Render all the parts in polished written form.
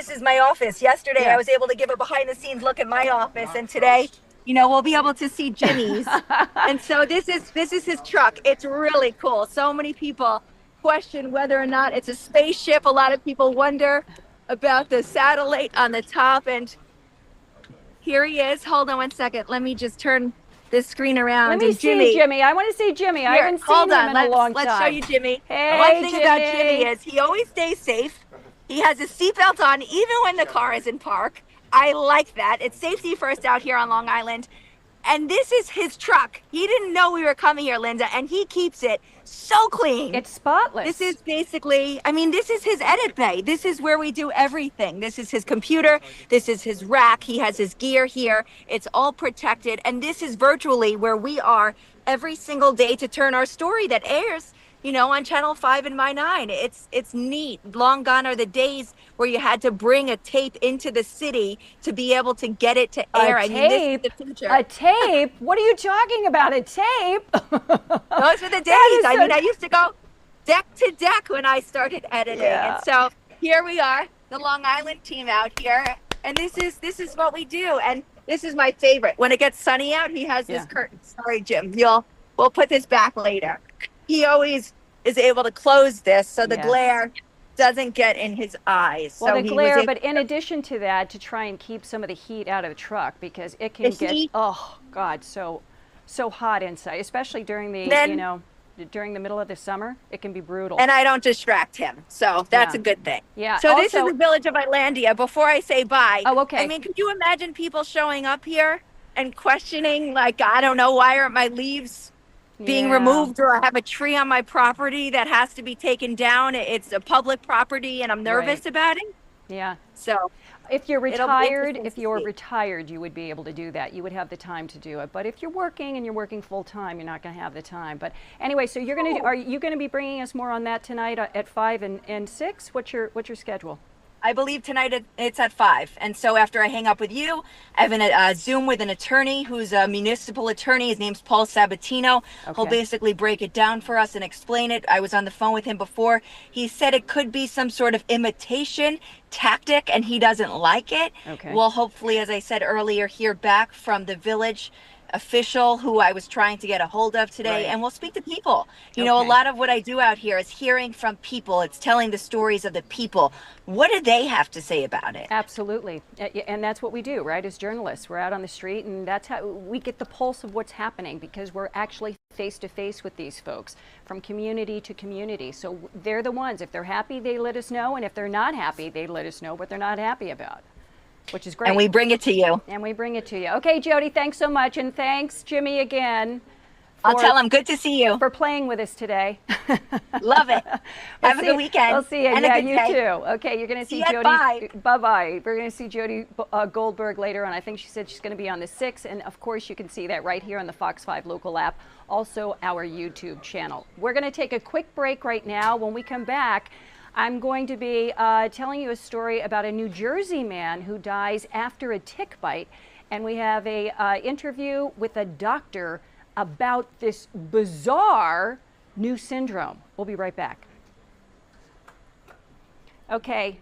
this is my office. Yesterday, Yeah. I was able to give a behind-the-scenes look at my office, and today, we'll be able to see Jimmy's. And so this is his truck. It's really cool. So many people question whether or not it's a spaceship. A lot of people wonder about the satellite on the top, and here he is. Hold on one second. Let me just turn this screen Let around. me And see Jimmy, Jimmy. I want to see Jimmy. I here, haven't seen hold him on. in a long Let's show time. you Jimmy. One Hey, thing about Jimmy Jimmy. is he always stays safe. He has his seatbelt on even when the car is in park. I like that. It's safety first out here on Long Island. And this is his truck. He didn't know we were coming here, Linda, and he keeps it so clean. It's spotless. This is basically, this is his edit bay. This is where we do everything. This is his computer. This is his rack. He has his gear here. It's all protected. And this is virtually where we are every single day to turn our story that airs, on Channel 5 and My 9. It's neat. Long gone are the days where you had to bring a tape into the city to be able to get it to air. A This tape? is the future. A tape? What are you talking about? A tape? Those were the days. I used to go deck to deck when I started editing. Yeah. And so here we are, the Long Island team out here. And this is what we do. And this is my favorite. When it gets sunny out, he has this curtain. Sorry, Jim. We'll put this back later. He always is able to close this so the glare doesn't get in his eyes. Well, so the glare, but in addition to that, to try and keep some of the heat out of the truck, because it can get, oh God, so hot inside, especially during the, during the middle of the summer. It can be brutal. And I don't distract him, so that's a good thing. Yeah. So this is the village of Islandia. Before I say bye, oh, okay. Could you imagine people showing up here and questioning, like, I don't know, why aren't my leaves being removed, or I have a tree on my property that has to be taken down. It's a public property and I'm nervous about it. Yeah. So if you're retired, you would be able to do that. You would have the time to do it. But if you're working and you're working full time, you're not going to have the time. But anyway, so are you going to be bringing us more on that tonight at 5 and 6? What's your schedule? I believe tonight it's at 5. And so after I hang up with you, I have a Zoom with an attorney who's a municipal attorney. His name's Paul Sabatino. Okay. He'll basically break it down for us and explain it. I was on the phone with him before. He said it could be some sort of imitation tactic and he doesn't like it. Okay. We'll hopefully, as I said earlier, hear back from the village official who I was trying to get a hold of today, and we'll speak to people. A lot of what I do out here is hearing from people. It's telling the stories of the people. What do they have to say about it? Absolutely. And that's what we do, right? As journalists, we're out on the street, and that's how we get the pulse of what's happening, because we're actually face to face with these folks from community to community. So they're the ones, if they're happy, they let us know, and if they're not happy, they let us know what they're not happy about. Which is great. And we bring it to you. Okay, Jody, thanks so much. And thanks, Jimmy, again. I'll tell him, good to see you. For playing with us today. Love it. Have a good weekend. We'll see you. And yeah, you too. Okay, you're going to see Jody. Bye-bye. We're going to see Jody Goldberg later on. I think she said she's going to be on the 6th. And, of course, you can see that right here on the Fox 5 local app. Also, our YouTube channel. We're going to take a quick break right now. When we come back, I'm going to be telling you a story about a New Jersey man who dies after a tick bite. And we have a interview with a doctor about this bizarre new syndrome. We'll be right back. Okay.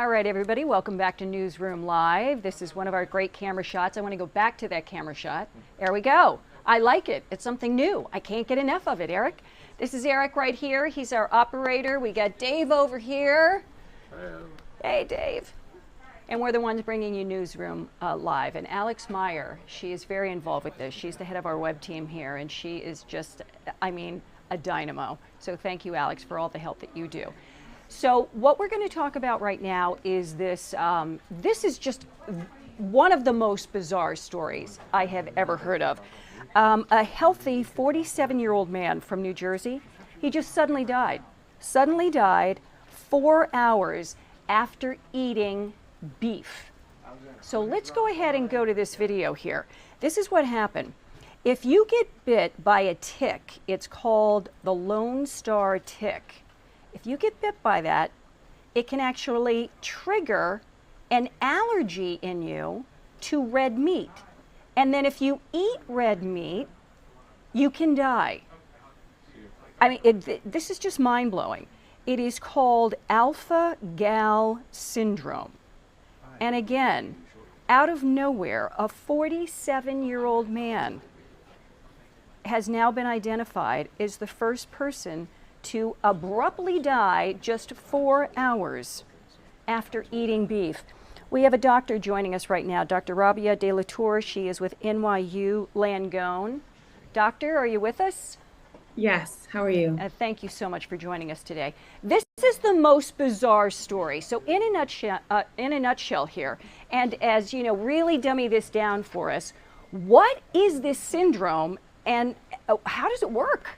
All right, everybody, welcome back to Newsroom Live. This is one of our great camera shots. I want to go back to that camera shot. There we go. I like it. It's something new. I can't get enough of it, Eric. This is Eric right here. He's our operator. We got Dave over here. Hello. Hey, Dave. And we're the ones bringing you Newsroom Live. And Alex Meyer, she is very involved with this. She's the head of our web team here, and she is just, I mean, a dynamo. So thank you, Alex, for all the help that you do. So what we're going to talk about right now is this. This is just one of the most bizarre stories I have ever heard of. A healthy 47-year-old man from New Jersey, he just suddenly died. Suddenly died 4 hours after eating beef. So let's go ahead and go to this video here. This is what happened. If you get bit by a tick, it's called the Lone Star tick. If you get bit by that, it can actually trigger an allergy in you to red meat. And then if you eat red meat, you can die. I mean, this is just mind-blowing. It is called alpha-gal syndrome. And again, out of nowhere, a 47-year-old man has now been identified as the first person to abruptly die just 4 hours after eating beef. We have a doctor joining us right now, Dr. Rabia De La Tour. She is with NYU Langone. Doctor, are you with us? Yes, how are you? Thank you so much for joining us today. This is the most bizarre story. So in a nutshell here, and as you know, really dummy this down for us, what is this syndrome and how does it work?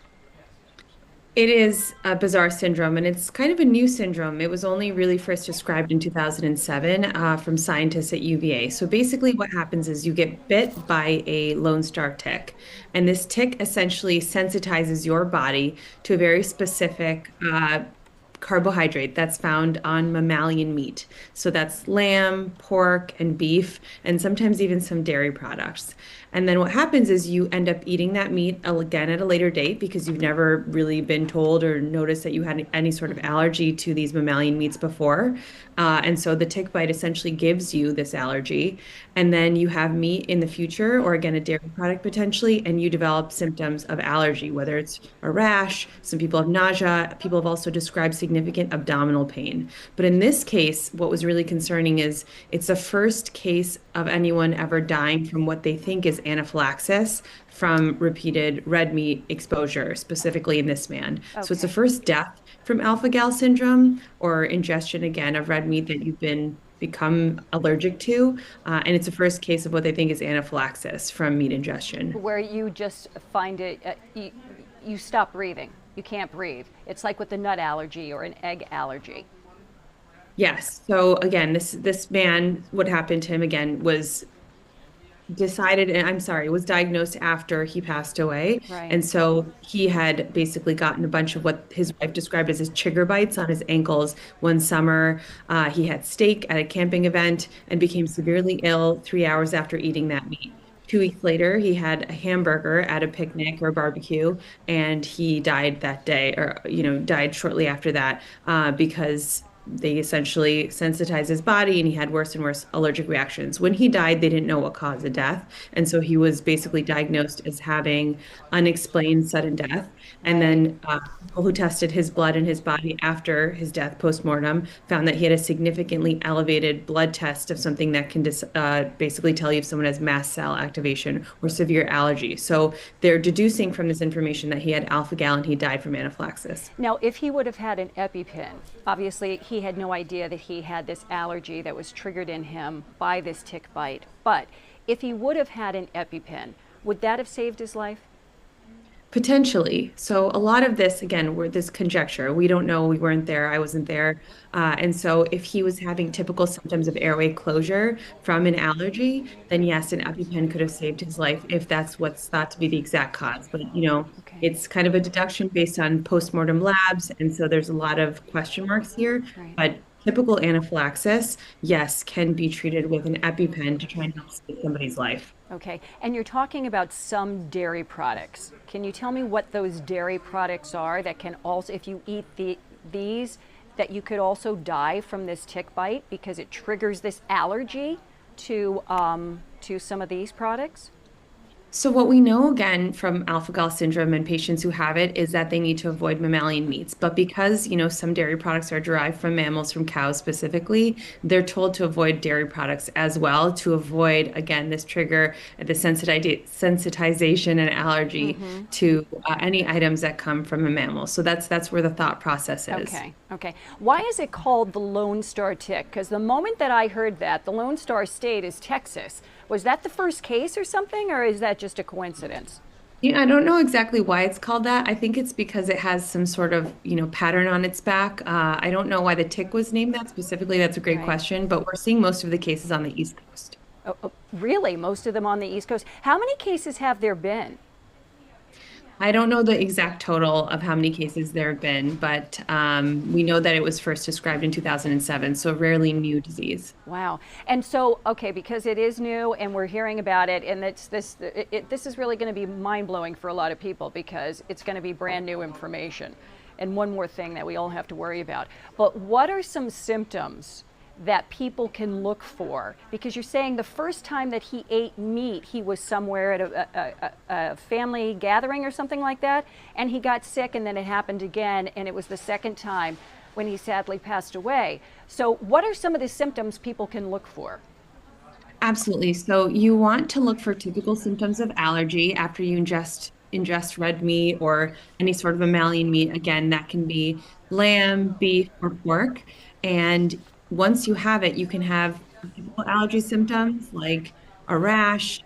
It is a bizarre syndrome, and it's kind of a new syndrome. It was only really first described in 2007 from scientists at UVA. So basically what happens is you get bit by a Lone Star tick, and this tick essentially sensitizes your body to a very specific carbohydrate that's found on mammalian meat. So that's lamb, pork, and beef, and sometimes even some dairy products. And then what happens is you end up eating that meat again at a later date because you've never really been told or noticed that you had any sort of allergy to these mammalian meats before. And so the tick bite essentially gives you this allergy. And then you have meat in the future, or again, a dairy product potentially, and you develop symptoms of allergy, whether it's a rash, some people have nausea, people have also described significant abdominal pain. But in this case, what was really concerning is it's the first case of anyone ever dying from what they think is anaphylaxis from repeated red meat exposure, specifically in this man. Okay. So it's the first death from alpha-gal syndrome or ingestion, again, of red meat that you've become allergic to. And it's the first case of what they think is anaphylaxis from meat ingestion. Where you just find it, you stop breathing. You can't breathe. It's like with the nut allergy or an egg allergy. Yes. So again, this man, what happened to him again was was diagnosed after he passed away. Right. And so he had basically gotten a bunch of what his wife described as his chigger bites on his ankles one summer. He had steak at a camping event and became severely ill 3 hours after eating that meat. 2 weeks later, he had a hamburger at a picnic or a barbecue, and he died that day, or died shortly after that, because they essentially sensitized his body and he had worse and worse allergic reactions. When he died, they didn't know what caused the death. And so he was basically diagnosed as having unexplained sudden death. And then people who tested his blood and his body after his death postmortem found that he had a significantly elevated blood test of something that can basically tell you if someone has mast cell activation or severe allergy. So they're deducing from this information that he had alpha-gal and he died from anaphylaxis. Now, if he would have had an EpiPen, obviously he had no idea that he had this allergy that was triggered in him by this tick bite. But if he would have had an EpiPen, would that have saved his life? Potentially. So a lot of this, again, we're this conjecture. We don't know. We weren't there. I wasn't there. And so if he was having typical symptoms of airway closure from an allergy, then yes, an EpiPen could have saved his life if that's what's thought to be the exact cause. But, Okay. it's kind of a deduction based on postmortem labs. And so there's a lot of question marks here. Right. But typical anaphylaxis, yes, can be treated with an EpiPen to try and help save somebody's life. Okay, and you're talking about some dairy products. Can you tell me what those dairy products are that can also, if you eat these, that you could also die from this tick bite because it triggers this allergy to some of these products? So what we know again from alpha-gal syndrome and patients who have it is that they need to avoid mammalian meats. But because, some dairy products are derived from mammals, from cows specifically, they're told to avoid dairy products as well to avoid, again, this trigger, the sensitization and allergy to any items that come from a mammal. So that's where the thought process is. Okay, okay. Why is it called the Lone Star tick? Because the moment that I heard that, the Lone Star state is Texas. Was that the first case or something, or is that just a coincidence? Yeah, I don't know exactly why it's called that. I think it's because it has some sort of, pattern on its back. I don't know why the tick was named that specifically. That's a great Right. question, but we're seeing most of the cases on the East Coast. Oh, oh, really? Most of them on the East Coast? How many cases have there been? I don't know the exact total of how many cases there have been, but we know that it was first described in 2007, so a rarely new disease. Wow. And so, okay, because it is new and we're hearing about it, and this is really going to be mind blowing for a lot of people because it's going to be brand new information. And one more thing that we all have to worry about. But what are some symptoms that people can look for? Because you're saying the first time that he ate meat, he was somewhere at a family gathering or something like that, and he got sick, and then it happened again, and it was the second time when he sadly passed away. So what are some of the symptoms people can look for? Absolutely. So you want to look for typical symptoms of allergy after you ingest red meat or any sort of mammalian meat. Again, that can be lamb, beef, or pork. And once you have it, you can have typical allergy symptoms like a rash.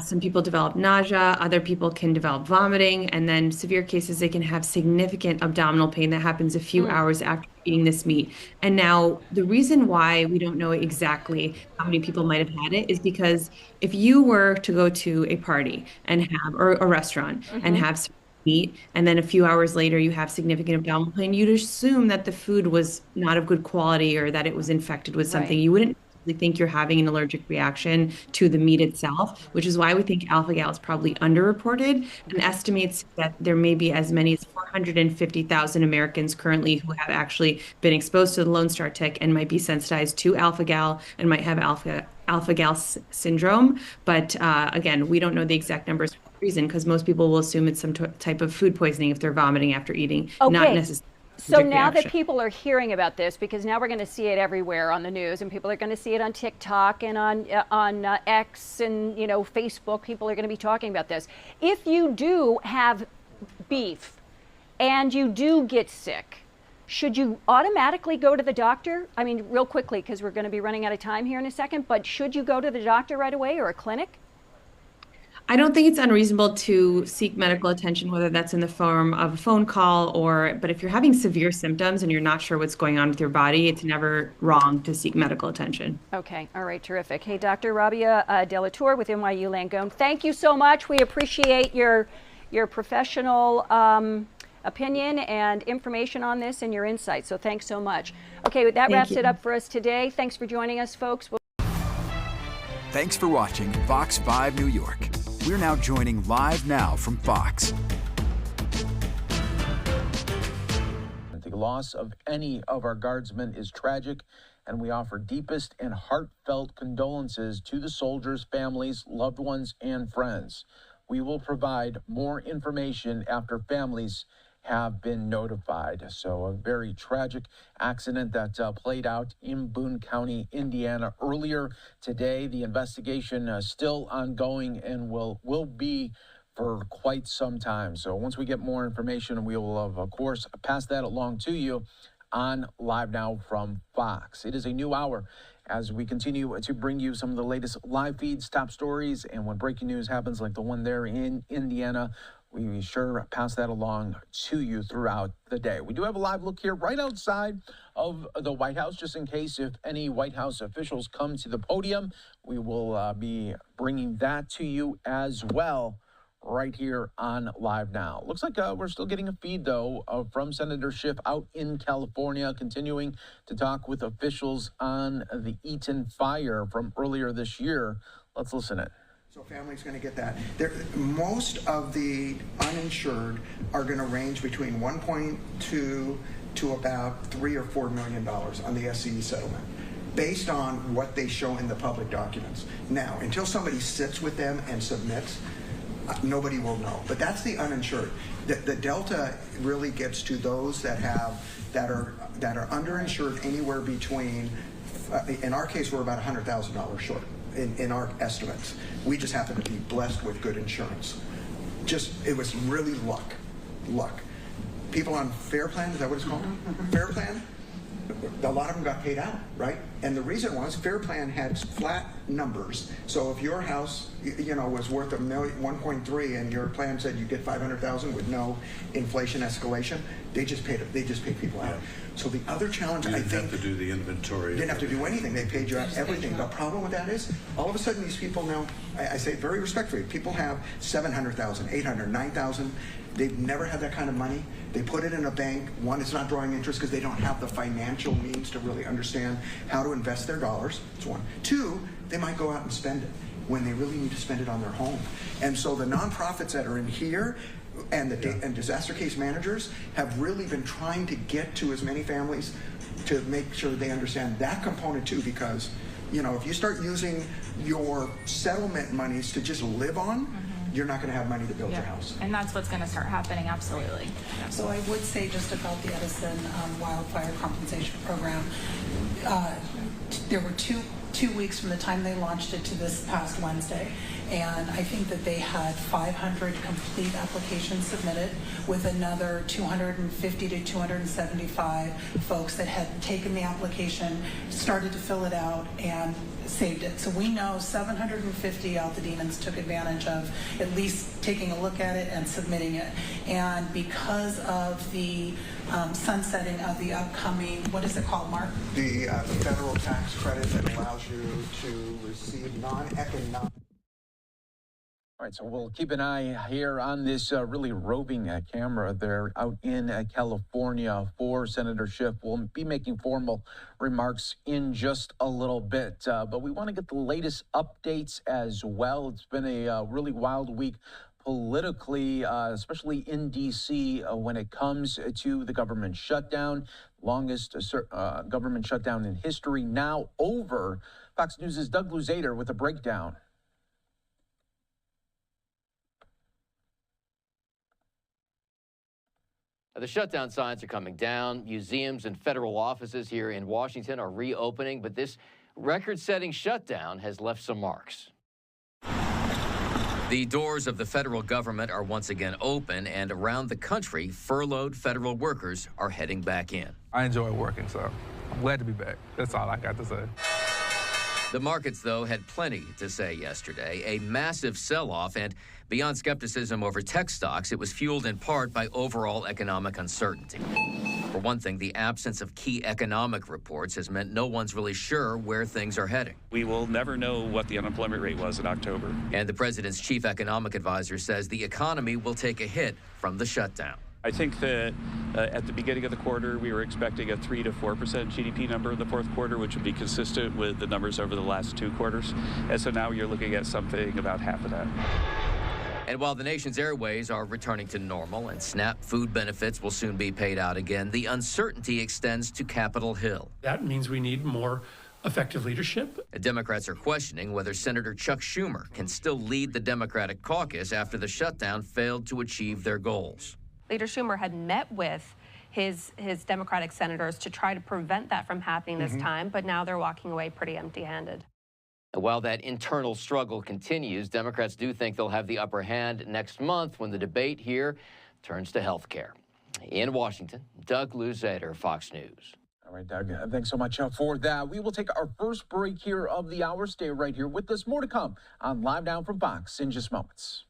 Some people develop nausea, other people can develop vomiting, and then severe cases, they can have significant abdominal pain that happens a few hours after eating this meat. And now, the reason why we don't know exactly how many people might have had it is because if you were to go to a party and have, or a restaurant and have some meat, and then a few hours later you have significant abdominal pain, you'd assume that the food was not of good quality or that it was infected with something. Right. You wouldn't think you're having an allergic reaction to the meat itself, which is why we think alpha-gal is probably underreported and estimates that there may be as many as 450,000 Americans currently who have actually been exposed to the Lone Star tick and might be sensitized to alpha-gal and might have alpha-gal syndrome. But again, we don't know the exact numbers for a reason because most people will assume it's some type of food poisoning if they're vomiting after eating, not Okay. necessarily So allergic now that reaction. people are hearing about this, because now we're going to see it everywhere on the news, and people are going to see it on TikTok and on X and Facebook, people are going to be talking about this. If you do have beef and you do get sick, should you automatically go to the doctor? I mean, real quickly, because we're going to be running out of time here in a second, but should you go to the doctor right away or a clinic? I don't think it's unreasonable to seek medical attention, whether that's in the form of a phone call but if you're having severe symptoms and you're not sure what's going on with your body, it's never wrong to seek medical attention. Okay, all right, terrific. Hey, Dr. Rabia Delatour with NYU Langone, thank you so much. We appreciate your professional opinion and information on this and your insights. So thanks so much. Okay, that wraps it up for us today. Thanks for joining us, folks. Thanks for watching Fox 5 New York. We're now joining live now from Fox. The loss of any of our guardsmen is tragic, and we offer deepest and heartfelt condolences to the soldiers, families, loved ones, and friends. We will provide more information after families have been notified. So a very tragic accident that played out in Boone County, Indiana earlier today. The investigation still ongoing and will be for quite some time. So once we get more information, we will, of course, pass that along to you on Live Now from Fox. It is a new hour as we continue to bring you some of the latest live feeds, top stories, and when breaking news happens like the one there in Indiana, we sure pass that along to you throughout the day. We do have a live look here right outside of the White House, just in case if any White House officials come to the podium. We will be bringing that to you as well right here on Live Now. Looks like we're still getting a feed, though, from Senator Schiff out in California, continuing to talk with officials on the Eaton fire from earlier this year. Let's listen in. So families going to get that. Most of the uninsured are going to range between 1.2 to about $3 or $4 million on the SCE settlement, based on what they show in the public documents. Now, until somebody sits with them and submits, nobody will know. But that's the uninsured. The delta really gets to those that are underinsured anywhere between. In our case, we're about $100,000 short in our estimates. We just happen to be blessed with good insurance. It was really luck. People on Fair Plan, is that what it's called? Fair Plan? A lot of them got paid out, right? And the reason was Fair Plan had flat numbers. So if your house, was worth $1.3 and your plan said you get 500,000 with no inflation escalation, they just paid people out. Yeah. So the other challenge, I think, didn't have to do the inventory. Didn't have to do anything. They paid you out everything. The problem with that is, all of a sudden, these people now, I say very respectfully, people have 700,000, 800, 9,000. They've never had that kind of money. They put it in a bank. One, it's not drawing interest because they don't have the financial means to really understand how to invest their dollars. That's one. Two, they might go out and spend it when they really need to spend it on their home. And so the nonprofits that are in here and and disaster case managers have really been trying to get to as many families to make sure they understand that component too, because if you start using your settlement monies to just live on, you're not going to have money to build your house. And that's what's going to start happening, absolutely. So I would say just about the Edison wildfire compensation program, there were two weeks from the time they launched it to this past Wednesday, and I think that they had 500 complete applications submitted, with another 250 to 275 folks that had taken the application, started to fill it out, and saved it. So we know 750 Altadenians took advantage of at least taking a look at it and submitting it. And because of the sunsetting of the upcoming, what is it called, Mark? The federal tax credit that allows you to receive non-economic. All right, so we'll keep an eye here on this really roving camera there out in California for Senator Schiff. We'll be making formal remarks in just a little bit, but we want to get the latest updates as well. It's been a really wild week politically, especially in D.C. When it comes to the government shutdown, longest government shutdown in history now over. Fox News' Doug Luzader with a breakdown. The shutdown signs are coming down. Museums and federal offices here in Washington are reopening, but this record-setting shutdown has left some marks. The doors of the federal government are once again open, and around the country, furloughed federal workers are heading back in. I enjoy working, so I'm glad to be back. That's all I got to say. The markets, though, had plenty to say yesterday. A massive sell-off, and beyond skepticism over tech stocks, it was fueled in part by overall economic uncertainty. For one thing, the absence of key economic reports has meant no one's really sure where things are heading. We will never know what the unemployment rate was in October. And the president's chief economic advisor says the economy will take a hit from the shutdown. I think that at the beginning of the quarter, we were expecting a 3 to 4% GDP number in the fourth quarter, which would be consistent with the numbers over the last 2 quarters. And so now you're looking at something about half of that. And while the nation's airways are returning to normal and SNAP food benefits will soon be paid out again, the uncertainty extends to Capitol Hill. That means we need more effective leadership. Democrats are questioning whether Senator Chuck Schumer can still lead the Democratic caucus after the shutdown failed to achieve their goals. Leader Schumer had met with his Democratic senators to try to prevent that from happening this time, but now they're walking away pretty empty-handed. While that internal struggle continues, Democrats do think they'll have the upper hand next month when the debate here turns to health care. In Washington, Doug Luzader, Fox News. All right, Doug, thanks so much for that. We will take our first break here of the hour. Stay right here with us. More to come on Live Now from Fox in just moments.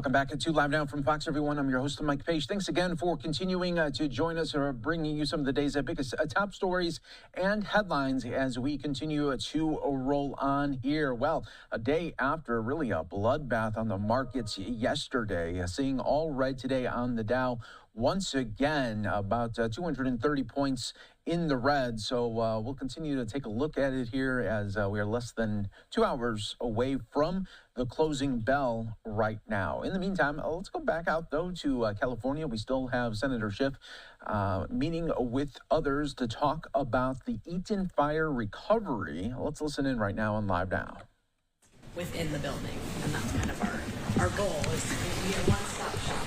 Welcome back to Live Now from Fox, everyone. I'm your host, Mike Page. Thanks again for continuing to join us, bringing you some of the day's biggest top stories and headlines as we continue to roll on here. Well, a day after really a bloodbath on the markets yesterday, seeing all red today on the Dow. Once again, about 230 points in the red. So we'll continue to take a look at it here as we are less than 2 hours away from the closing bell right now. In the meantime, let's go back out, though, to California. We still have Senator Schiff meeting with others to talk about the Eaton fire recovery. Let's listen in right now on Live Now. Within the building, and that's kind of our goal is to be a one-stop shop.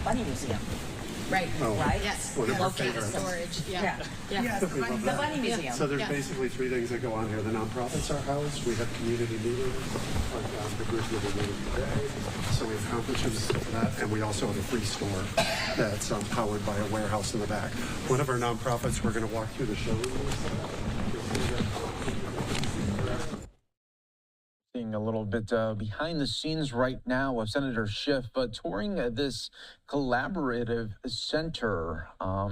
Bunny Museum. Right. Oh. Right? Yes. Located storage. Yeah. The Bunny Museum. So there's basically three things that go on here. The nonprofits are housed. We have community meetings, like the group will be meeting today. So we have conferences for that, and we also have a free store that's powered by a warehouse in the back. One of our nonprofits, we're going to walk through the showroom. A little bit behind the scenes right now of Senator Schiff, touring this collaborative center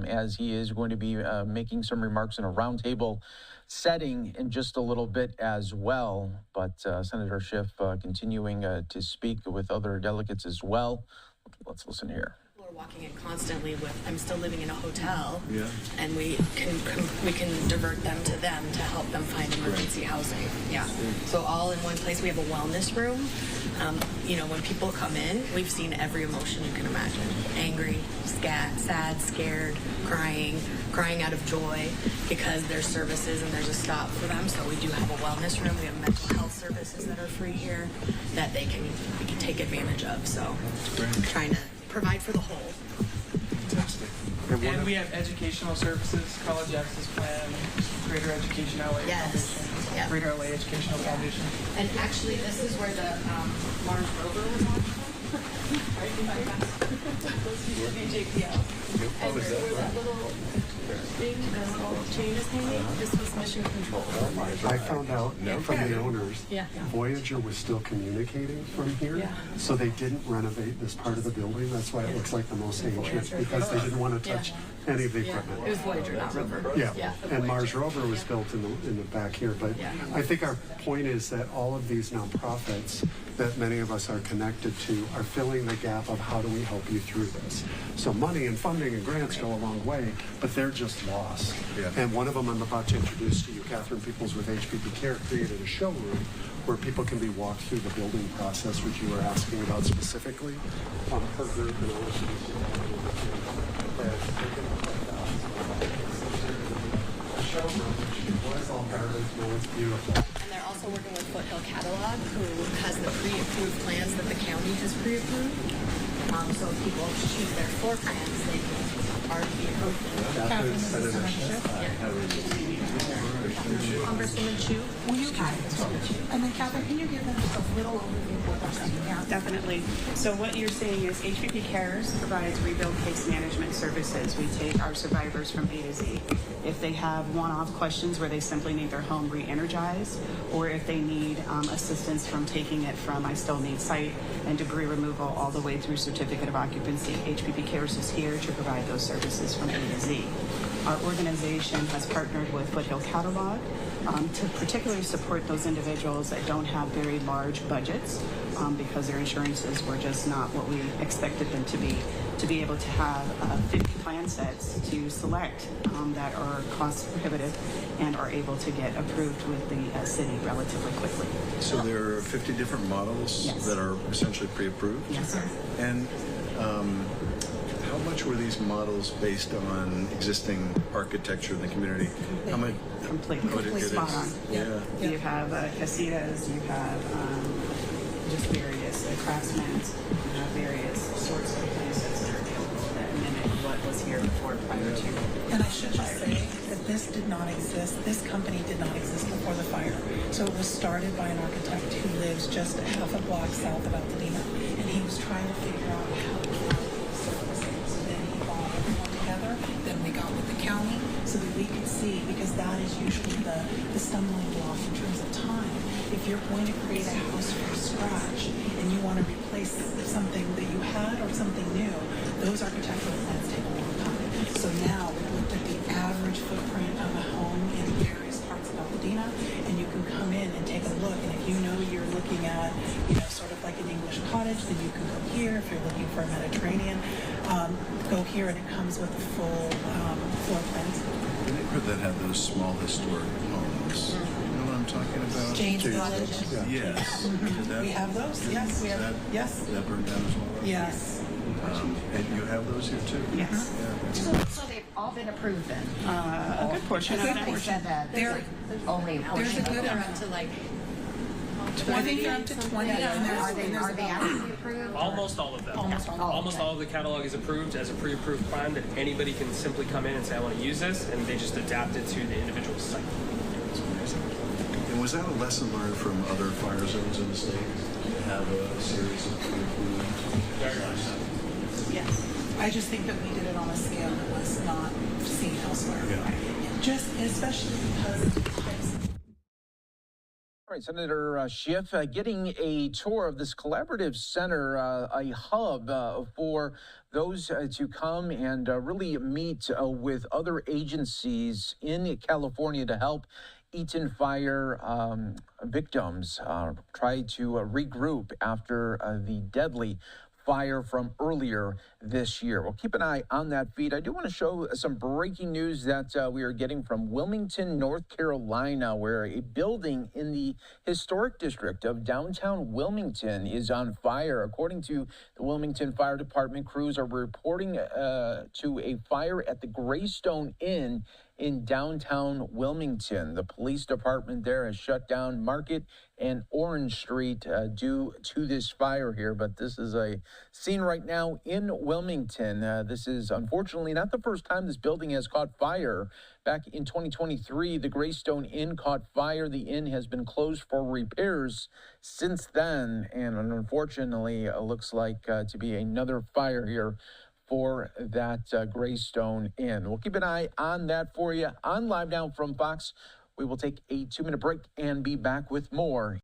as he is going to be making some remarks in a roundtable setting in just a little bit as well. But Senator Schiff continuing to speak with other delegates as well. Let's listen here. Walking in constantly with, I'm still living in a hotel, yeah, and we can divert them to help them find emergency housing. Yeah. So all in one place. We have a wellness room. When people come in, we've seen every emotion you can imagine: angry, sad, scared, crying out of joy because there's services and there's a stop for them. So we do have a wellness room. We have mental health services that are free here that we can take advantage of. So trying to provide for the whole. Fantastic. And we have educational services, college access plan, Greater Education LA Foundation, yeah. Greater LA Educational Foundation. And actually, this is where the Mars rover was launched from. Right behind us. Those used to be JPL. And where that little thing, that little chain is hanging, this was mission control. I found out from the owners, Yeah. Voyager was still communicating from here, Yeah. so they didn't renovate this part of the building. That's why it looks like the most ancient, because they didn't want to touch any of the equipment. It was Voyager, not Rover. Yeah, and Mars Rover was built in the back here. But I think our point is that all of these nonprofits that many of us are connected to are filling the gap of how do we help you through this. So money and funding and grants go a long way, but they're just lost. Yeah. And one of them I'm about to introduce to you, Catherine Peoples with HPP Care, created a showroom where people can be walked through the building process, which you were asking about specifically. Her group and all showroom, which was all garbage, now it's beautiful. And they're also working with Foothill Catalog, who has the pre-approved plans that the county has pre-approved. So if people choose their floor plans, they can already be approved. Catherine, Senator Congresswoman Chu, will you and then Catherine, can you give them just a little overview of what we're seeing here? Definitely. So what you're seeing is HPP Cares provides rebuild case management services. We take our survivors from A to Z. If they have one-off questions where they simply need their home re-energized, or if they need assistance from taking it from I still need site and debris removal all the way through certificate of occupancy, HPP Cares is here to provide those services from A to Z. Our organization has partnered with Foothill Catalog to particularly support those individuals that don't have very large budgets because their insurances were just not what we expected them to be able to have 50 plan sets to select that are cost prohibitive and are able to get approved with the city relatively quickly. So there are 50 different models that are essentially pre-approved? Yes, sir. And how much were these models based on existing architecture in the community? How much? Completely spot on. Yeah. You have casitas, you have just various craftsmen, you have various sorts of plan sets that are available that mimic what was here before prior to. And I should just say that this did not exist. This company did not exist before the fire. So it was started by an architect who lives just a half a block south of Altadena, and he was trying to figure out how to provide these services. So then he brought everyone together. Then we got with the county so that we could see, because that is usually the stumbling block in terms of time. If you're going to create a house from scratch and you want to replace something that you had or something new, those architectural plans take a long time. So now we looked at the average footprint of a home in various parts of Altadena, and you can come in and take a look. And if you know you're looking at, sort of like an English cottage, then you can go here. If you're looking for a Mediterranean, go here, and it comes with the full floor plans. The neighborhood that had those small historic homes. You know what I'm talking about? Jane's Cottage. Yes. Did that- We have those. Yes, we have. That, Yes. That burned down as well. Yes. And you have those here too. Yes. Yeah. So they've all been approved then? A good portion of them. They said that only a portion. There's a good Up to like I think they're up to 20. Are they actually approved? Almost all of them. Almost all. Almost all of the catalog is approved as a pre-approved plan that anybody can simply come in and say, I want to use this, and they just adapt it to the individual site. That's amazing. And was that a lesson learned from other fire zones in the state? To have a series of pre-approved? Very much. Yes. I just think that we did it on a scale that was not seen elsewhere. Yeah. Just especially because of the types of All right, Senator Schiff, getting a tour of this collaborative center, a hub for those to come and really meet with other agencies in California to help Eaton Fire victims try to regroup after the deadly fire from earlier this year. We'll keep an eye on that feed. I do want to show some breaking news that we are getting from Wilmington, North Carolina, where a building in the historic district of downtown Wilmington is on fire. According to the Wilmington Fire Department, crews are reporting to a fire at the Greystone Inn in downtown Wilmington. The police department there has shut down Market and Orange Street due to this fire here, but this is a scene right now in Wilmington. This is unfortunately not the first time this building has caught fire. Back in 2023, the Greystone Inn caught fire. The inn has been closed for repairs since then, and unfortunately, it looks like to be another fire here for that Greystone Inn. We'll keep an eye on that for you on Live Now from Fox. We will take a 2-minute break and be back with more.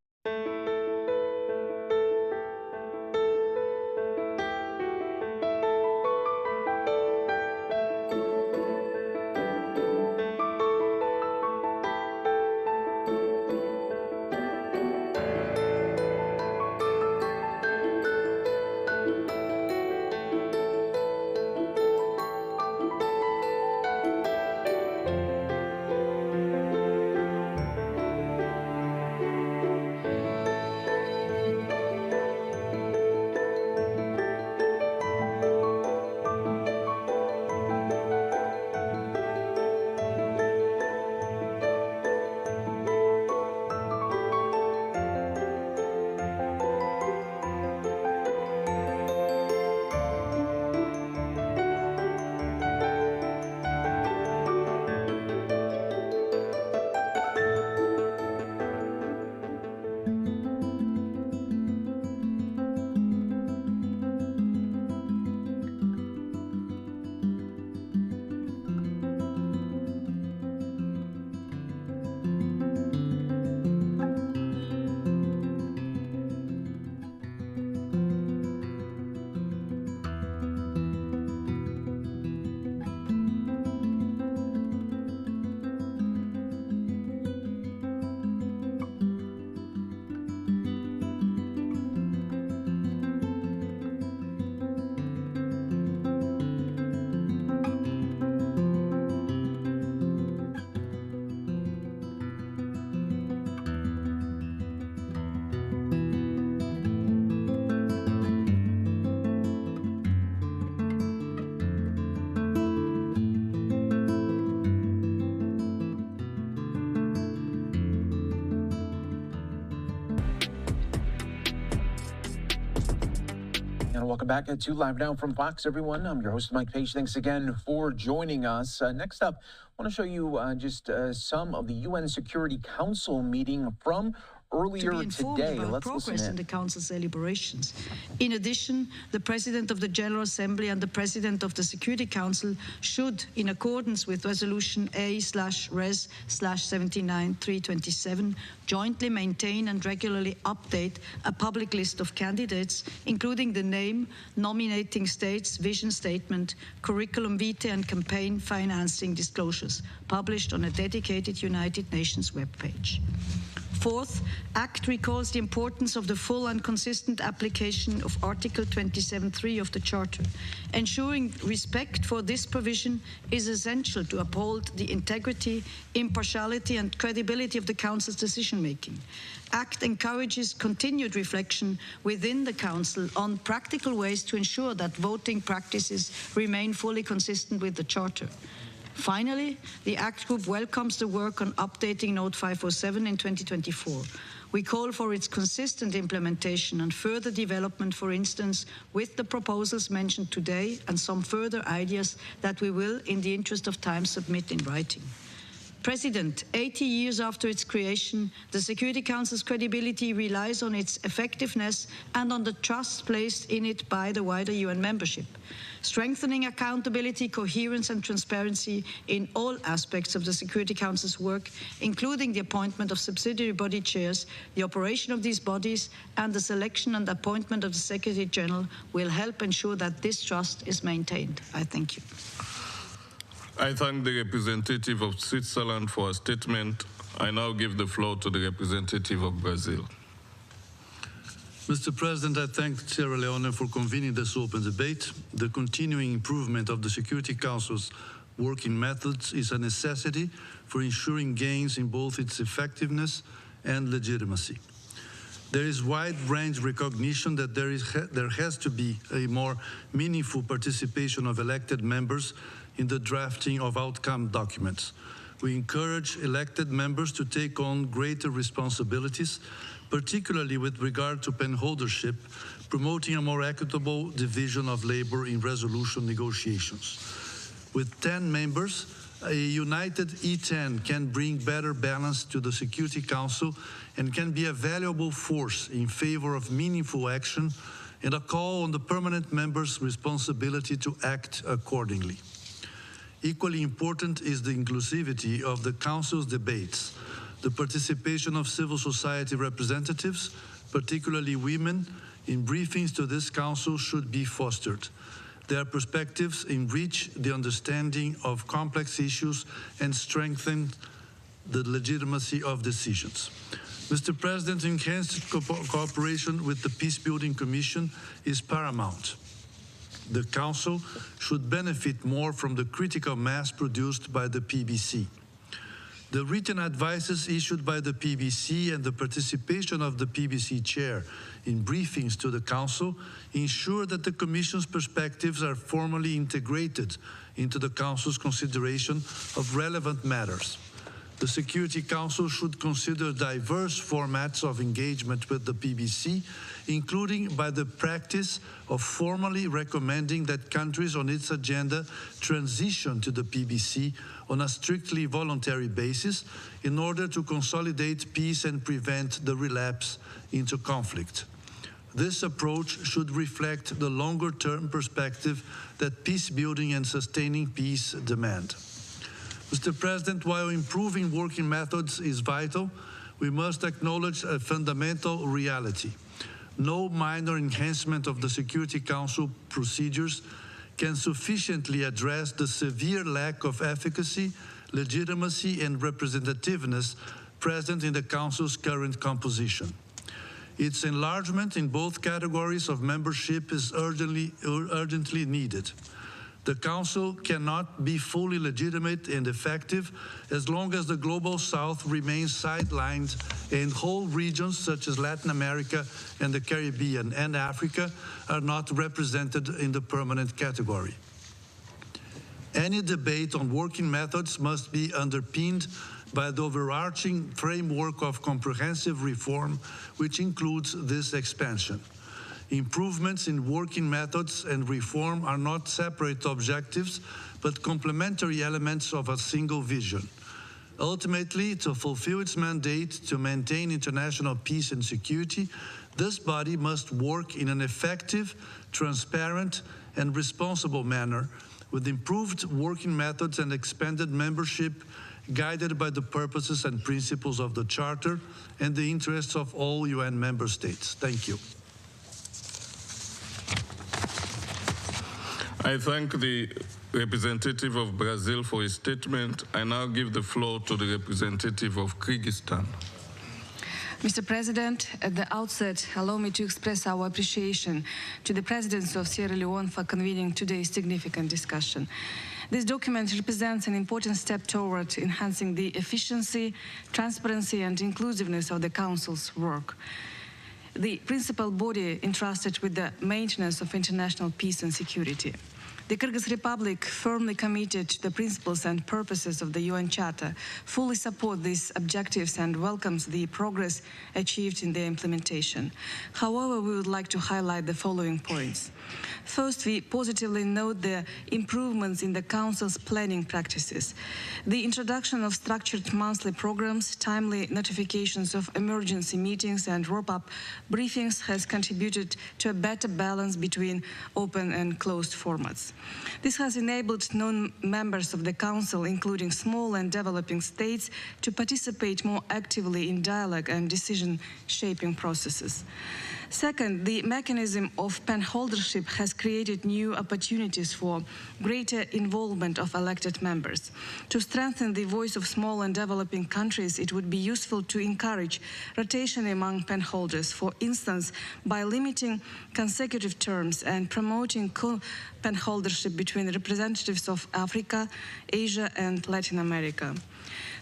Welcome back to Live Now from Fox, everyone. I'm your host, Mike Page. Thanks again for joining us. Next up, I want to show you just some of the UN Security Council meeting from earlier to be informed today. about Let's progress listen in the Council's deliberations. In addition, the President of the General Assembly and the President of the Security Council should, in accordance with Resolution A/Res/79/327, jointly maintain and regularly update a public list of candidates, including the name, nominating states, vision statement, curriculum vitae, and campaign financing disclosures, published on a dedicated United Nations webpage. Fourth, ACT recalls the importance of the full and consistent application of Article 27.3 of the Charter. Ensuring respect for this provision is essential to uphold the integrity, impartiality, and credibility of the Council's decision-making. ACT encourages continued reflection within the Council on practical ways to ensure that voting practices remain fully consistent with the Charter. Finally, the ACT Group welcomes the work on updating Note 507 in 2024. We call for its consistent implementation and further development, for instance, with the proposals mentioned today and some further ideas that we will, in the interest of time, submit in writing. President, 80 years after its creation, the Security Council's credibility relies on its effectiveness and on the trust placed in it by the wider UN membership. Strengthening accountability, coherence, and transparency in all aspects of the Security Council's work, including the appointment of subsidiary body chairs, the operation of these bodies, and the selection and appointment of the Secretary General, will help ensure that this trust is maintained. I thank you. I thank the representative of Switzerland for a statement. I now give the floor to the representative of Brazil. Mr. President, I thank Sierra Leone for convening this open debate. The continuing improvement of the Security Council's working methods is a necessity for ensuring gains in both its effectiveness and legitimacy. There is wide-range recognition that there has to be a more meaningful participation of elected members in the drafting of outcome documents. We encourage elected members to take on greater responsibilities, particularly with regard to penholdership, promoting a more equitable division of labor in resolution negotiations. With 10 members, a united E10 can bring better balance to the Security Council and can be a valuable force in favor of meaningful action and a call on the permanent members' responsibility to act accordingly. Equally important is the inclusivity of the Council's debates. The participation of civil society representatives, particularly women, in briefings to this Council should be fostered. Their perspectives enrich the understanding of complex issues and strengthen the legitimacy of decisions. Mr. President, enhanced cooperation with the Peacebuilding Commission is paramount. The Council should benefit more from the critical mass produced by the PBC. The written advices issued by the PBC and the participation of the PBC chair in briefings to the Council ensure that the Commission's perspectives are formally integrated into the Council's consideration of relevant matters. The Security Council should consider diverse formats of engagement with the PBC, including by the practice of formally recommending that countries on its agenda transition to the PBC on a strictly voluntary basis in order to consolidate peace and prevent the relapse into conflict. This approach should reflect the longer-term perspective that peace building and sustaining peace demand. Mr. President, while improving working methods is vital, we must acknowledge a fundamental reality. No minor enhancement of the Security Council procedures can sufficiently address the severe lack of efficacy, legitimacy, and representativeness present in the Council's current composition. Its enlargement in both categories of membership is urgently needed. The Council cannot be fully legitimate and effective as long as the Global South remains sidelined and whole regions such as Latin America and the Caribbean and Africa are not represented in the permanent category. Any debate on working methods must be underpinned by the overarching framework of comprehensive reform, which includes this expansion. Improvements in working methods and reform are not separate objectives, but complementary elements of a single vision. Ultimately, to fulfill its mandate to maintain international peace and security, this body must work in an effective, transparent, and responsible manner with improved working methods and expanded membership guided by the purposes and principles of the Charter and the interests of all UN member states. Thank you. I thank the representative of Brazil for his statement. I now give the floor to the representative of Kyrgyzstan. Mr. President, at the outset, allow me to express our appreciation to the Presidency of Sierra Leone for convening today's significant discussion. This document represents an important step toward enhancing the efficiency, transparency, and inclusiveness of the Council's work. The principal body entrusted with the maintenance of international peace and security. The Kyrgyz Republic, firmly committed to the principles and purposes of the UN Charter, fully supports these objectives and welcomes the progress achieved in their implementation. However, we would like to highlight the following points. First, we positively note the improvements in the Council's planning practices. The introduction of structured monthly programs, timely notifications of emergency meetings, and wrap-up briefings has contributed to a better balance between open and closed formats. This has enabled non-members of the Council, including small and developing states, to participate more actively in dialogue and decision-shaping processes. Second, the mechanism of penholdership has created new opportunities for greater involvement of elected members. To strengthen the voice of small and developing countries, it would be useful to encourage rotation among penholders, for instance, by limiting consecutive terms and promoting co-penholdership between representatives of Africa, Asia, and Latin America.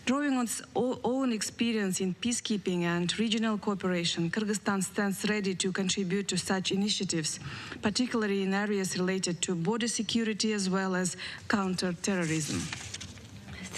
Drawing on its own experience in peacekeeping and regional cooperation, Kyrgyzstan stands ready to contribute to such initiatives, particularly in areas related to border security as well as counter-terrorism.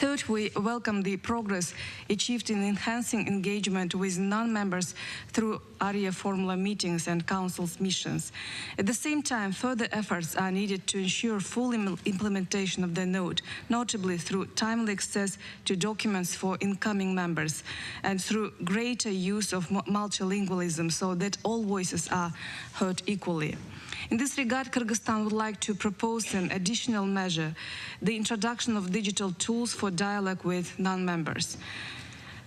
Third, we welcome the progress achieved in enhancing engagement with non-members through ARIA formula meetings and Council's missions. At the same time, further efforts are needed to ensure full implementation of the Note, notably through timely access to documents for incoming members and through greater use of multilingualism so that all voices are heard equally. In this regard, Kyrgyzstan would like to propose an additional measure, the introduction of digital tools for dialogue with non-members.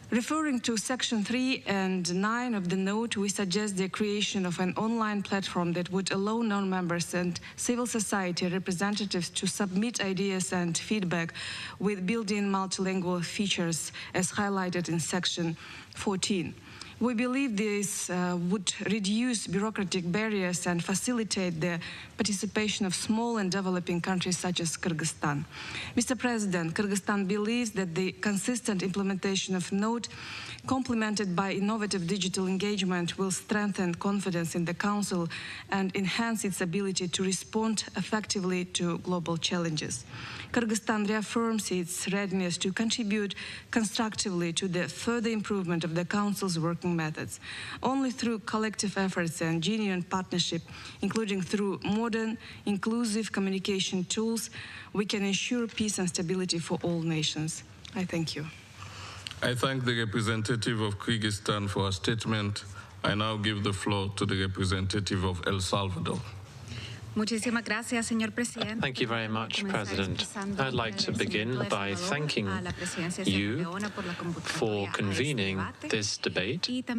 Referring to Section 3 and 9 of the Note, we suggest the creation of an online platform that would allow non-members and civil society representatives to submit ideas and feedback with built-in multilingual features as highlighted in Section 14. We believe this would reduce bureaucratic barriers and facilitate the participation of small and developing countries such as Kyrgyzstan. Mr. President, Kyrgyzstan believes that the consistent implementation of Note, complemented by innovative digital engagement, will strengthen confidence in the Council and enhance its ability to respond effectively to global challenges. Kyrgyzstan reaffirms its readiness to contribute constructively to the further improvement of the Council's working methods. Only through collective efforts and genuine partnership, including through modern, inclusive communication tools, we can ensure peace and stability for all nations. I thank you. I thank the representative of Kyrgyzstan for her statement. I now give the floor to the representative of El Salvador. Thank you very much, President. I'd like to begin by thanking you for convening this debate. I'd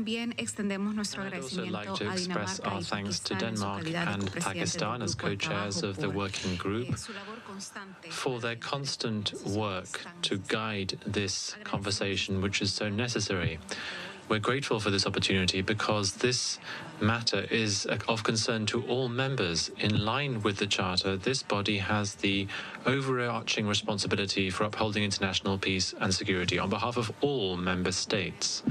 also like to express our thanks to Denmark and Pakistan as co-chairs of the working group for their constant work to guide this conversation, which is so necessary. We're grateful for this opportunity because this matter is of concern to all members. In line with the Charter, this body has the overarching responsibility for upholding international peace and security on behalf of all member states.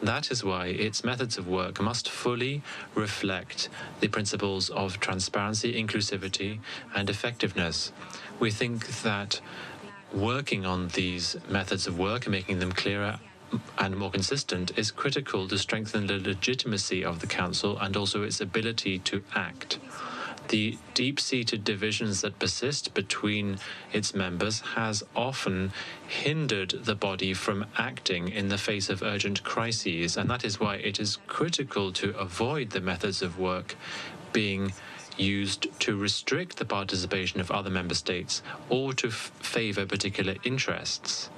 That is why its methods of work must fully reflect the principles of transparency, inclusivity, and effectiveness. We think that working on these methods of work and making them clearer and more consistent is critical to strengthen the legitimacy of the Council and also its ability to act. The deep-seated divisions that persist between its members has often hindered the body from acting in the face of urgent crises, and that is why it is critical to avoid the methods of work being used to restrict the participation of other member states or to favor particular interests.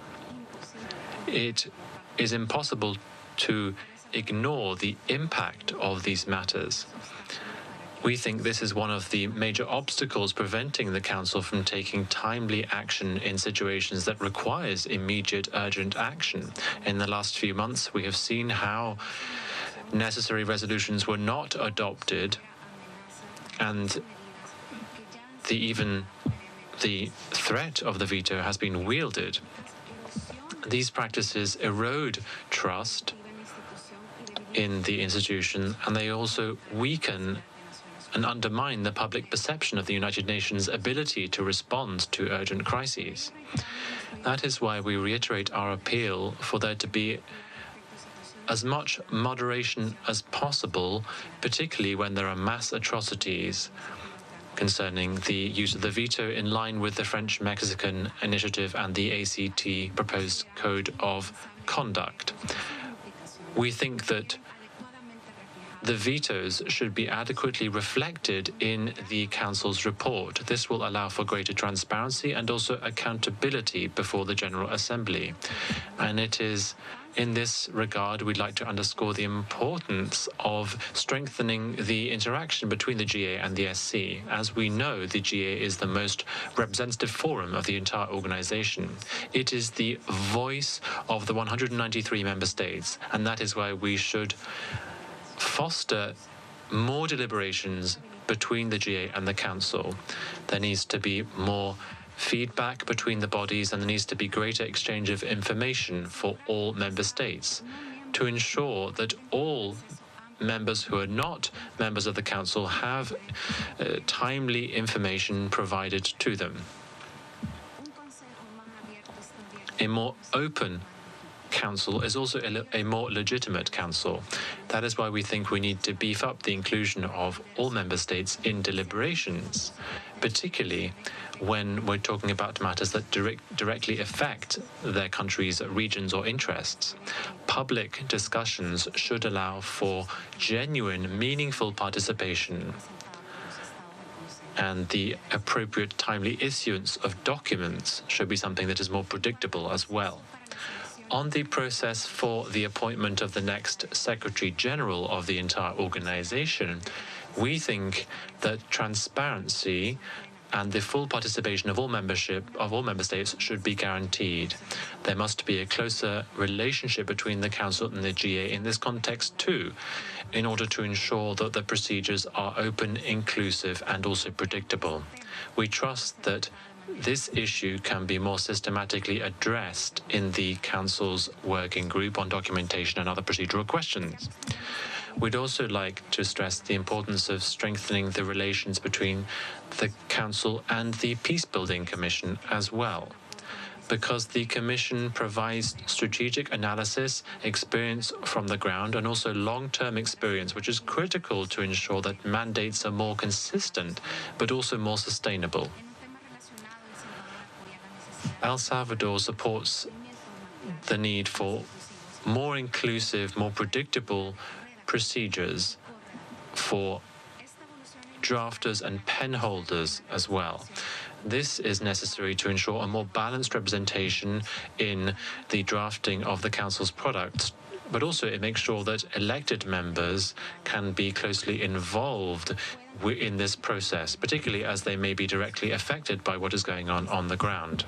It is impossible to ignore the impact of these matters. We think this is one of the major obstacles preventing the Council from taking timely action in situations that requires immediate urgent action. In the last few months, we have seen how necessary resolutions were not adopted, and even the threat of the veto has been wielded. These practices erode trust in the institution, and they also weaken and undermine the public perception of the United Nations' ability to respond to urgent crises. That is why we reiterate our appeal for there to be as much moderation as possible, particularly when there are mass atrocities concerning the use of the veto in line with the French-Mexican initiative and the ACT proposed code of conduct. We think that the vetoes should be adequately reflected in the Council's report. This will allow for greater transparency and also accountability before the General Assembly. And it is in this regard we'd like to underscore the importance of strengthening the interaction between the GA and the SC. As we know, the GA is the most representative forum of the entire organization. It is the voice of the 193 member states, and that is why we should foster more deliberations between the GA and the Council. There needs to be more feedback between the bodies, and there needs to be greater exchange of information for all member states to ensure that all members who are not members of the Council have timely information provided to them. A more open Council is also a more legitimate Council. That is why we think we need to beef up the inclusion of all member states in deliberations, particularly when we're talking about matters that directly affect their countries, regions, or interests. Public discussions should allow for genuine, meaningful participation, and the appropriate timely issuance of documents should be something that is more predictable as well. On the process for the appointment of the next Secretary General of the entire organization, we think that transparency and the full participation of all member states should be guaranteed. There must be a closer relationship between the Council and the GA in this context too, in order to ensure that the procedures are open, inclusive, and also predictable. We trust that this issue can be more systematically addressed in the Council's working group on documentation and other procedural questions. We'd also like to stress the importance of strengthening the relations between the Council and the Peacebuilding Commission as well, because the Commission provides strategic analysis, experience from the ground, and also long-term experience, which is critical to ensure that mandates are more consistent, but also more sustainable. El Salvador supports the need for more inclusive, more predictable procedures for drafters and pen holders as well. This is necessary to ensure a more balanced representation in the drafting of the Council's products, but also it makes sure that elected members can be closely involved in this process, particularly as they may be directly affected by what is going on the ground.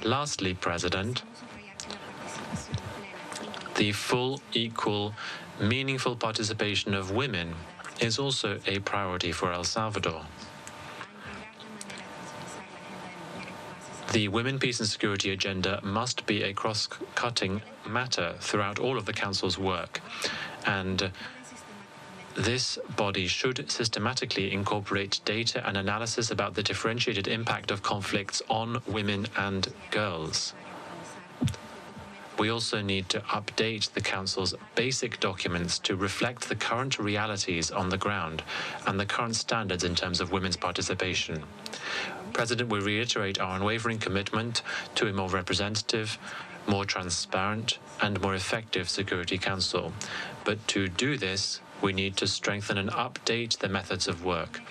Lastly, President, the full, equal, meaningful participation of women is also a priority for El Salvador. The Women, Peace and Security agenda must be a cross-cutting matter throughout all of the Council's work, and this body should systematically incorporate data and analysis about the differentiated impact of conflicts on women and girls. We also need to update the Council's basic documents to reflect the current realities on the ground and the current standards in terms of women's participation. President, we reiterate our unwavering commitment to a more representative, more transparent, and more effective Security Council. But to do this, we need to strengthen and update the methods of work,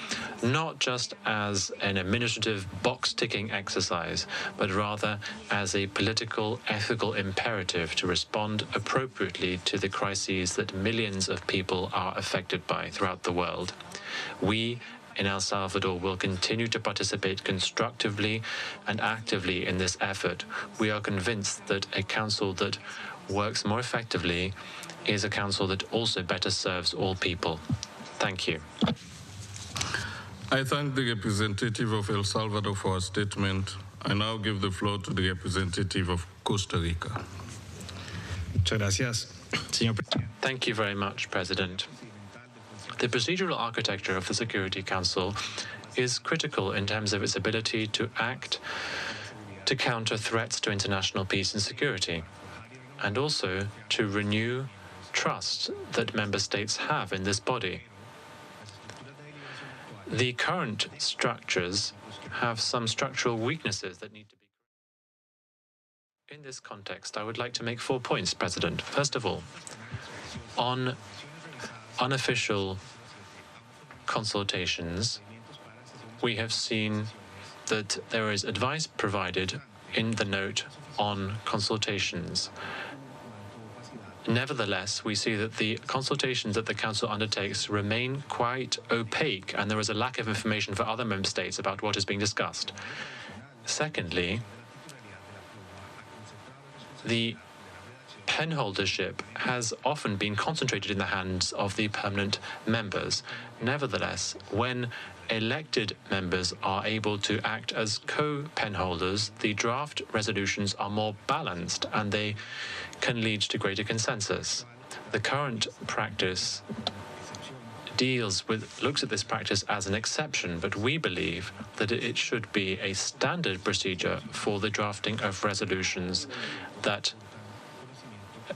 not just as an administrative box-ticking exercise, but rather as a political, ethical imperative to respond appropriately to the crises that millions of people are affected by throughout the world. We in El Salvador will continue to participate constructively and actively in this effort. We are convinced that a council that works more effectively is a council that also better serves all people. Thank you. I thank the representative of El Salvador for her statement. I now give the floor to the representative of Costa Rica. Muchas gracias, señor presidente. Thank you very much, President. The procedural architecture of the Security Council is critical in terms of its ability to act to counter threats to international peace and security, and also to renew trust that member states have in this body. The current structures have some structural weaknesses that need to be corrected. In this context, I would like to make 4 points, President. First of all, on unofficial consultations, we have seen that there is advice provided in the note on consultations. Nevertheless, we see that the consultations that the Council undertakes remain quite opaque, and there is a lack of information for other member states about what is being discussed. Secondly, the penholdership has often been concentrated in the hands of the permanent members. Nevertheless, when elected members are able to act as co-penholders, the draft resolutions are more balanced and they can lead to greater consensus. The current practice looks at this practice as an exception, but we believe that it should be a standard procedure for the drafting of resolutions that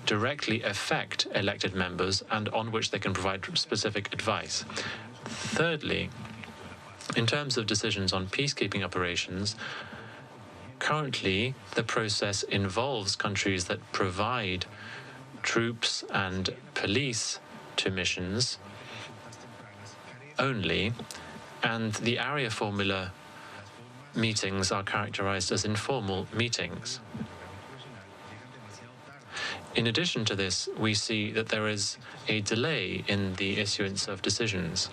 directly affect elected members and on which they can provide specific advice. Thirdly, in terms of decisions on peacekeeping operations, currently the process involves countries that provide troops and police to missions only, and the area formula meetings are characterized as informal meetings. In addition to this, we see that there is a delay in the issuance of decisions.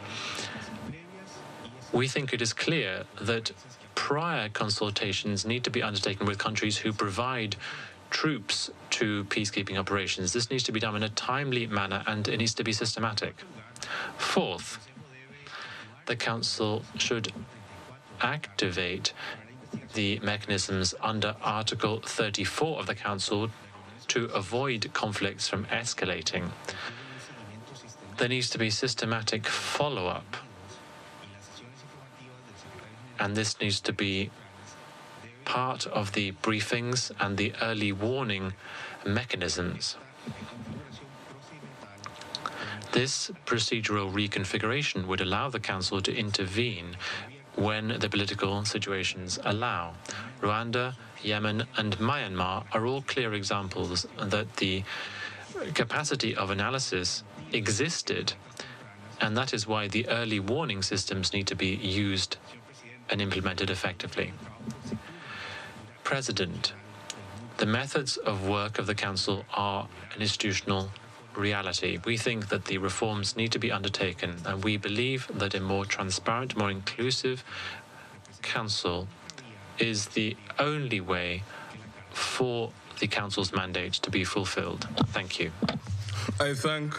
We think it is clear that prior consultations need to be undertaken with countries who provide troops to peacekeeping operations. This needs to be done in a timely manner and it needs to be systematic. Fourth, the Council should activate the mechanisms under Article 34 of the Council to avoid conflicts from escalating. There needs to be systematic follow-up, and this needs to be part of the briefings and the early warning mechanisms. This procedural reconfiguration would allow the Council to intervene when the political situations allow. Rwanda, Yemen, and Myanmar are all clear examples that the capacity of analysis existed, and that is why the early warning systems need to be used and implemented effectively. President, the methods of work of the Council are an institutional reality. We think that the reforms need to be undertaken, and we believe that a more transparent, more inclusive Council is the only way for the Council's mandate to be fulfilled. Thank you. I thank.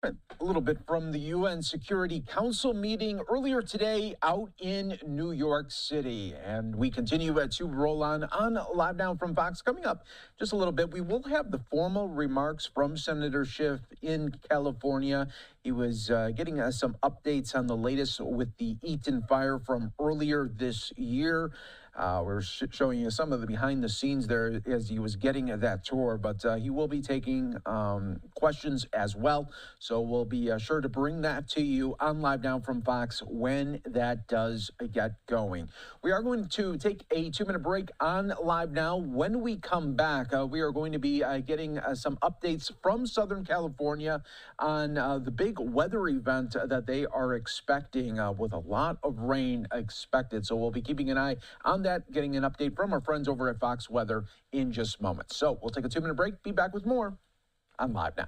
A little bit from the UN Security Council meeting earlier today out in New York City. And we continue to roll on Live Now from Fox. Coming up just a little bit, we will have the formal remarks from Senator Schiff in California. He was getting us some updates on the latest with the Eaton fire from earlier this year. We're showing you some of the behind the scenes there as he was getting that tour, but he will be taking questions as well. So we'll be sure to bring that to you on Live Now from Fox when that does get going. We are going to take a 2-minute break on Live Now. When we come back, we are going to be getting some updates from Southern California on the big weather event that they are expecting with a lot of rain expected. So we'll be keeping an eye on that, getting an update from our friends over at Fox Weather in just moments. So we'll take a 2-minute break, be back with more on Live Now.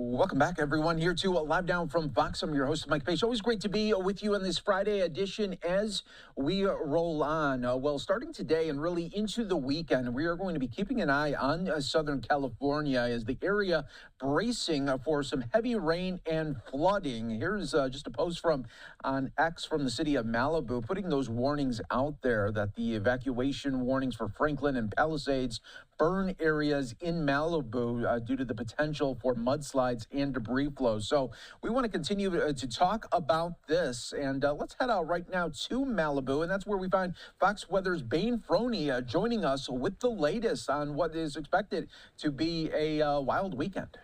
Welcome back, everyone, here to Live Down from Fox. I'm your host, Mike Page. Always great to be with you on this Friday edition as we roll on. Well, starting today and really into the weekend, we are going to be keeping an eye on Southern California as the area bracing for some heavy rain and flooding. Here's just a post from on X from the city of Malibu, putting those warnings out there that the evacuation warnings for Franklin and Palisades burn areas in Malibu due to the potential for mudslides and debris flow. So we want to continue to talk about this, and let's head out right now to Malibu, and that's where we find Fox Weather's Bane Froney joining us with the latest on what is expected to be a wild weekend.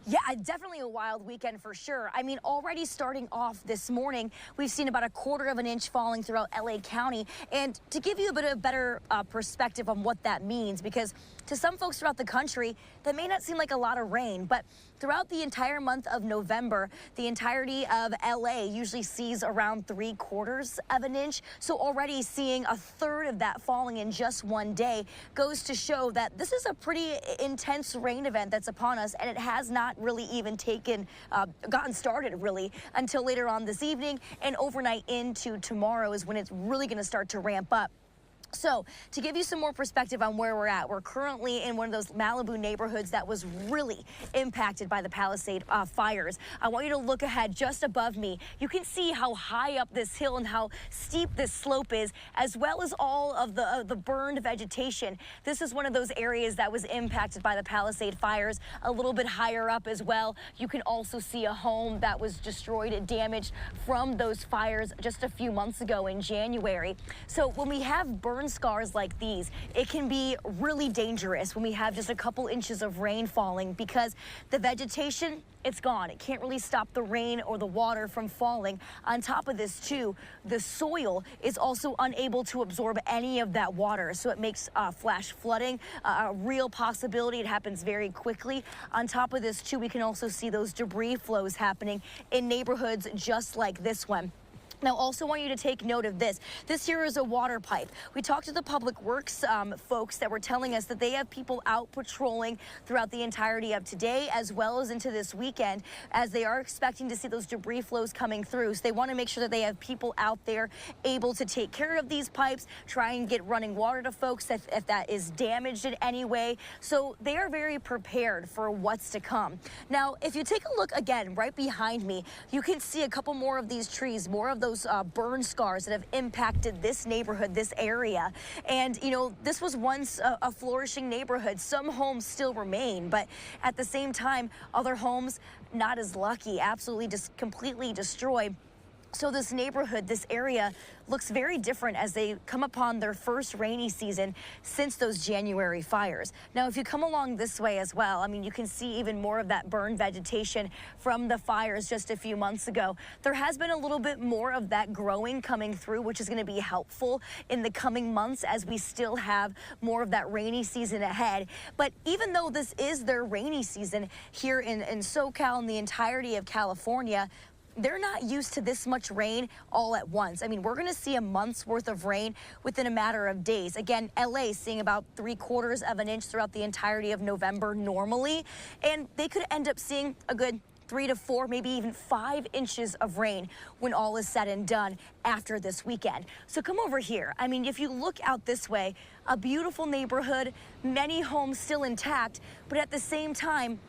Yeah, definitely a wild weekend for sure. I mean, already starting off this morning, we've seen about 1/4 inch falling throughout LA County. And to give you a bit of better perspective on what that means, because to some folks throughout the country, that may not seem like a lot of rain, but throughout the entire month of November, the entirety of LA usually sees around 3/4 of an inch. So already seeing 1/3 of that falling in just one day goes to show that this is a pretty intense rain event that's upon us, and it has not really even gotten started really until later on this evening, and overnight into tomorrow is when it's really going to start to ramp up. So to give you some more perspective on where we're at, we're currently in one of those Malibu neighborhoods that was really impacted by the Palisade fires. I want you to look ahead just above me. You can see how high up this hill and how steep this slope is, as well as all of the burned vegetation. This is one of those areas that was impacted by the Palisade fires. A little bit higher up as well, you can also see a home that was destroyed and damaged from those fires just a few months ago in January. So when we have burned burn scars like these, it can be really dangerous when we have just a couple inches of rain falling because the vegetation, it's gone. It can't really stop the rain or the water from falling. On top of this, too, the soil is also unable to absorb any of that water, so it makes flash flooding a real possibility. It happens very quickly. On top of this, too, we can also see those debris flows happening in neighborhoods just like this one. Now, also want you to take note of this. This here is a water pipe. We talked to the Public Works folks that were telling us that they have people out patrolling throughout the entirety of today as well as into this weekend, as they are expecting to see those debris flows coming through. So they want to make sure that they have people out there able to take care of these pipes, try and get running water to folks if that is damaged in any way. So they are very prepared for what's to come. Now, if you take a look again right behind me, you can see a couple more of these trees, more of those burn scars that have impacted this neighborhood, this area. And, you know, this was once a flourishing neighborhood. Some homes still remain, but at the same time, other homes not as lucky, absolutely just completely destroyed. So this neighborhood, this area, looks very different as they come upon their first rainy season since those January fires. Now, if you come along this way as well, I mean, you can see even more of that burned vegetation from the fires just a few months ago. There has been a little bit more of that growing coming through, which is going to be helpful in the coming months as we still have more of that rainy season ahead. But even though this is their rainy season here in SoCal and the entirety of California, they're not used to this much rain all at once. I mean, we're going to see a month's worth of rain within a matter of days. Again, LA seeing about 3/4 of an inch throughout the entirety of November normally, and they could end up seeing a good 3 to 4, maybe even 5 inches of rain when all is said and done after this weekend. So come over here. I mean, if you look out this way, a beautiful neighborhood, many homes still intact, but at the same time,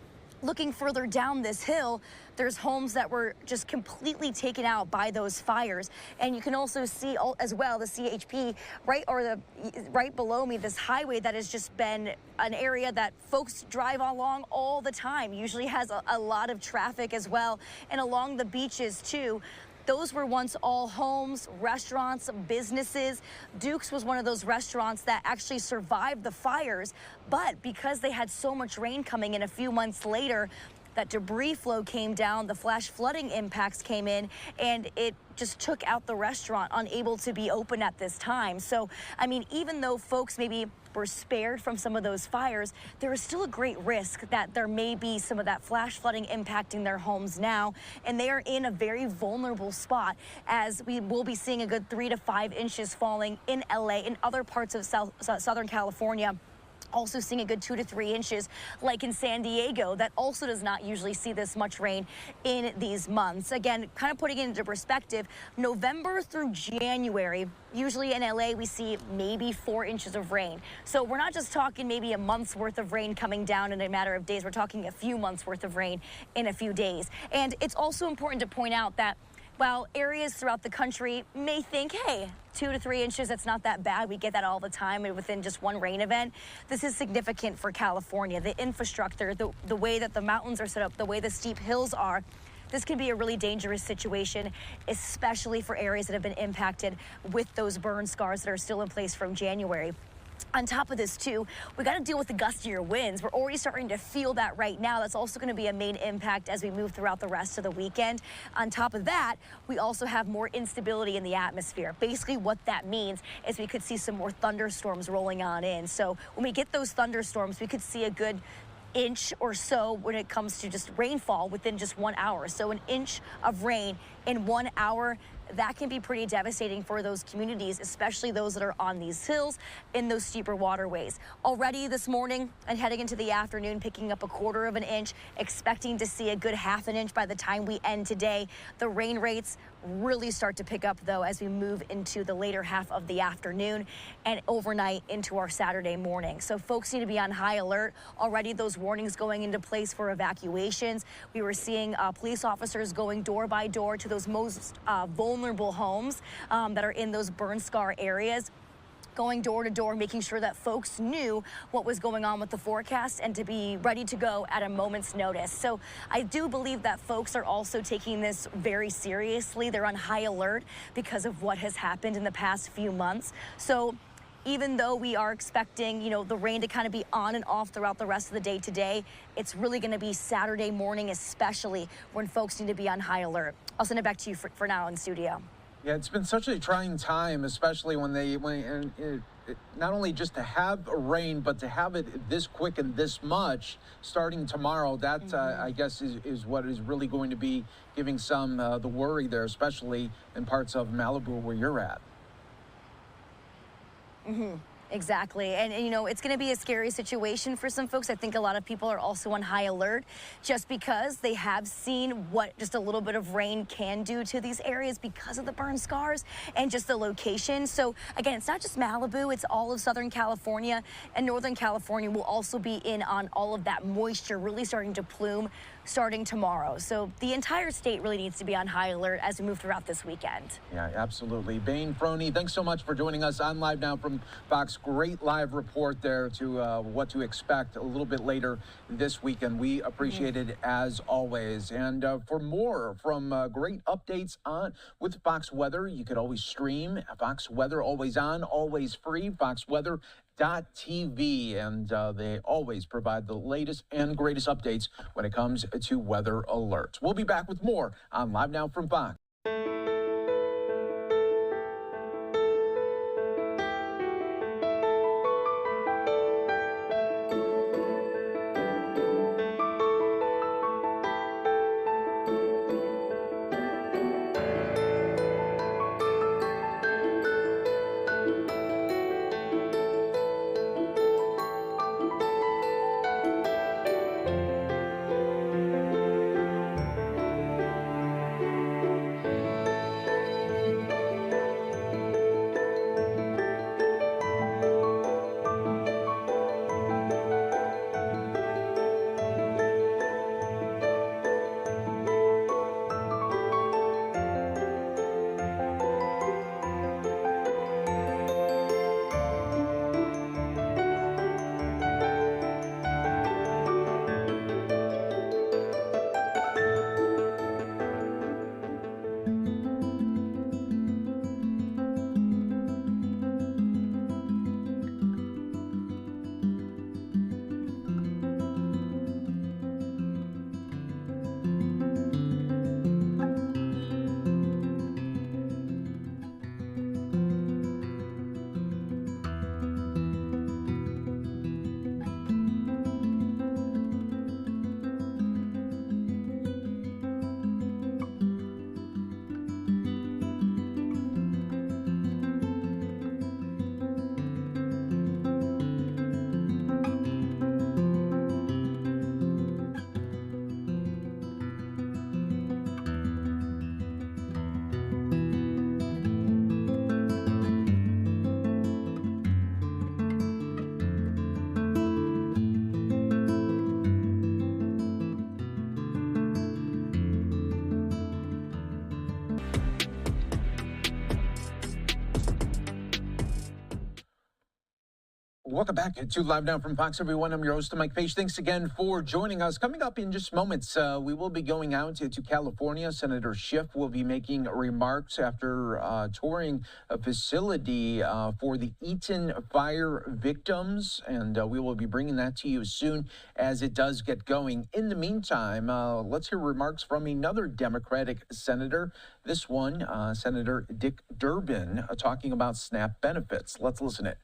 looking further down this hill, there's homes that were just completely taken out by those fires. And you can also see as well the CHP right below me, this highway that has just been an area that folks drive along all the time, usually has a lot of traffic as well, and along the beaches too. Those were once all homes, restaurants, businesses. Duke's was one of those restaurants that actually survived the fires, but because they had so much rain coming in a few months later, that debris flow came down, the flash flooding impacts came in, and it just took out the restaurant, unable to be open at this time. So, I mean, even though folks maybe were spared from some of those fires, there is still a great risk that there may be some of that flash flooding impacting their homes now, and they are in a very vulnerable spot as we will be seeing a good 3 to 5 inches falling in LA and other parts of Southern California. Also seeing a good 2 to 3 inches like in San Diego, that also does not usually see this much rain in these months. Again, kind of putting it into perspective, November through January, usually in LA we see maybe 4 inches of rain. So we're not just talking maybe a month's worth of rain coming down in a matter of days, we're talking a few months worth of rain in a few days. And it's also important to point out that while areas throughout the country may think, hey, 2 to 3 inches, that's not that bad. We get that all the time within just one rain event. This is significant for California. The infrastructure, the way that the mountains are set up, the way the steep hills are, this can be a really dangerous situation, especially for areas that have been impacted with those burn scars that are still in place from January. On top of this, too, we got to deal with the gustier winds. We're already starting to feel that right now. That's also going to be a main impact as we move throughout the rest of the weekend. On top of that, we also have more instability in the atmosphere. Basically, what that means is we could see some more thunderstorms rolling on in. So when we get those thunderstorms, we could see a good inch or so when it comes to just rainfall within just 1 hour. So an inch of rain in 1 hour, that can be pretty devastating for those communities, especially those that are on these hills in those steeper waterways. Already this morning and heading into the afternoon, picking up a 1/4 of an inch, expecting to see a good 1/2 an inch by the time we end today. The rain rates really start to pick up, though, as we move into the later half of the afternoon and overnight into our Saturday morning. So folks need to be on high alert. Already those warnings going into place for evacuations. We were seeing police officers going door by door to those most vulnerable homes that are in those burn scar areas, going door to door, making sure that folks knew what was going on with the forecast and to be ready to go at a moment's notice. So I do believe that folks are also taking this very seriously. They're on high alert because of what has happened in the past few months. So even though we are expecting, you know, the rain to kind of be on and off throughout the rest of the day today, it's really going to be Saturday morning, especially when folks need to be on high alert. I'll send it back to you for now in studio. Yeah, it's been such a trying time, especially when not only just to have rain, but to have it this quick and this much starting tomorrow. That, I guess, is what is really going to be giving some the worry there, especially in parts of Malibu where you're at. Exactly. And, you know, it's going to be a scary situation for some folks. I think a lot of people are also on high alert just because they have seen what just a little bit of rain can do to these areas because of the burn scars and just the location. So, again, it's not just Malibu, it's all of Southern California, and Northern California will also be in on all of that moisture really starting to plume starting tomorrow. So the entire state really needs to be on high alert as we move throughout this weekend. Yeah, absolutely. Bain Froney, thanks so much for joining us on Live Now from Fox. Great live report there to what to expect a little bit later this weekend. We appreciate it as always. And for more from great updates on with Fox Weather, you could always stream Fox Weather, always on, always free, foxweather.tv, and they always provide the latest and greatest updates when it comes to weather alerts. We'll be back with more on Live Now from Fox. Welcome back to Live Now from Fox, everyone. I'm your host, Mike Page. Thanks again for joining us. Coming up in just moments, we will be going out to California. Senator Schiff will be making remarks after touring a facility for the Eaton fire victims, and we will be bringing that to you as soon as it does get going. In the meantime, let's hear remarks from another Democratic senator. This one, Senator Dick Durbin, talking about SNAP benefits. Let's listen in.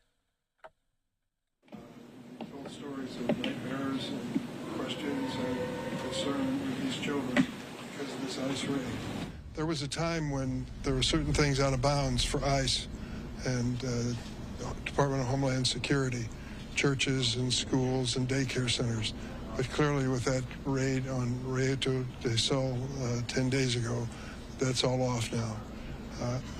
Stories of nightmares and questions and concern with these children because of this ICE raid. There was a time when there were certain things out of bounds for ICE and Department of Homeland Security, churches and schools and daycare centers. But clearly with that raid on Reto del Sol 10 days ago, that's all off now.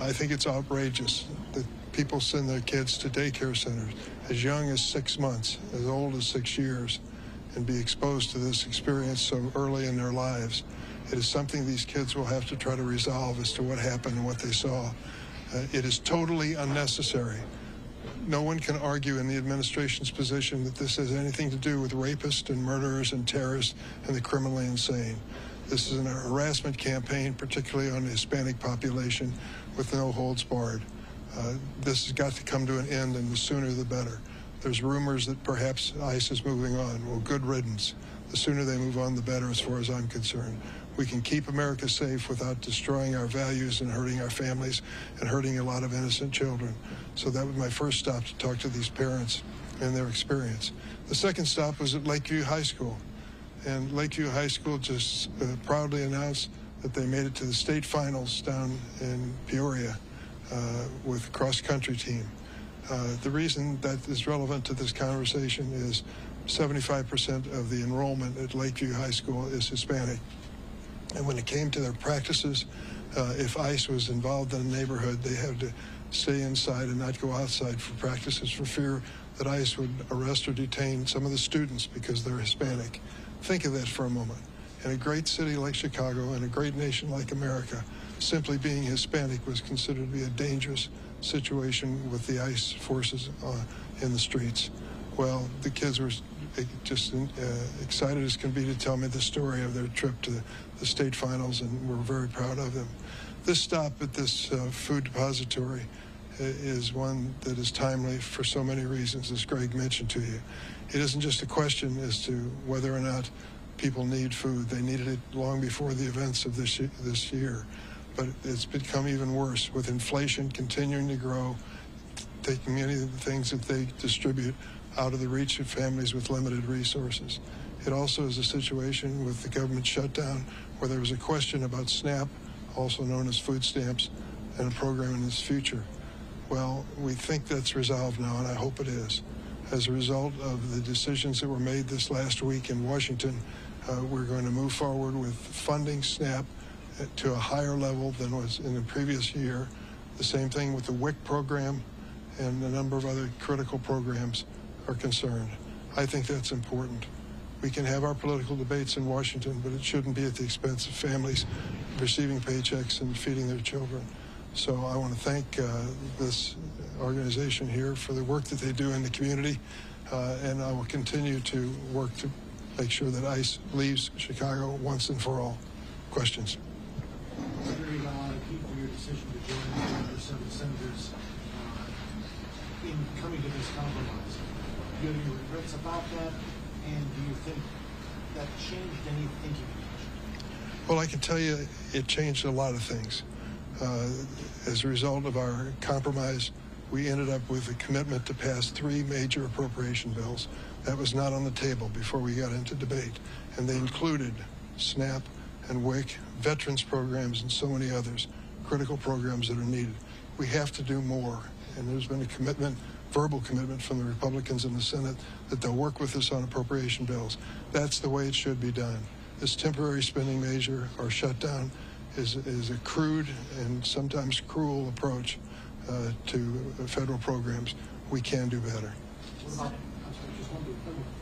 I think it's outrageous that people send their kids to daycare centers as young as 6 months, as old as 6 years, and be exposed to this experience so early in their lives. It is something these kids will have to try to resolve as to what happened and what they saw. It is totally unnecessary. No one can argue in the administration's position that this has anything to do with rapists and murderers and terrorists and the criminally insane. This is a harassment campaign, particularly on the Hispanic population, with no holds barred. This has got to come to an end, and the sooner the better. There's rumors that perhaps ICE is moving on. Well, good riddance. The sooner they move on, the better as far as I'm concerned. We can keep America safe without destroying our values and hurting our families and hurting a lot of innocent children. So that was my first stop, to talk to these parents and their experience. The second stop was at Lakeview High School. And Lakeview High School just proudly announced that they made it to the state finals down in Peoria with a cross-country team. The reason that is relevant to this conversation is 75% of the enrollment at Lakeview High School is Hispanic. And when it came to their practices, if ICE was involved in a neighborhood, they had to stay inside and not go outside for practices for fear that ICE would arrest or detain some of the students because they're Hispanic. Think of that for a moment. In a great city like Chicago and a great nation like America, simply being Hispanic was considered to be a dangerous situation with the ICE forces in the streets. Well, the kids were just excited as can be to tell me the story of their trip to the state finals, and we're very proud of them. This stop at this food depository is one that is timely for so many reasons, as Greg mentioned to you. It isn't just a question as to whether or not people need food. They needed it long before the events of this year. But it's become even worse with inflation continuing to grow, taking many of the things that they distribute out of the reach of families with limited resources. It also is a situation with the government shutdown where there was a question about SNAP, also known as food stamps, and a program in its future. Well, we think that's resolved now, and I hope it is. As a result of the decisions that were made this last week in Washington, we're going to move forward with funding SNAP to a higher level than was in the previous year. The same thing with the WIC program and a number of other critical programs are concerned. I think that's important. We can have our political debates in Washington, but it shouldn't be at the expense of families receiving paychecks and feeding their children. So I want to thank this organization here for the work that they do in the community, and I will continue to work to make sure that ICE leaves Chicago once and for all. Questions? Senator, you want to keep your decision to join the other 7 senators in coming to this compromise. Do you have any regrets about that, and do you think that changed any thinking? Well, I can tell you it changed a lot of things. As a result of our compromise, we ended up with a commitment to pass 3 major appropriation bills. That was not on the table before we got into debate, and they included SNAP and WIC, veterans programs, and so many others, critical programs that are needed. We have to do more, and there's been a commitment, verbal commitment from the Republicans in the Senate that they'll work with us on appropriation bills. That's the way it should be done. This temporary spending measure or shutdown is a crude and sometimes cruel approach to federal programs. We can do better. What about, just one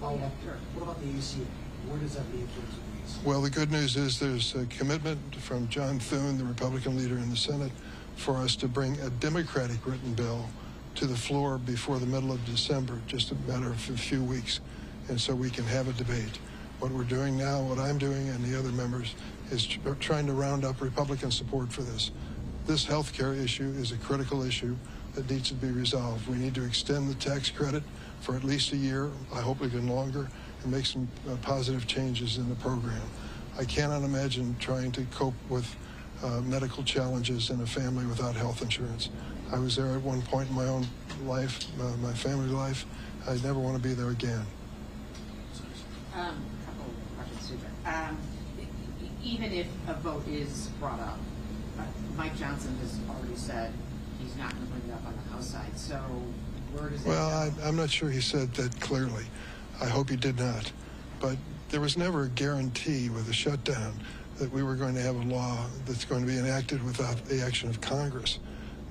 follow-up. What about the ACA? Where does that leave things? Well, the good news is there's a commitment from John Thune, the Republican leader in the Senate, for us to bring a Democratic written bill to the floor before the middle of December, just a matter of a few weeks, and so we can have a debate. What we're doing now, what I'm doing and the other members, is trying to round up Republican support for this. This health care issue is a critical issue that needs to be resolved. We need to extend the tax credit for at least a year, I hope even longer, and make some positive changes in the program. I cannot imagine trying to cope with medical challenges in a family without health insurance. I was there at one point in my own life, my family life. I never want to be there again. Couple questions, Super. Even if a vote is brought up, Mike Johnson has already said he's not going to bring it up on the House side. So where does that Well, I'm not sure he said that clearly. I hope he did not. But there was never a guarantee with a shutdown that we were going to have a law that's going to be enacted without the action of Congress.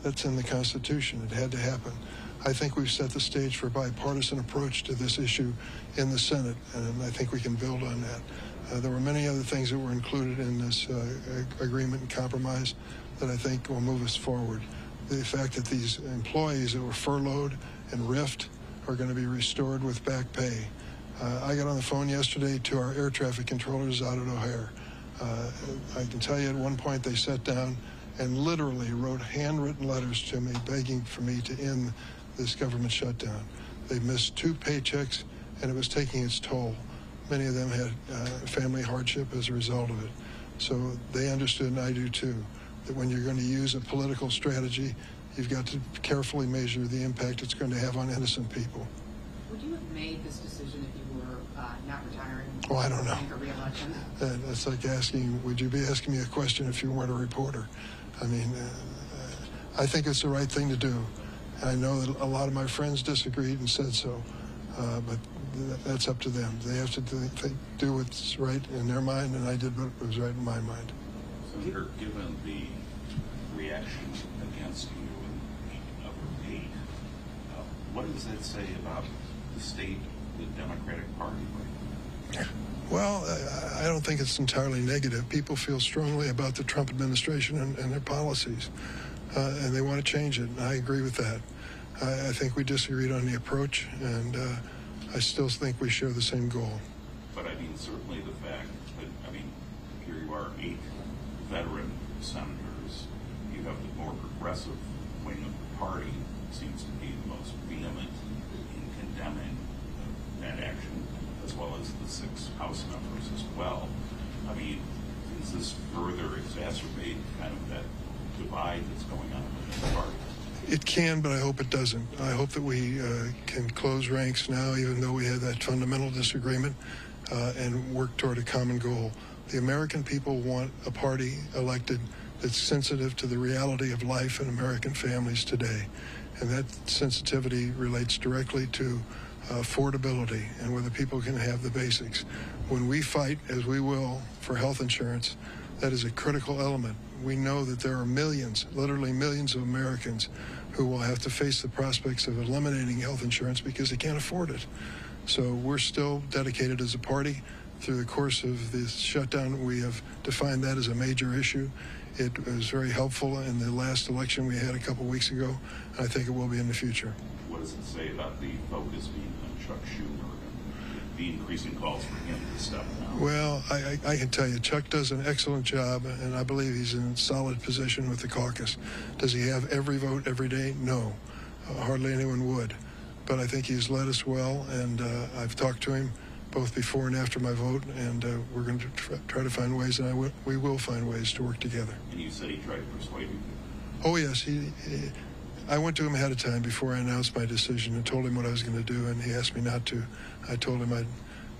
That's in the Constitution. It had to happen. I think we've set the stage for a bipartisan approach to this issue in the Senate, and I think we can build on that. There were many other things that were included in this agreement and compromise that I think will move us forward. The fact that these employees that were furloughed and RIF'd are going to be restored with back pay. I got on the phone yesterday to our air traffic controllers out at O'Hare. I can tell you at one point they sat down and literally wrote handwritten letters to me begging for me to end this government shutdown. They missed 2 paychecks, and it was taking its toll. Many of them had family hardship as a result of it. So they understood, and I do too, that when you're going to use a political strategy, you've got to carefully measure the impact it's going to have on innocent people. Would you have made this decision if you were not retiring? Oh, I don't know. For re-election? That's like asking, would you be asking me a question if you weren't a reporter? I mean, I think it's the right thing to do. I know that a lot of my friends disagreed and said so, but that's up to them. They have to do what's right in their mind, and I did what was right in my mind. Senator, given the reaction against you in of your aid, what does that say about the state of the Democratic Party right now? Well, I don't think it's entirely negative. People feel strongly about the Trump administration and their policies, and they want to change it, and I agree with that. I think we disagreed on the approach, and I still think we share the same goal. But I mean, certainly the fact that, I mean, here you are, 8 veteran senators, you have the more progressive wing of the party seems to be the most vehement in condemning that action, as well as the 6 House members as well. I mean, does this further exacerbate kind of that divide that's going on within the party? It can, but I hope it doesn't. I hope that we can close ranks now, even though we had that fundamental disagreement, and work toward a common goal. The American people want a party elected that's sensitive to the reality of life in American families today. And that sensitivity relates directly to affordability and whether people can have the basics. When we fight, as we will, for health insurance, that is a critical element. We know that there are millions, literally millions of Americans who will have to face the prospects of eliminating health insurance because they can't afford it. So we're still dedicated as a party. Through the course of this shutdown, we have defined that as a major issue. It was very helpful in the last election we had a couple weeks ago, and I think it will be in the future. What does it say about the focus being on Chuck Schumer and the increasing calls for him to step down? Well, I can tell you, Chuck does an excellent job, and I believe he's in a solid position with the caucus. Does he have every vote every day? No. Hardly anyone would. But I think he's led us well, and I've talked to him both before and after my vote, and we're going to try to find ways, and we will find ways to work together. And you said he tried to persuade you? Oh, yes. I went to him ahead of time before I announced my decision and told him what I was going to do, and he asked me not to. I told him I'd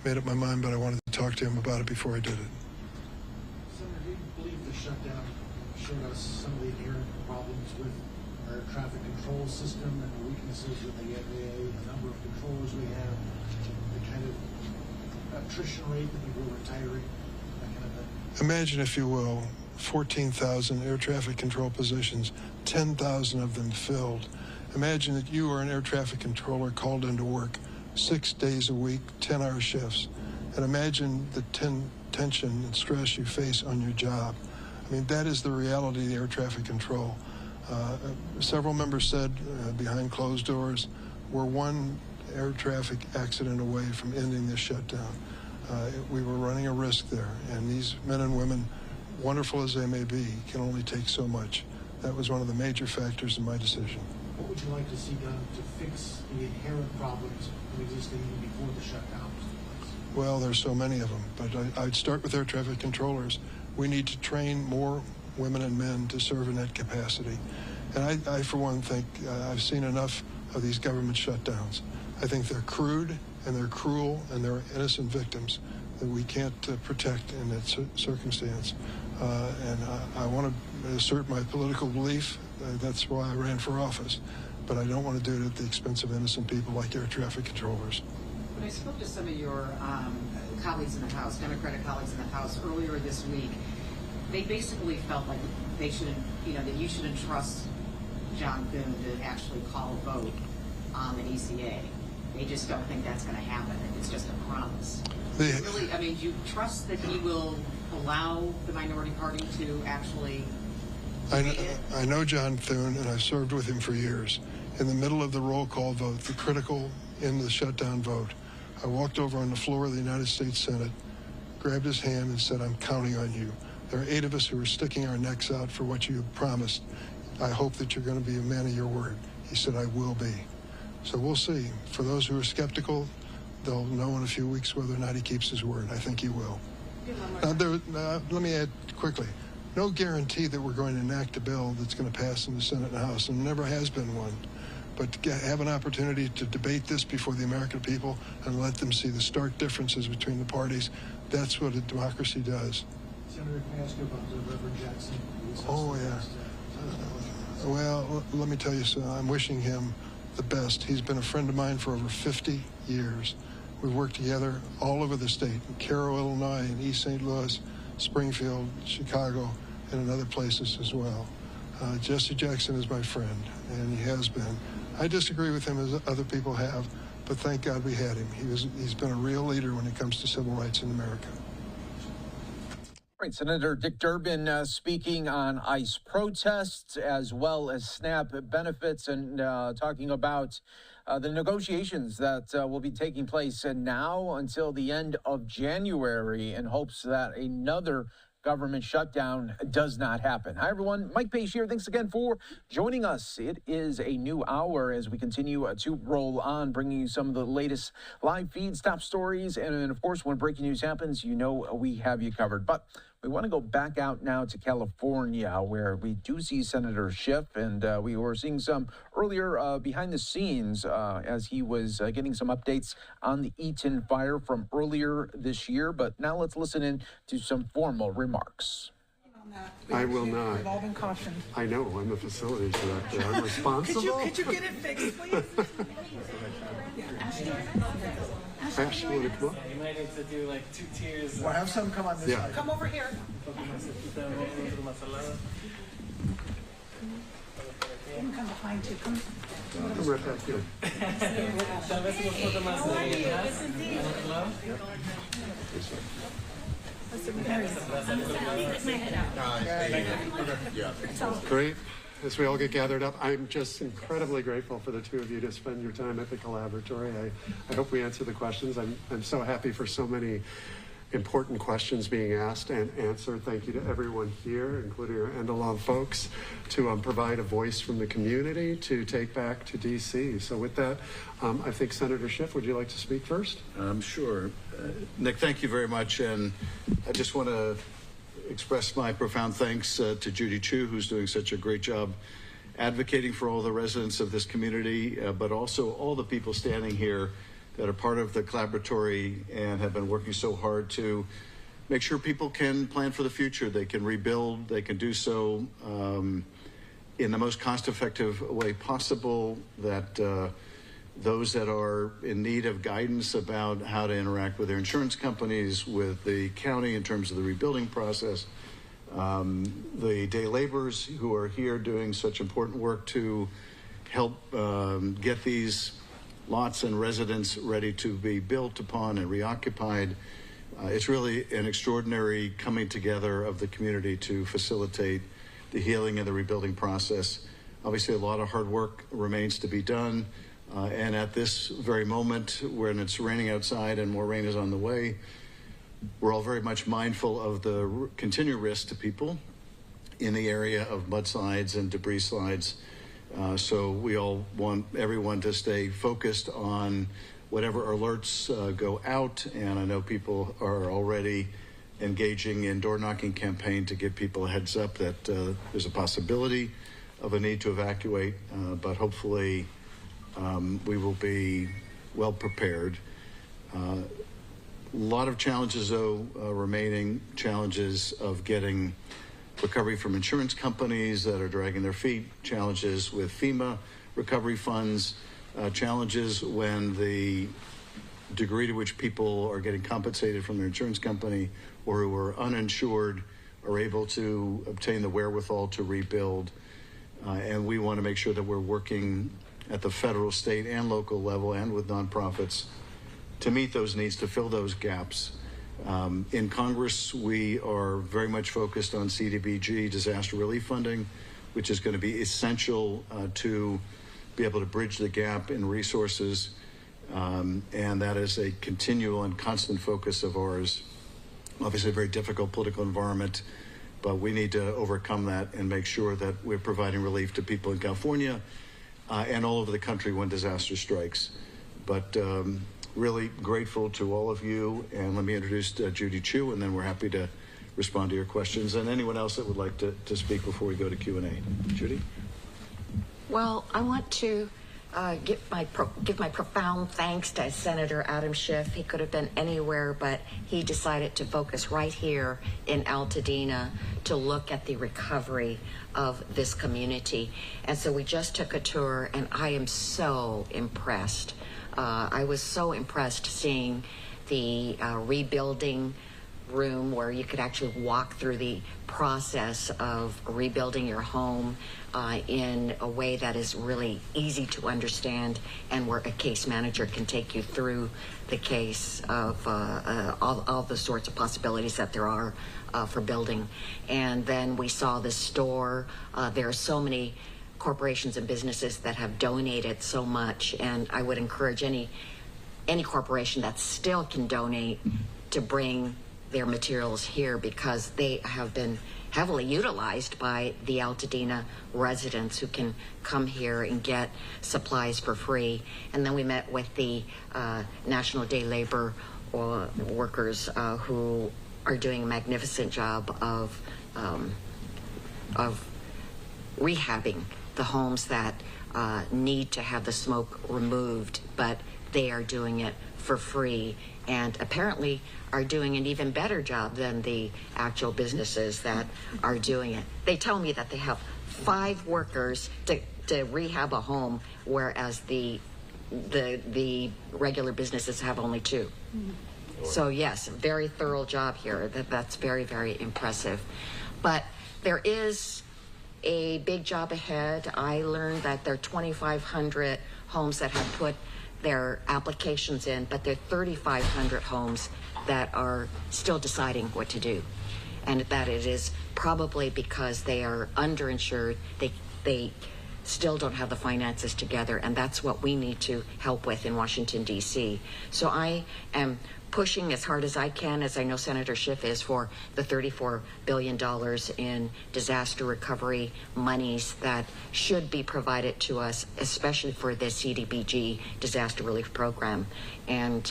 made up my mind, but I wanted to talk to him about it before I did it. Senator, do you believe the shutdown showed us some of the inherent problems with our traffic control system and the weaknesses of the FAA, the number of controllers we have, the kind of attrition rate that people are retiring, that kind of thing? Imagine, if you will, 14,000 air traffic control positions, 10,000 of them filled. Imagine that you are an air traffic controller called into work 6 days a week, 10-hour shifts. And imagine the tension and stress you face on your job. I mean, that is the reality of the air traffic control. Several members said behind closed doors, we're one air traffic accident away from ending this shutdown. We were running a risk there, and these men and women, wonderful as they may be, can only take so much. That was one of the major factors in my decision. What would you like to see done to fix the inherent problems that existed even before the shutdown? Well, there's so many of them, but I'd start with air traffic controllers. We need to train more women and men to serve in that capacity. And I for one, think I've seen enough of these government shutdowns. I think they're crude, and they're cruel, and they're innocent victims that we can't protect in that circumstance. And I want to assert my political belief. That's why I ran for office. But I don't want to do it at the expense of innocent people like air traffic controllers. When I spoke to some of your colleagues in the House, Democratic colleagues in the House earlier this week, they basically felt like they shouldn't, that you shouldn't trust John Thune to actually call a vote on the ECA. They just don't think that's going to happen. It's just a promise. Really, I mean, do you trust that he will allow the minority party to actually I know John Thune, and I've served with him for years. In the middle of the roll call vote, the critical in the shutdown vote, I walked over on the floor of the United States Senate, grabbed his hand and said, I'm counting on you. There are 8 of us who are sticking our necks out for what you promised. I hope that you're going to be a man of your word. He said, I will be. So we'll see. For those who are skeptical, they'll know in a few weeks whether or not he keeps his word. I think he will. Let me add quickly. No guarantee that we're going to enact a bill that's going to pass in the Senate and House, and never has been one. But to have an opportunity to debate this before the American people and let them see the stark differences between the parties, that's what a democracy does. Senator, can I ask you about the Reverend Jackson? Oh, yeah. Well, let me tell you, so I'm wishing him the best. He's been a friend of mine for over 50 years. We've worked together all over the state, in Cairo, Illinois, in East St. Louis, Springfield, Chicago, and in other places as well. Jesse Jackson is my friend, and he has been. I disagree with him as other people have, but thank God we had him. He's been a real leader when it comes to civil rights in America. Right, Senator Dick Durbin speaking on ICE protests as well as SNAP benefits and talking about the negotiations that will be taking place now until the end of January in hopes that another government shutdown does not happen. Hi, everyone. Mike Page here. Thanks again for joining us. It is a new hour as we continue to roll on, bringing you some of the latest live feeds, top stories, and of course, when breaking news happens, you know we have you covered. But we want to go back out now to California, where we do see Senator Schiff, and we were seeing some earlier behind the scenes as he was getting some updates on the Eaton fire from earlier this year. But now let's listen in to some formal remarks. I will not. We've all been cautioned. I know, I'm the facilities director. I'm responsible. Could you get it fixed, please? Ash, you want to come up? You might need to do like 2 tiers. We'll have some come on this side. Come over here. You can come behind too. Come right back here. Great. As we all get gathered up, I'm just incredibly grateful for the two of you to spend your time at the collaboratory. I hope we answer the questions. I'm so happy for so many important questions being asked and answered. Thank you to everyone here, including our Endelon folks, to provide a voice from the community to take back to D.C. So with that, I think Senator Schiff, would you like to speak first? Sure. Nick, thank you very much. And I just want to express my profound thanks to Judy Chu, who's doing such a great job advocating for all the residents of this community, but also all the people standing here that are part of the collaboratory and have been working so hard to make sure people can plan for the future. They can rebuild, they can do so in the most cost-effective way possible, that those that are in need of guidance about how to interact with their insurance companies, with the county in terms of the rebuilding process, the day laborers who are here doing such important work to help get these lots and residents ready to be built upon and reoccupied. It's really an extraordinary coming together of the community to facilitate the healing and the rebuilding process. Obviously, a lot of hard work remains to be done. And at this very moment, when it's raining outside and more rain is on the way, we're all very much mindful of the continued risk to people in the area of mudslides and debris slides. So we all want everyone to stay focused on whatever alerts go out. And I know people are already engaging in door-knocking campaign to give people a heads up that there's a possibility of a need to evacuate, but hopefully we will be well prepared. A lot of challenges, though, remaining challenges of getting recovery from insurance companies that are dragging their feet, challenges with FEMA recovery funds, challenges when the degree to which people are getting compensated from their insurance company or who are uninsured are able to obtain the wherewithal to rebuild. And we want to make sure that we're working at the federal, state, and local level and with nonprofits to meet those needs, to fill those gaps. In Congress, we are very much focused on CDBG, disaster relief funding, which is going to be essential to be able to bridge the gap in resources. And that is a continual and constant focus of ours. Obviously, a very difficult political environment but we need to overcome that and make sure that we're providing relief to people in California and all over the country when disaster strikes. But really grateful to all of you, and let me introduce Judy Chu, and then we're happy to respond to your questions, and anyone else that would like to speak before we go to Q&A. Judy? Well, I want to give my profound thanks to Senator Adam Schiff. He could have been anywhere, but he decided to focus right here in Altadena to look at the recovery of this community. And so we just took a tour, and I am so impressed. I was so impressed seeing the rebuilding room where you could actually walk through the process of rebuilding your home in a way that is really easy to understand, and where a case manager can take you through the case of all the sorts of possibilities that there are for building. And then we saw the store. There are so many corporations and businesses that have donated so much, and I would encourage any corporation that still can donate to bring their materials here, because they have been heavily utilized by the Altadena residents who can come here and get supplies for free. And then we met with the National Day Labor workers who are doing a magnificent job of rehabbing the homes that need to have the smoke removed, but they are doing it for free, and apparently are doing an even better job than the actual businesses that are doing it. They tell me that they have 5 workers to rehab a home, whereas the regular businesses have only 2. So yes, very thorough job here. That's very, very impressive. But there is a big job ahead. I learned that there are 2,500 homes that have put their applications in, but there are 3,500 homes that are still deciding what to do, and that it is probably because they are underinsured. They still don't have the finances together, and that's what we need to help with in Washington, D.C. So I am pushing as hard as I can, as I know Senator Schiff is, for the $34 billion in disaster recovery monies that should be provided to us, especially for the CDBG disaster relief program. And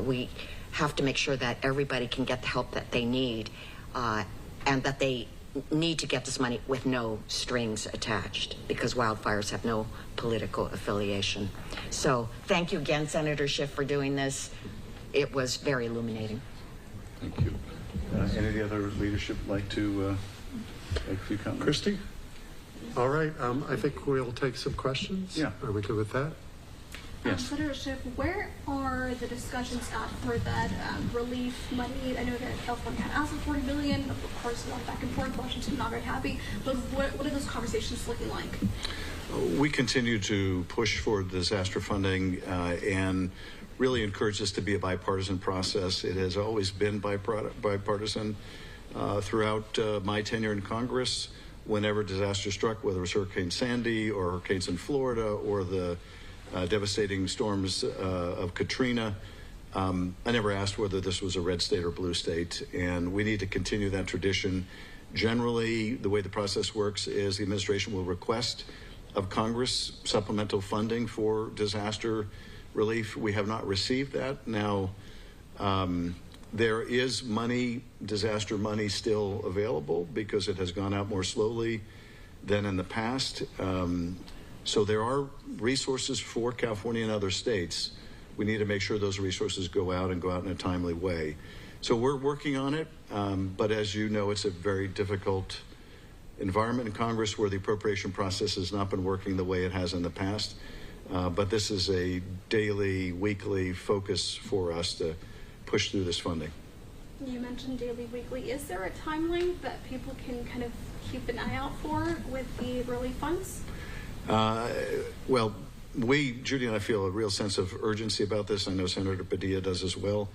we have to make sure that everybody can get the help that they need, and that they need to get this money with no strings attached, because wildfires have no political affiliation. So thank you again, Senator Schiff, for doing this. It was very illuminating. Thank you. Any of the other leadership like to make a few comments? Christy? All right. I think we'll take some questions. Yeah. Are we good with that? Yes. Senator Schiff, where are the discussions at for that relief money? I know that California had asked for $40 billion. Of course, a lot of back and forth. Washington not very happy. But what are those conversations looking like? We continue to push for disaster funding and really encourage this to be a bipartisan process. It has always been bipartisan throughout my tenure in Congress. Whenever disaster struck, whether it was Hurricane Sandy or hurricanes in Florida or the devastating storms of Katrina, I never asked whether this was a red state or blue state, and we need to continue that tradition. Generally, the way the process works is the administration will request of Congress supplemental funding for disaster relief. We have not received that. Now, there is money, disaster money, still available because it has gone out more slowly than in the past. So there are resources for California and other states. We need to make sure those resources go out in a timely way. So we're working on it, but as you know, it's a very difficult environment in Congress where the appropriation process has not been working the way it has in the past. But this is a daily, weekly focus for us to push through this funding. You mentioned daily, weekly. Is there a timeline that people can kind of keep an eye out for with the relief funds? Well, Judy and I feel a real sense of urgency about this. I know Senator Padilla does as well.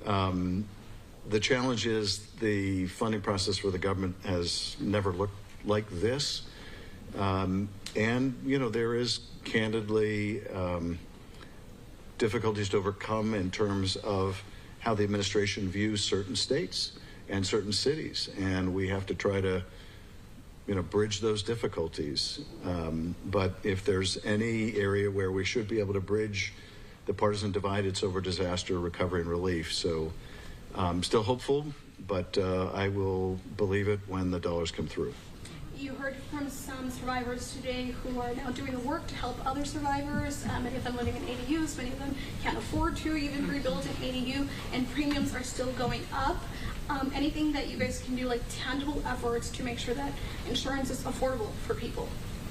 The challenge is the funding process for the government has never looked like this. And, you know, there is candidly difficulties to overcome in terms of how the administration views certain states and certain cities, and we have to try to bridge those difficulties. But if there's any area where we should be able to bridge the partisan divide, it's over disaster recovery and relief. So I'm still hopeful, but I will believe it when the dollars come through. You heard from some survivors today who are now doing the work to help other survivors. Many of them living in ADUs, many of them can't afford to even rebuild an ADU, and premiums are still going up. Anything that you guys can do, like tangible efforts to make sure that insurance is affordable for people?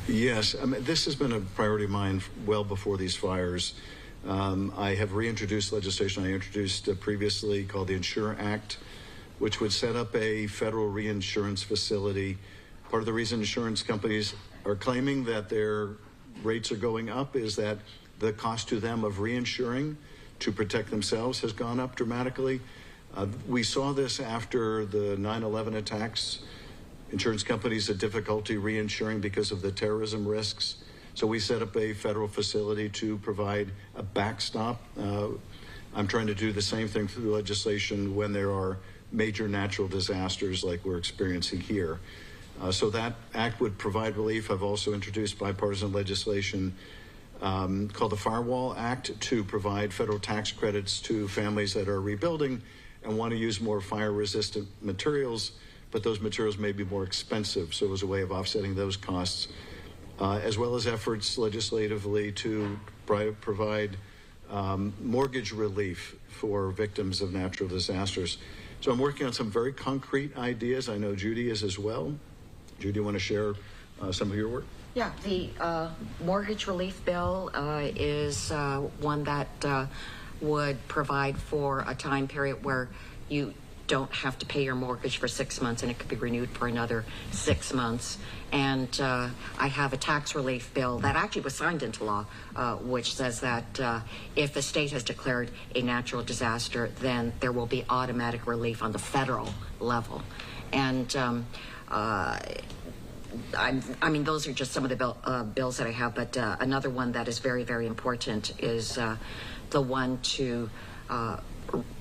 Yes, I mean, this has been a priority of mine well before these fires. I have reintroduced legislation I introduced previously called the Insure Act, which would set up a federal reinsurance facility. Part of the reason insurance companies are claiming that their rates are going up is that the cost to them of reinsuring to protect themselves has gone up dramatically. We saw this after the 9/11 attacks. Insurance companies had difficulty reinsuring because of the terrorism risks. So we set up a federal facility to provide a backstop. I'm trying to do the same thing through legislation when there are major natural disasters like we're experiencing here. So that act would provide relief. I've also introduced bipartisan legislation called the Firewall Act to provide federal tax credits to families that are rebuilding and want to use more fire-resistant materials, but those materials may be more expensive. So it was a way of offsetting those costs, as well as efforts legislatively to provide mortgage relief for victims of natural disasters. So I'm working on some very concrete ideas. I know Judy is as well. Judy, you want to share some of your work? Yeah, the mortgage relief bill is one that would provide for a time period where you don't have to pay your mortgage for 6 months, and it could be renewed for another 6 months. And I have a tax relief bill that actually was signed into law, which says that if the state has declared a natural disaster, then there will be automatic relief on the federal level. And I mean, those are just some of the bills that I have, but another one that is very, very important is the one to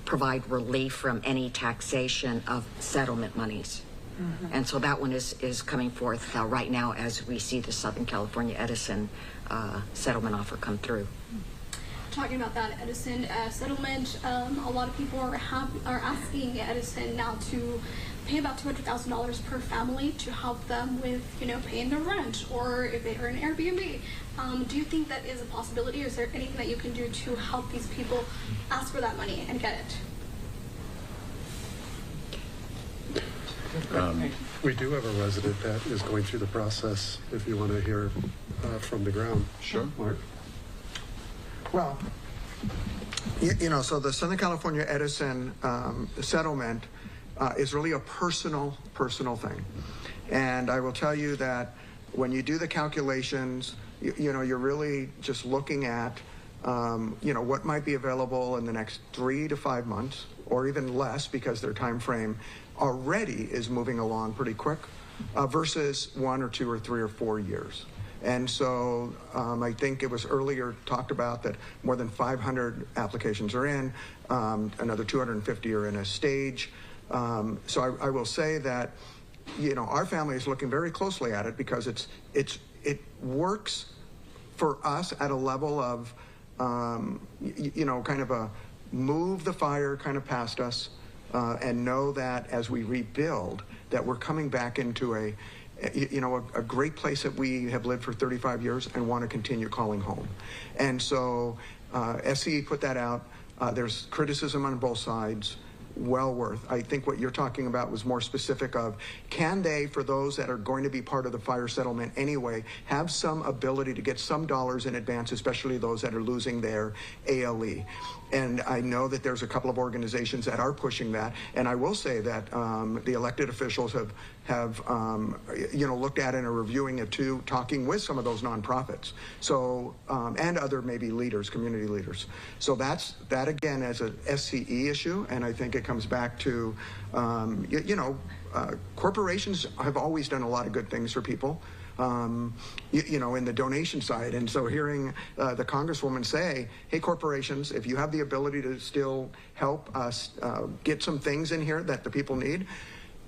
provide relief from any taxation of settlement monies. Mm-hmm. And so that one is coming forth right now as we see the Southern California Edison settlement offer come through. Talking about that Edison settlement, a lot of people are asking Edison now to pay about $200,000 per family to help them with, paying their rent, or if they are an Airbnb. Do you think that is a possibility? Is there anything that you can do to help these people ask for that money and get it? We do have a resident that is going through the process, if you want to hear from the ground. Sure. Mark? Well, so the Southern California Edison settlement is really a personal thing. And I will tell you that when you do the calculations, you're really just looking at, what might be available in the next 3 to 5 months, or even less because their time frame already is moving along pretty quick, versus 1 or 2 or 3 or 4 years. And so I think it was earlier talked about that more than 500 applications are in, another 250 are in a stage. So I will say that, our family is looking very closely at it because it works for us at a level of, kind of a move the fire kind of past us, and know that as we rebuild, that we're coming back into a great place that we have lived for 35 years and want to continue calling home. And so SCE put that out. There's criticism on both sides. Well worth. I think what you're talking about was more specific of, can they, for those that are going to be part of the fire settlement anyway, have some ability to get some dollars in advance, especially those that are losing their ALE. And I know that there's a couple of organizations that are pushing that. And I will say that the elected officials have looked at it and are reviewing it too, talking with some of those nonprofits. So, and other maybe leaders, community leaders. So that again as a SCE issue, and I think it comes back to, corporations have always done a lot of good things for people, you know, in the donation side. And so hearing the Congresswoman say, hey, corporations, if you have the ability to still help us get some things in here that the people need,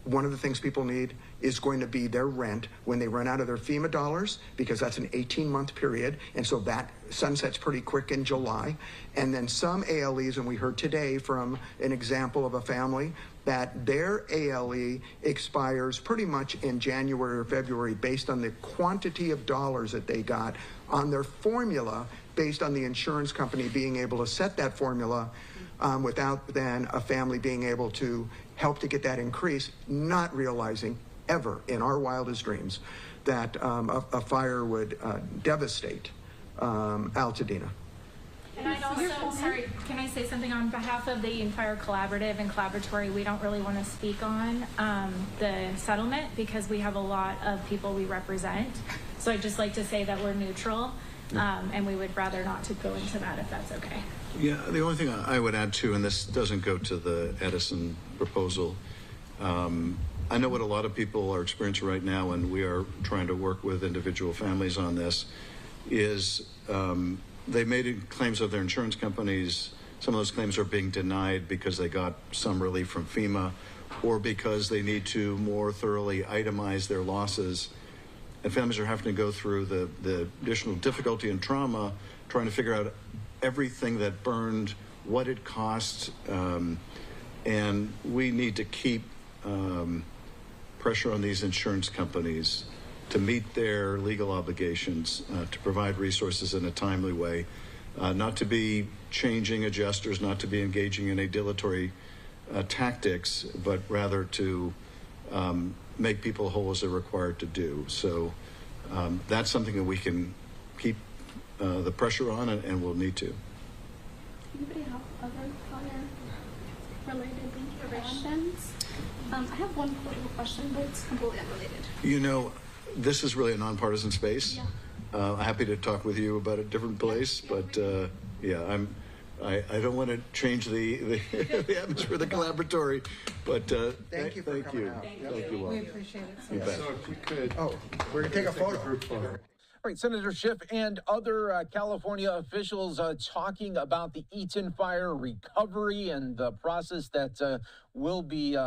one of the things people need is going to be their rent when they run out of their FEMA dollars, because that's an 18-month period, and so that sunsets pretty quick in July. And then some ALEs, and we heard today from an example of a family that their ALE expires pretty much in January or February based on the quantity of dollars that they got on their formula, based on the insurance company being able to set that formula without then a family being able to help to get that increase, not realizing ever in our wildest dreams that a fire would devastate Altadena. And I'd also, sorry, can I say something on behalf of the Indian Fire Collaborative and Collaboratory? We don't really want to speak on the settlement because we have a lot of people we represent. So I'd just like to say that we're neutral and we would rather not to go into that if that's okay. Yeah, the only thing I would add too, and this doesn't go to the Edison proposal, I know what a lot of people are experiencing right now, and we are trying to work with individual families on this, is they made claims of their insurance companies. Some of those claims are being denied because they got some relief from FEMA or because they need to more thoroughly itemize their losses. And families are having to go through the additional difficulty and trauma trying to figure out everything that burned, what it cost, and we need to keep pressure on these insurance companies to meet their legal obligations, to provide resources in a timely way, not to be changing adjusters, not to be engaging in a dilatory tactics, but rather to make people whole as they're required to do. So that's something that we can keep the pressure on, and we'll need to. Anybody have other fire-related questions? I have one political question, but it's completely unrelated. You know, this is really a nonpartisan space. Yeah. Happy to talk with you about a different place, but yeah, I don't want to change the the atmosphere of the collaboratory, but thank you for coming out. Thank you all. We appreciate it so You much. bet. So if we could, We're gonna take a photo. All right, Senator Schiff and other California officials talking about the Eaton fire recovery and the process that will be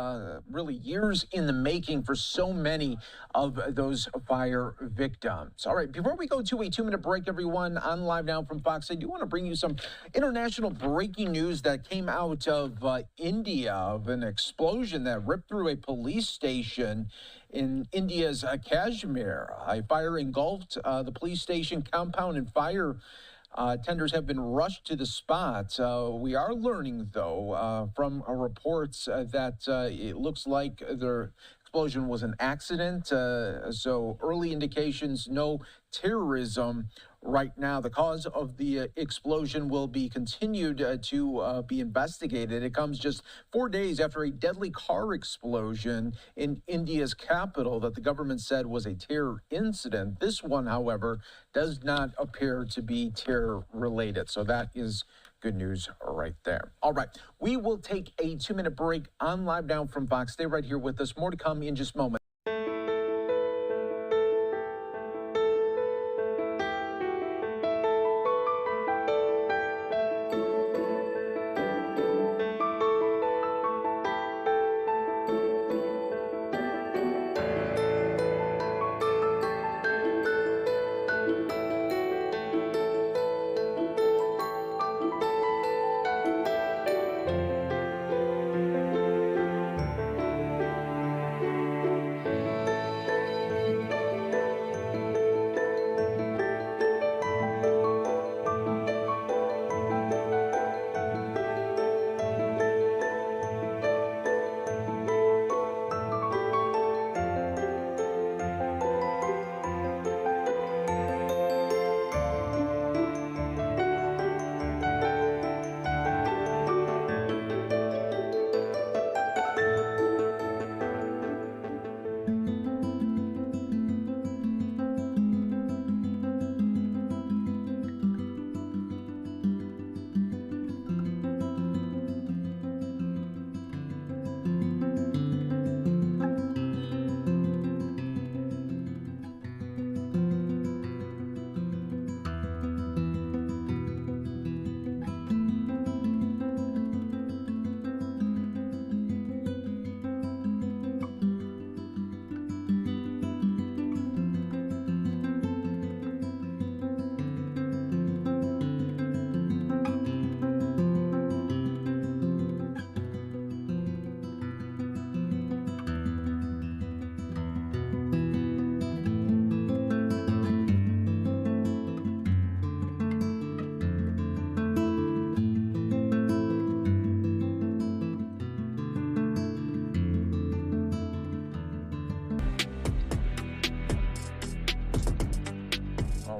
really years in the making for so many of those fire victims. All right, before we go to a 2-minute break, everyone, on Live Now from Fox, I do want to bring you some international breaking news that came out of India, of an explosion that ripped through a police station in India's Kashmir. A fire engulfed the police station compound, and fire tenders have been rushed to the spot. We are learning, though, from reports that it looks like the explosion was an accident. So early indications, no terrorism right now. The cause of the explosion will be continued to be investigated. It comes just 4 days after a deadly car explosion in India's capital that the government said was a terror incident. This one, however, does not appear to be terror related. So that is good news right there. All right, we will take a 2-minute break on Live Now from Fox. Stay right here with us. More to come in just a moment.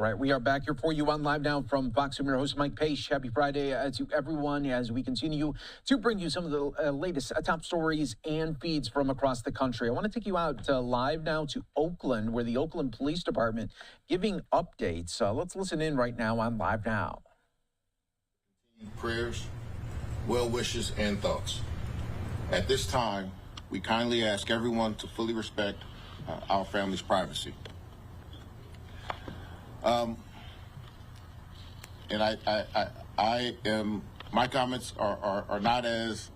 right, we are back here for you on Live Now from Fox. I'm your host, Mike Pace. Happy Friday to everyone as we continue to bring you some of the latest top stories and feeds from across the country. I want to take you out live now to Oakland, where the Oakland Police Department giving updates. Let's listen in right now on Live Now. Prayers, well wishes, and thoughts. At this time, we kindly ask everyone to fully respect our family's privacy. And my comments are not as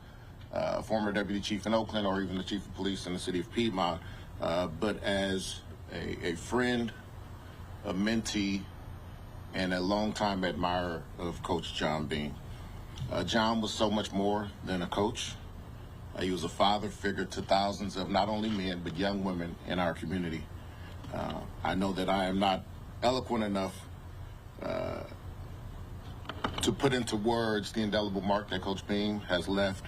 a former deputy chief in Oakland or even the chief of police in the city of Piedmont, but as a friend, a mentee, and a longtime admirer of Coach John Bean. John was so much more than a coach. He was a father figure to thousands of not only men, but young women in our community. I know that I am not eloquent enough to put into words the indelible mark that Coach Bean has left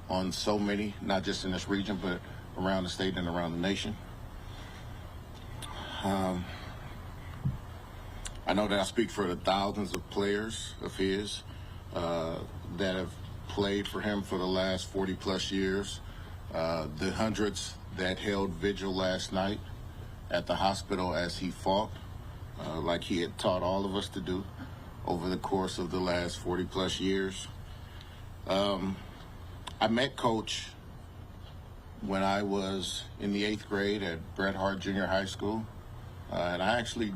on so many, not just in this region, but around the state and around the nation. I know that I speak for the thousands of players of his that have played for him for the last 40 plus years, the hundreds that held vigil last night at the hospital as he fought, like he had taught all of us to do over the course of the last 40 plus years. I met Coach when I was in the 8th grade at Bret Hart Junior High School, and I actually,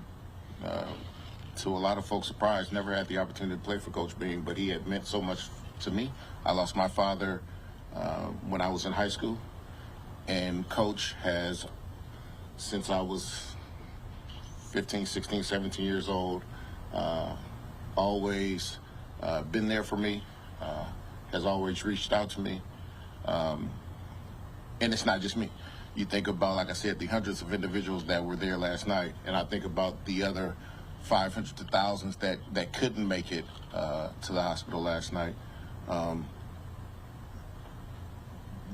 to a lot of folks' surprise, never had the opportunity to play for Coach Bean, but he had meant so much to me. I lost my father when I was in high school, and Coach has, since I was 15, 16, 17 years old, always been there for me, has always reached out to me. And it's not just me. You think about, like I said, the hundreds of individuals that were there last night, and I think about the other 500 to thousands that couldn't make it to the hospital last night.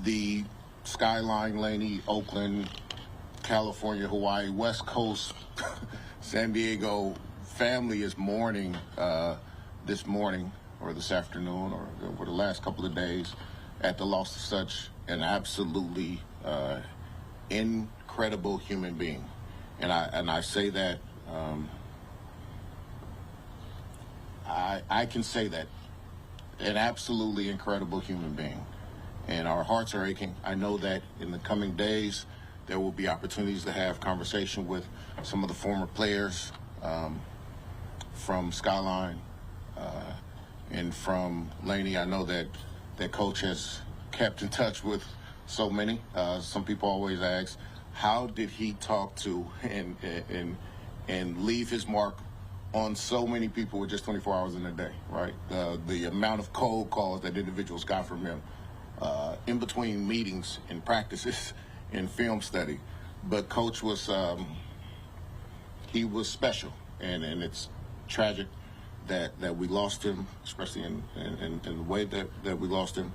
The Skyline, Laney, Oakland, California, Hawaii, West Coast, San Diego family is mourning this morning or this afternoon or over the last couple of days at the loss of such an absolutely incredible human being. And I say that, I can say that, an absolutely incredible human being. And our hearts are aching. I know that in the coming days, there will be opportunities to have conversation with some of the former players from Skyline and from Laney. I know that Coach has kept in touch with so many. Some people always ask, how did he talk to and leave his mark on so many people with just 24 hours in a day, right? The amount of cold calls that individuals got from him in between meetings and practices and film study. But Coach was, he was special, and it's tragic that we lost him, especially in the way that we lost him.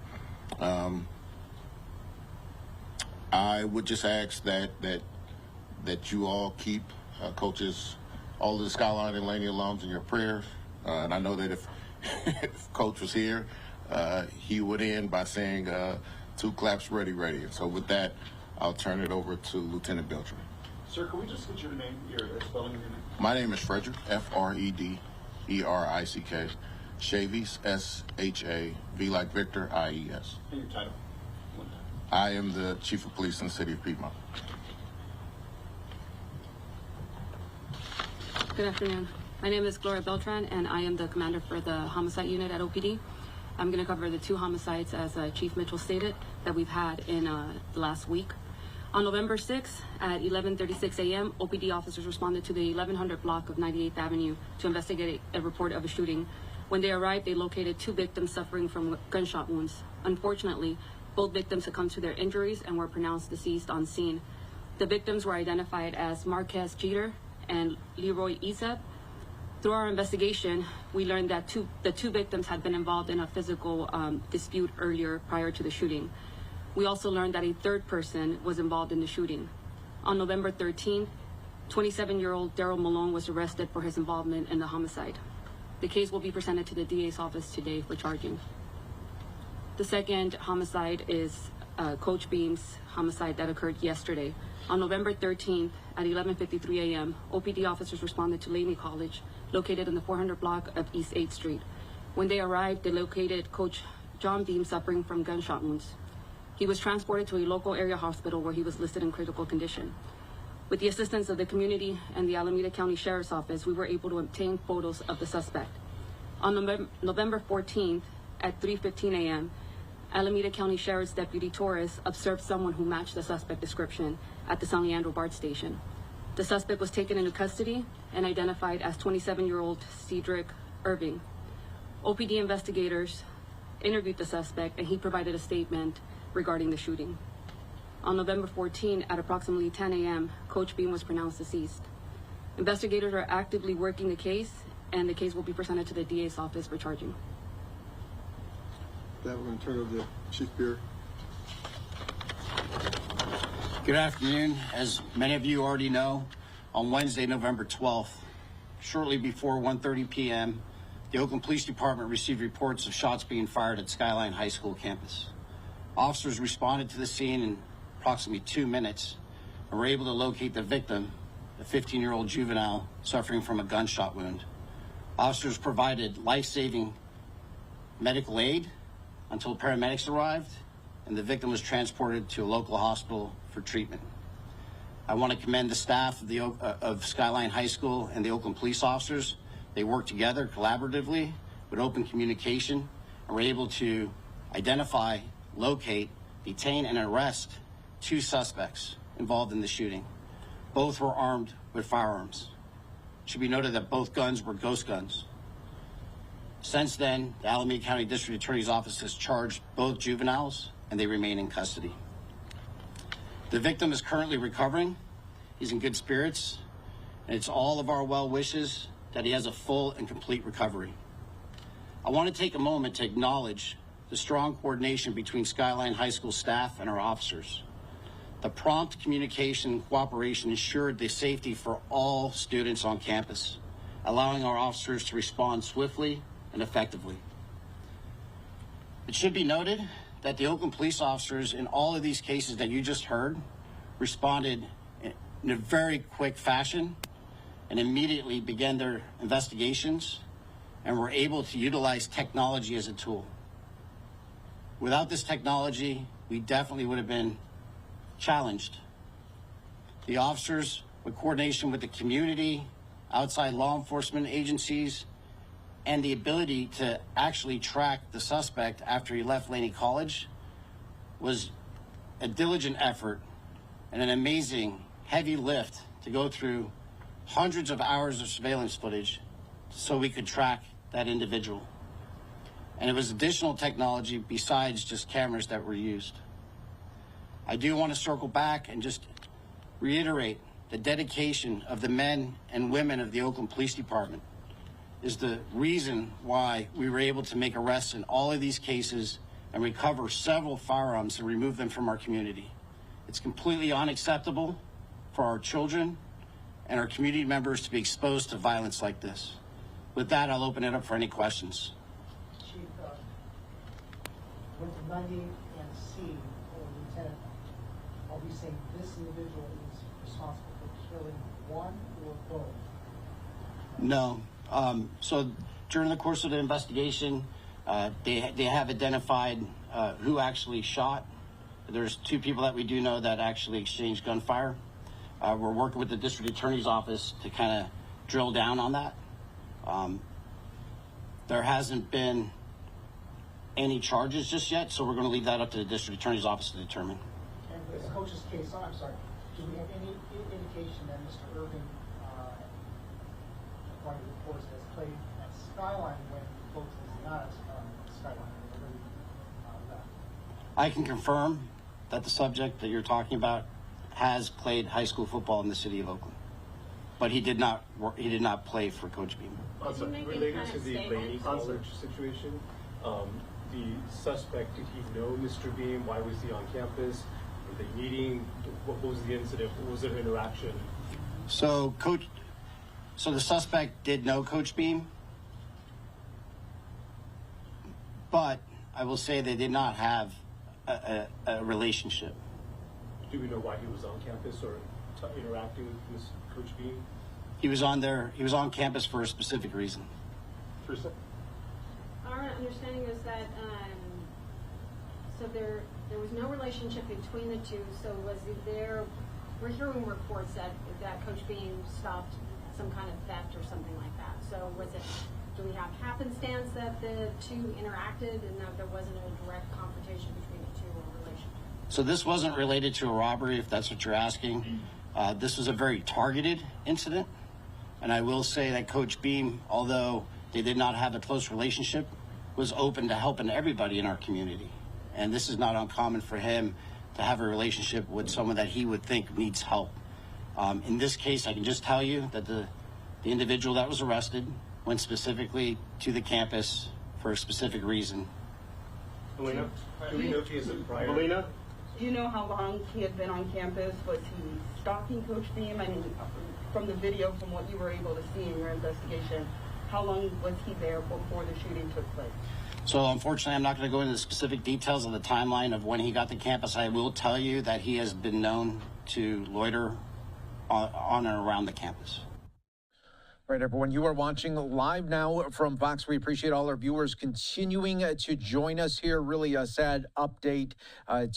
I would just ask that you all keep Coach's, all of the Skyline and Laney alums in your prayers. And I know that if Coach was here, he would end by saying, 2 claps, ready, ready. And so with that, I'll turn it over to Lieutenant Beltran. Sir, can we just get your name, your spelling of your name? My name is Frederick, F-R-E-D-E-R-I-C-K. Chavies, S-H-A-V like Victor, I-E-S. And your title? I am the Chief of Police in the city of Piedmont. Good afternoon. My name is Gloria Beltran, and I am the commander for the homicide unit at OPD. I'm going to cover the 2 homicides, as Chief Mitchell stated, that we've had in the last week. On November 6th at 11:36 a.m., OPD officers responded to the 1100 block of 98th Avenue to investigate a report of a shooting. When they arrived, they located 2 victims suffering from gunshot wounds. Unfortunately, both victims succumbed to their injuries and were pronounced deceased on scene. The victims were identified as Marquez Jeter and Leroy Isep. Through our investigation, we learned that the two victims had been involved in a physical dispute earlier prior to the shooting. We also learned that a 3rd person was involved in the shooting. On November 13th, 27-year-old Daryl Malone was arrested for his involvement in the homicide. The case will be presented to the DA's office today for charging. The second homicide is Coach Beam's homicide that occurred yesterday. On November 13th at 11:53 a.m., OPD officers responded to Laney College, located in the 400 block of East 8th Street. When they arrived, they located Coach John Beam suffering from gunshot wounds. He was transported to a local area hospital where he was listed in critical condition. With the assistance of the community and the Alameda County Sheriff's Office, we were able to obtain photos of the suspect. On November 14th at 3:15 a.m., Alameda County Sheriff's Deputy Torres observed someone who matched the suspect description at the San Leandro BART station. The suspect was taken into custody and identified as 27-year-old Cedric Irving. OPD investigators interviewed the suspect and he provided a statement regarding the shooting. On November 14 at approximately 10 a.m., Coach Beam was pronounced deceased. Investigators are actively working the case and the case will be presented to the DA's office for charging. That we're going to turn over to Chief Beer. Good afternoon. As many of you already know, on Wednesday, November 12th, shortly before 1:30 p.m., the Oakland Police Department received reports of shots being fired at Skyline High School campus. Officers responded to the scene in approximately 2 minutes and were able to locate the victim, a 15-year-old juvenile suffering from a gunshot wound. Officers provided life-saving medical aid until paramedics arrived and the victim was transported to a local hospital for treatment. I want to commend the staff of Skyline High School and the Oakland police officers. They worked together collaboratively with open communication and were able to identify, locate, detain, and arrest 2 suspects involved in the shooting. Both were armed with firearms. It should be noted that both guns were ghost guns. Since then, the Alameda County District Attorney's Office has charged both juveniles and they remain in custody. The victim is currently recovering. He's in good spirits, and it's all of our well wishes that he has a full and complete recovery. I want to take a moment to acknowledge the strong coordination between Skyline High School staff and our officers. The prompt communication and cooperation ensured the safety for all students on campus, allowing our officers to respond swiftly and effectively. It should be noted that the Oakland police officers in all of these cases that you just heard responded in a very quick fashion and immediately began their investigations and were able to utilize technology as a tool. Without this technology, we definitely would have been challenged. The officers, with coordination with the community, outside law enforcement agencies, and the ability to actually track the suspect after he left Laney College, was a diligent effort and an amazing heavy lift to go through hundreds of hours of surveillance footage so we could track that individual. And it was additional technology besides just cameras that were used. I do want to circle back and just reiterate the dedication of the men and women of the Oakland Police Department is the reason why we were able to make arrests in all of these cases and recover several firearms and remove them from our community. It's completely unacceptable for our children and our community members to be exposed to violence like this. With that, I'll open it up for any questions. Chief, with Lundy and C, or Lieutenant, are we saying this individual is responsible for killing one or both? No. So during the course of the investigation, they have identified who actually shot. There's 2 people that we do know that actually exchanged gunfire. We're working with the district attorney's office to kind of drill down on that. There hasn't been any charges just yet, so we're going to leave that up to the district attorney's office to determine. And this coach's case, I'm sorry, do we have any indication that Mr. Irving, according to reports, has played at Skyline when coach was not at Skyline? I can confirm that the subject that you're talking about has played high school football in the city of Oakland, but he did not play for Coach Beam. Related to the Laney College situation, the suspect, did he know Mr. Beam? Why was he on campus? Were they meeting? What was the incident? What was their interaction? So the suspect did know Coach Beam, but I will say they did not have a relationship. Do we know why he was on campus or interacting with Coach Beam? He was on campus for a specific reason. Our understanding is that so there was no relationship between the two. So was there? We're hearing reports that Coach Beam stopped some kind of theft or something like that. So was it? Do we have happenstance that the two interacted and that there wasn't a direct confrontation between the two or relationship? So this wasn't related to a robbery, if that's what you're asking. This was a very targeted incident. And I will say that Coach Beam, although they did not have a close relationship, was open to helping everybody in our community. And this is not uncommon for him to have a relationship with someone that he would think needs help. In this case, I can just tell you that the individual that was arrested went specifically to the campus for a specific reason. Helena, do we know if he is a prior? Helena? Do you know how long he had been on campus? Was he stalking Coach Beam? I mean, from the video, from what you were able to see in your investigation, how long was he there before the shooting took place? So unfortunately, I'm not going to go into the specific details of the timeline of when he got to campus. I will tell you that he has been known to loiter on and around the campus. Right, everyone, you are watching live now from Fox. We appreciate all our viewers continuing to join us here. Really a sad update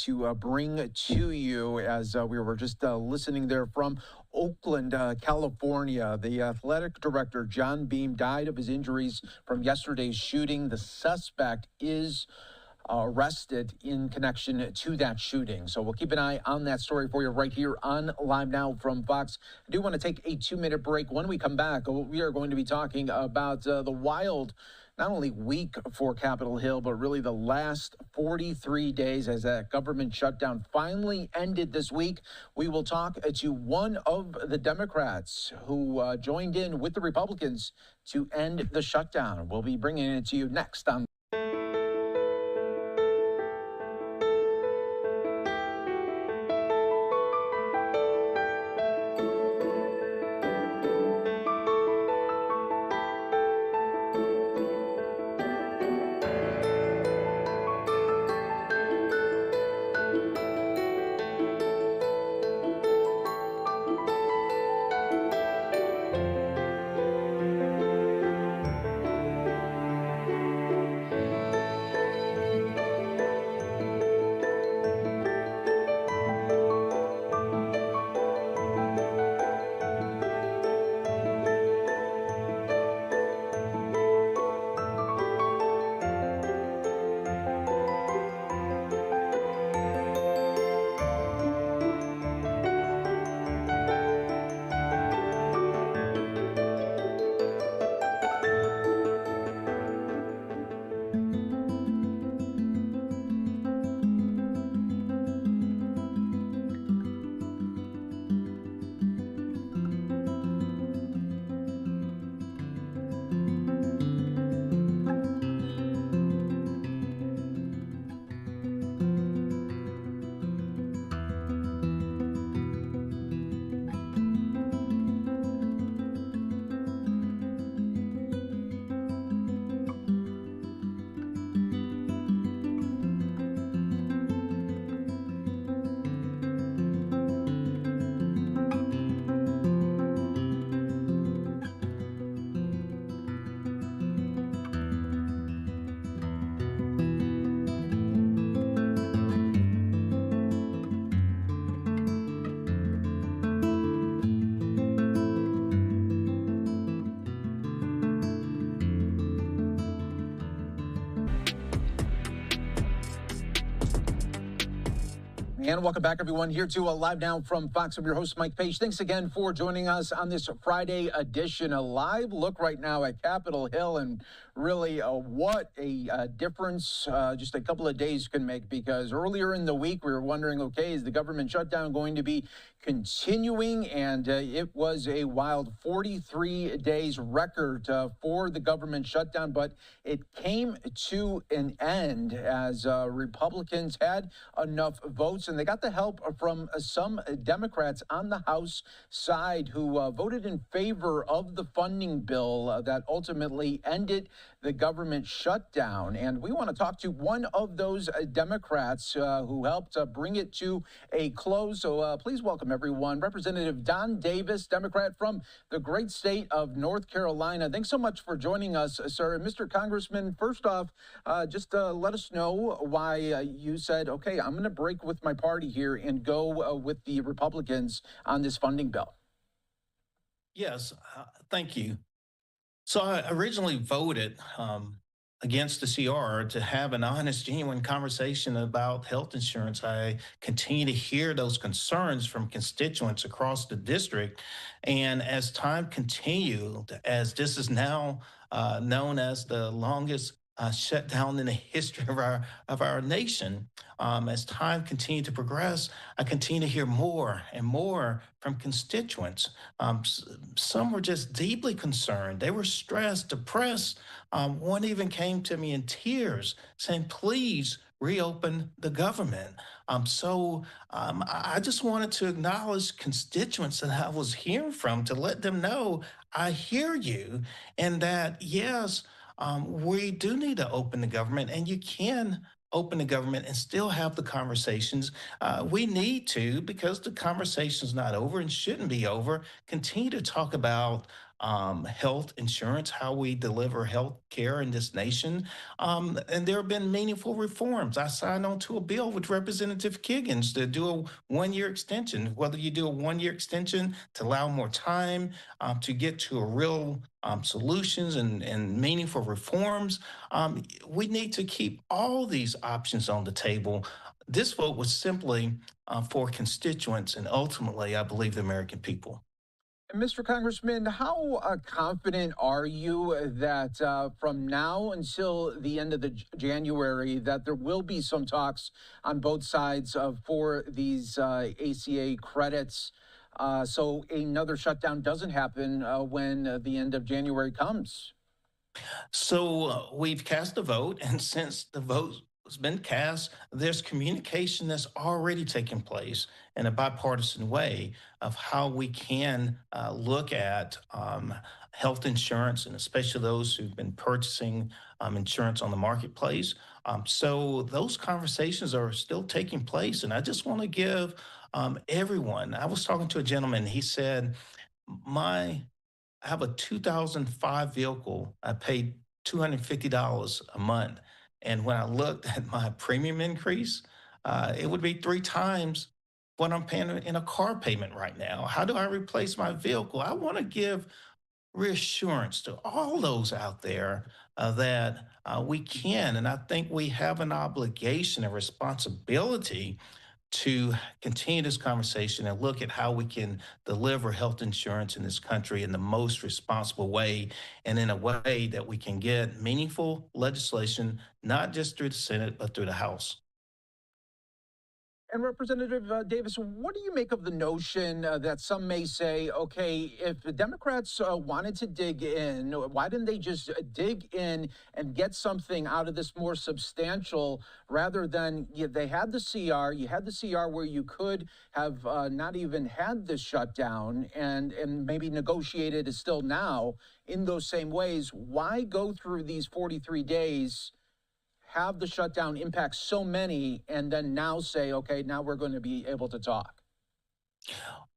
to bring to you as we were just listening there from Oakland, California. The athletic director, John Beam, died of his injuries from yesterday's shooting. The suspect is arrested in connection to that shooting. So we'll keep an eye on that story for you right here on Live Now from Fox. I do want to take a 2-minute break. When we come back, we are going to be talking about the wild, not only week for Capitol Hill, but really the last 43 days as that government shutdown finally ended this week. We will talk to one of the Democrats who joined in with the Republicans to end the shutdown. We'll be bringing it to you next on And welcome back, everyone, here to Live Now from Fox. I'm your host, Mike Page. Thanks again for joining us on this Friday edition. A live look right now at Capitol Hill. And really what a difference just a couple of days can make, because earlier in the week we were wondering, okay, is the government shutdown going to be continuing? And it was a wild 43 days record for the government shutdown, but it came to an end as Republicans had enough votes, and they got the help from some Democrats on the House side who voted in favor of the funding bill that ultimately ended the government shutdown. And we want to talk to one of those Democrats who helped bring it to a close. So please welcome, everyone, Representative Don Davis, Democrat from the great state of North Carolina. Thanks so much for joining us, sir. Mr. Congressman, first off, just let us know why you said, okay, I'm going to break with my party here and go with the Republicans on this funding bill. Yes, thank you. So I originally voted against the CR to have an honest, genuine conversation about health insurance. I continue to hear those concerns from constituents across the district. And as time continued, as this is now known as the longest shutdown in the history of our nation, as time continued to progress, I continue to hear more and more from constituents. Some were just deeply concerned. They were stressed, depressed. One even came to me in tears saying, please reopen the government. I just wanted to acknowledge constituents that I was hearing from to let them know I hear you, and that, yes, we do need to open the government, and you can open the government and still have the conversations. We need to, because the conversation's not over and shouldn't be over, continue to talk about health insurance, how we deliver health care in this nation. And there have been meaningful reforms. I signed on to a bill with Representative Kiggins to do a one-year extension, whether you do a one-year extension to allow more time to get to a real solutions and meaningful reforms. We need to keep all these options on the table. This vote was simply for constituents and ultimately, I believe, the American people. Mr. Congressman, how confident are you that from now until the end of January that there will be some talks on both sides for these ACA credits so another shutdown doesn't happen when the end of January comes? So we've cast a vote, and since the vote has been cast, there's communication that's already taken place in a bipartisan way of how we can look at health insurance, and especially those who've been purchasing insurance on the marketplace. So those conversations are still taking place, and I just want to give everyone. I was talking to a gentleman. He said, I have a 2005 vehicle. I paid $250 a month. And when I looked at my premium increase, it would be 3 times what I'm paying in a car payment right now. How do I replace my vehicle? I want to give reassurance to all those out there that we can. And I think we have an obligation and responsibility to continue this conversation and look at how we can deliver health insurance in this country in the most responsible way, and in a way that we can get meaningful legislation, not just through the Senate, but through the House. And Representative Davis, what do you make of the notion that some may say, okay, if the Democrats wanted to dig in, why didn't they just dig in and get something out of this more substantial rather than they had the CR, you had the CR where you could have not even had the shutdown and maybe negotiated still now in those same ways. Why go through these 43 days, have the shutdown impact so many, and then now say, okay, now we're going to be able to talk?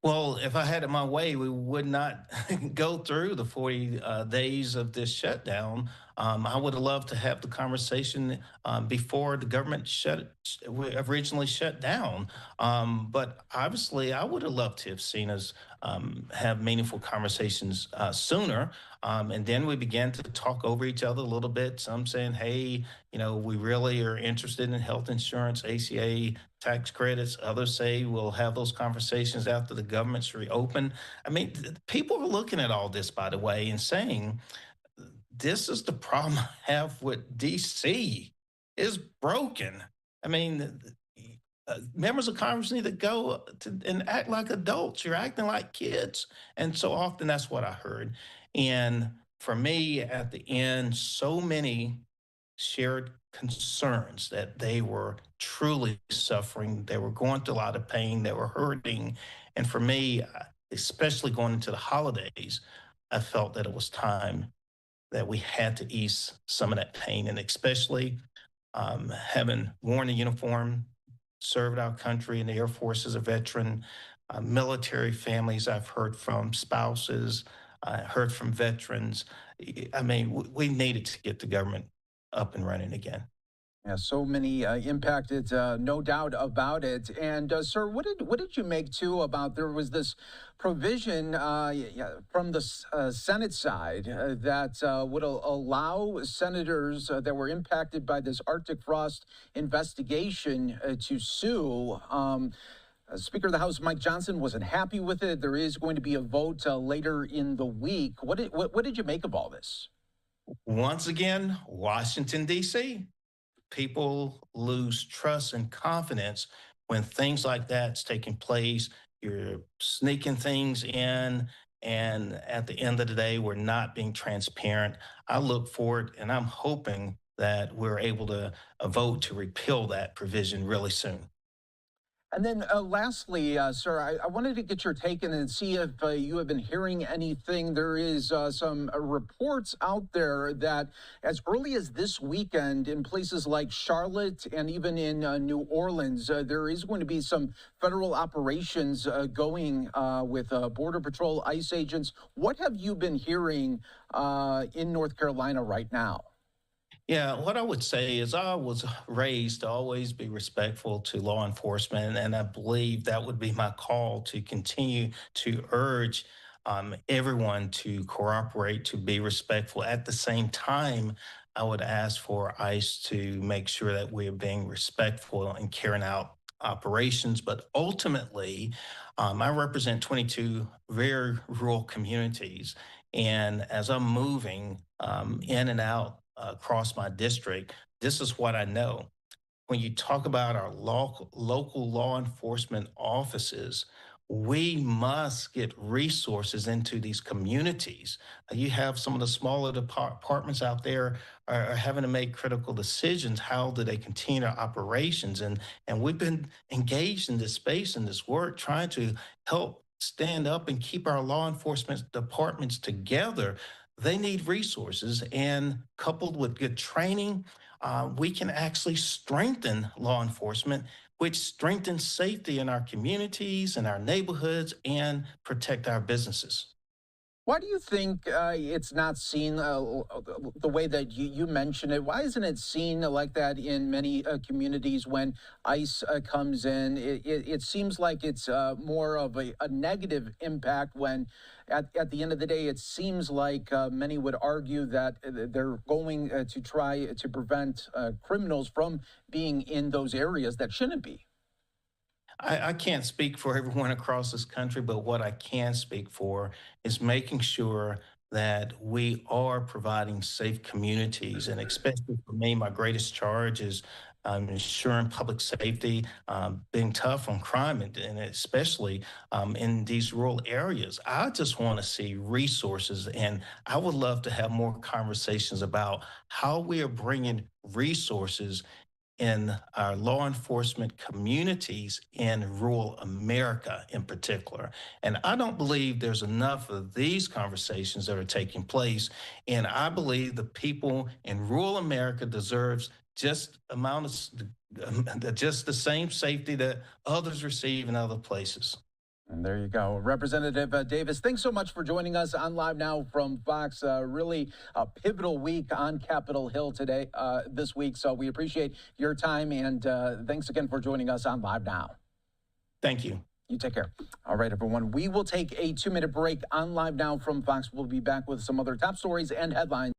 Well, if I had it my way, we would not go through the 40 days of this shutdown. I would have loved to have the conversation before the government originally shut down. But obviously, I would have loved to have seen us have meaningful conversations sooner. And then we began to talk over each other a little bit. Some saying, hey, we really are interested in health insurance, ACA tax credits. Others say we'll have those conversations after the government's reopened. I mean, people are looking at all this, by the way, and saying this is the problem I have with DC. Is broken. I mean, members of Congress need to go and act like adults. You're acting like kids. And so often that's what I heard. And for me, at the end, so many shared concerns that they were truly suffering. They were going through a lot of pain. They were hurting. And for me, especially going into the holidays, I felt that it was time that we had to ease some of that pain. And especially having worn a uniform, served our country in the Air Force as a veteran, military families I've heard from, spouses, heard from veterans. I mean, we needed to get the government up and running again. Yeah, so many impacted, no doubt about it. And sir, what did you make too about there was this provision from the Senate side that would allow senators that were impacted by this Arctic frost investigation to sue. Speaker of the House Mike Johnson wasn't happy with it. There is going to be a vote later in the week. What did you make of all this? Once again, Washington, D.C. People lose trust and confidence when things like that's taking place. You're sneaking things in, and at the end of the day, we're not being transparent. I look forward, and I'm hoping that we're able to vote to repeal that provision really soon. And then lastly, sir, I wanted to get your take and see if you have been hearing anything. There is some reports out there that as early as this weekend in places like Charlotte and even in New Orleans, there is going to be some federal operations going with Border Patrol, ICE agents. What have you been hearing in North Carolina right now? Yeah, what I would say is I was raised to always be respectful to law enforcement, and I believe that would be my call to continue to urge everyone to cooperate, to be respectful. At the same time, I would ask for ICE to make sure that we're being respectful and carrying out operations. But ultimately, I represent 22 very rural communities. And as I'm moving in and out across my district, this is what I know. When you talk about our local law enforcement offices, we must get resources into these communities. You have some of the smaller departments out there are having to make critical decisions. How do they continue their operations? And we've been engaged in this space and this work, trying to help stand up and keep our law enforcement departments together. They need resources, and coupled with good training, we can actually strengthen law enforcement, which strengthens safety in our communities and our neighborhoods and protect our businesses. Why do you think it's not seen the way that you mentioned it? Why isn't it seen like that in many communities when ICE comes in? It seems like it's more of a negative impact when, at the end of the day, it seems like many would argue that they're going to try to prevent criminals from being in those areas that shouldn't be. I can't speak for everyone across this country, but what I can speak for is making sure that we are providing safe communities. And especially for me, my greatest charge is ensuring public safety, being tough on crime, and especially in these rural areas. I just want to see resources, and I would love to have more conversations about how we are bringing resources in our law enforcement communities in rural America in particular. And I don't believe there's enough of these conversations that are taking place. And I believe the people in rural America deserves just just the same safety that others receive in other places. And there you go. Representative Davis, thanks so much for joining us on Live Now from Fox. Really a pivotal week on Capitol Hill today, this week. So we appreciate your time, and thanks again for joining us on Live Now. Thank you. You take care. All right, everyone. We will take a 2-minute break on Live Now from Fox. We'll be back with some other top stories and headlines.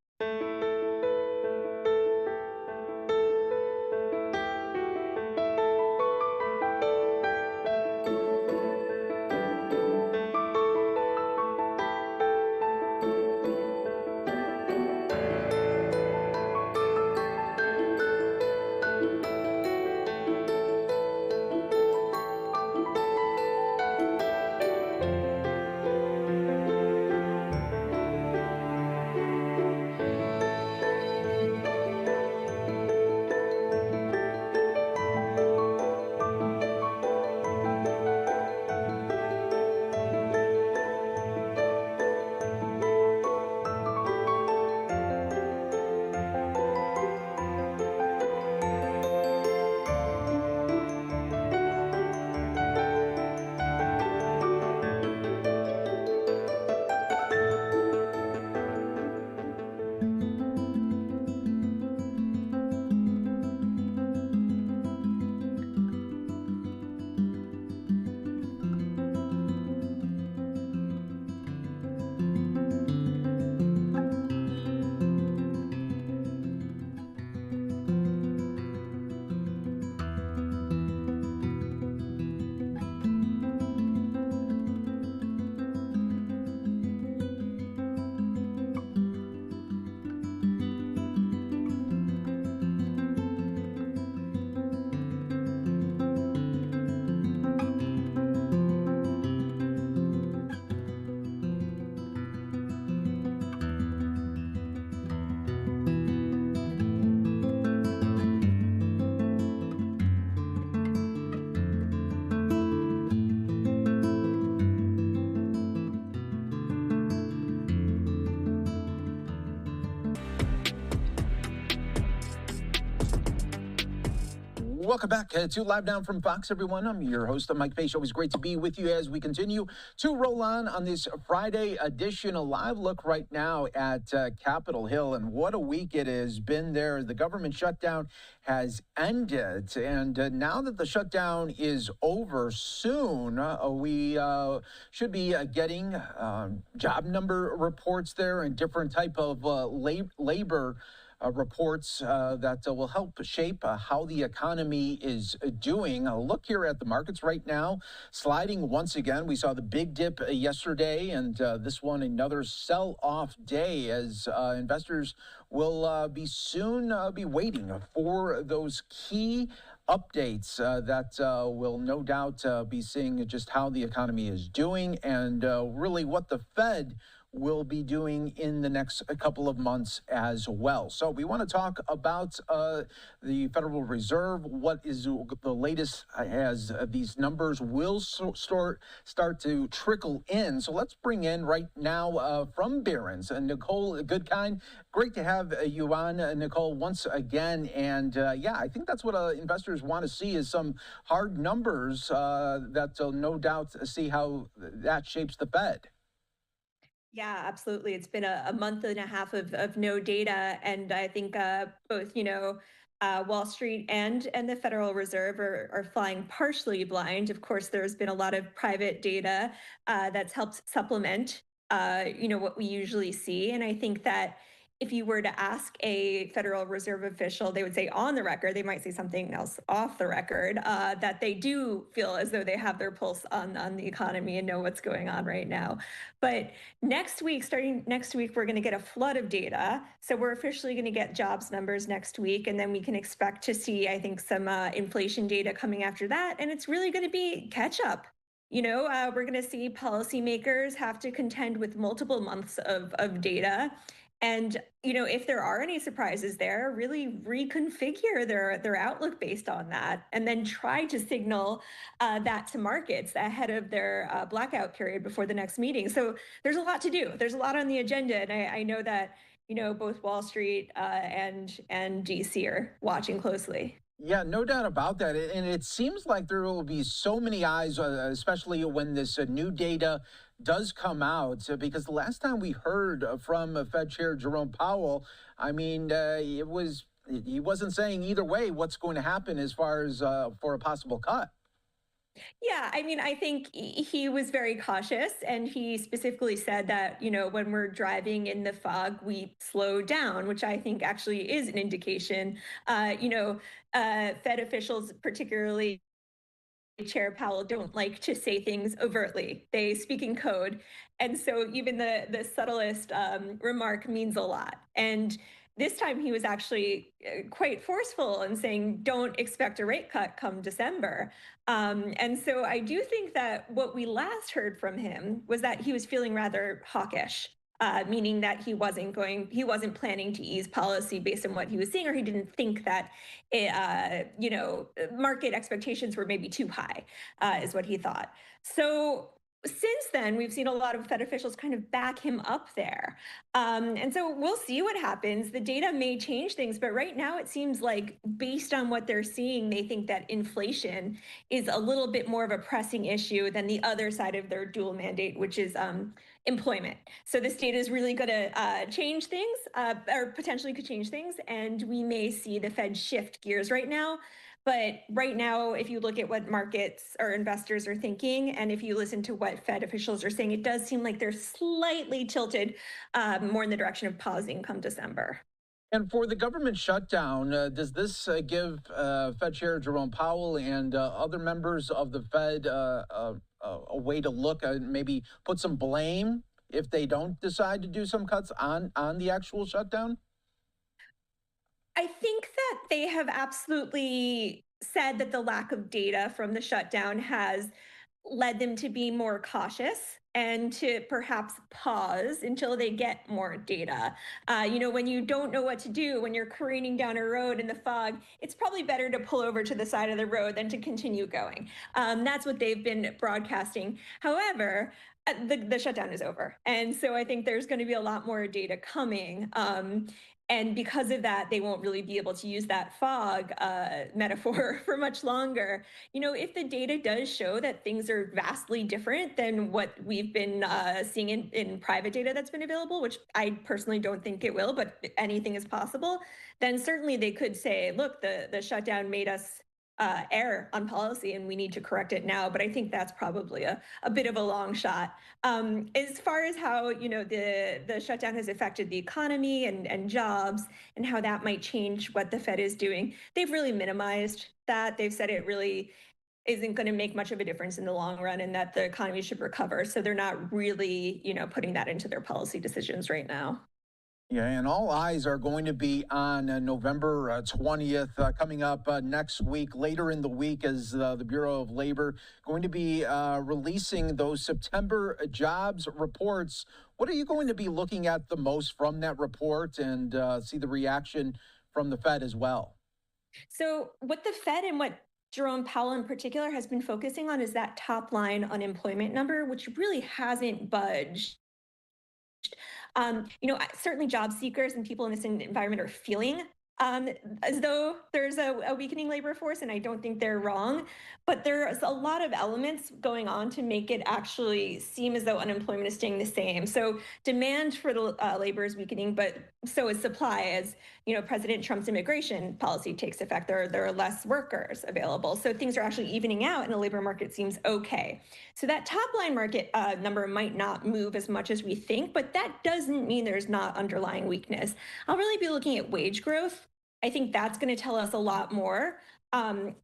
Welcome back to Live Down from Fox, everyone. I'm your host, Mike Page. Always great to be with you as we continue to roll on this Friday edition. A live look right now at Capitol Hill, and what a week it has been there. The government shutdown has ended, and now that the shutdown is over soon, we should be getting job number reports there and different type of labor reports that will help shape how the economy is doing. A look here at the markets right now, sliding once again. We saw the big dip yesterday, and this one another sell-off day as investors will be soon be waiting for those key updates that will no doubt be seeing just how the economy is doing and really what the Fed will be doing in the next couple of months as well. So we want to talk about the Federal Reserve, what is the latest as these numbers will start to trickle in. So let's bring in right now from Barron's, Nicole Goodkind. Great to have you on, Nicole, once again. And yeah, I think that's what investors want to see is some hard numbers that no doubt see how that shapes the Fed. Yeah, absolutely. It's been a month and a half of no data, and I think both, Wall Street and the Federal Reserve are flying partially blind. Of course, there's been a lot of private data that's helped supplement, what we usually see, and I think that if you were to ask a Federal Reserve official, they would say on the record, they might say something else off the record, that they do feel as though they have their pulse on the economy and know what's going on right now. But starting next week, we're going to get a flood of data. So we're officially going to get jobs numbers next week. And then we can expect to see, I think, some inflation data coming after that. And it's really going to be catch up. We're going to see policymakers have to contend with multiple months of data. And, if there are any surprises there, really reconfigure their outlook based on that, and then try to signal that to markets ahead of their blackout period before the next meeting. So there's a lot to do. There's a lot on the agenda. And I know that, both Wall Street and DC are watching closely. Yeah, no doubt about that. And it seems like there will be so many eyes, especially when this new data does come out, because the last time we heard from Fed Chair Jerome Powell, I mean, he wasn't saying either way what's going to happen as far as for a possible cut. Yeah, I mean, I think he was very cautious, and he specifically said that, when we're driving in the fog, we slow down, which I think actually is an indication. Fed officials, particularly Chair Powell, don't like to say things overtly. They speak in code. And so even the subtlest remark means a lot. And this time he was actually quite forceful in saying, don't expect a rate cut come December. And so I do think that what we last heard from him was that he was feeling rather hawkish. Meaning that he wasn't planning to ease policy based on what he was seeing, or he didn't think that, market expectations were maybe too high, is what he thought. So since then, we've seen a lot of Fed officials kind of back him up there. And so we'll see what happens. The data may change things, but right now it seems like based on what they're seeing, they think that inflation is a little bit more of a pressing issue than the other side of their dual mandate, which is employment. So this data is really going to change things, or potentially could change things, and we may see the Fed shift gears right now. But right now, if you look at what markets or investors are thinking, and if you listen to what Fed officials are saying, it does seem like they're slightly tilted more in the direction of pausing come December. And for the government shutdown, does this give Fed Chair Jerome Powell and other members of the Fed a way to look at maybe put some blame if they don't decide to do some cuts on the actual shutdown? I think that they have absolutely said that the lack of data from the shutdown has led them to be more cautious and to perhaps pause until they get more data. When you don't know what to do, when you're careening down a road in the fog, it's probably better to pull over to the side of the road than to continue going. That's what they've been broadcasting. However, the shutdown is over. And so I think there's going to be a lot more data coming. And because of that, they won't really be able to use that fog metaphor for much longer. If the data does show that things are vastly different than what we've been seeing in private data that's been available, which I personally don't think it will, but anything is possible, then certainly they could say, look, the shutdown made us err on policy and we need to correct it now. But I think that's probably a bit of a long shot. As far as how the shutdown has affected the economy and jobs and how that might change what the Fed is doing, they've really minimized that. They've said it really isn't going to make much of a difference in the long run and that the economy should recover. So they're not really, putting that into their policy decisions right now. Yeah, and all eyes are going to be on November 20th, coming up next week, later in the week, as the Bureau of Labor going to be releasing those September jobs reports. What are you going to be looking at the most from that report, and see the reaction from the Fed as well? So what the Fed and what Jerome Powell in particular has been focusing on is that top line unemployment number, which really hasn't budged. Certainly job seekers and people in this environment are feeling as though there's a weakening labor force, and I don't think they're wrong. But there's a lot of elements going on to make it actually seem as though unemployment is staying the same. So demand for the labor is weakening, but so is supply. As President Trump's immigration policy takes effect, there are less workers available. So things are actually evening out, and the labor market seems okay. So that top line market number might not move as much as we think, but that doesn't mean there's not underlying weakness. I'll really be looking at wage growth. I think that's going to tell us a lot more.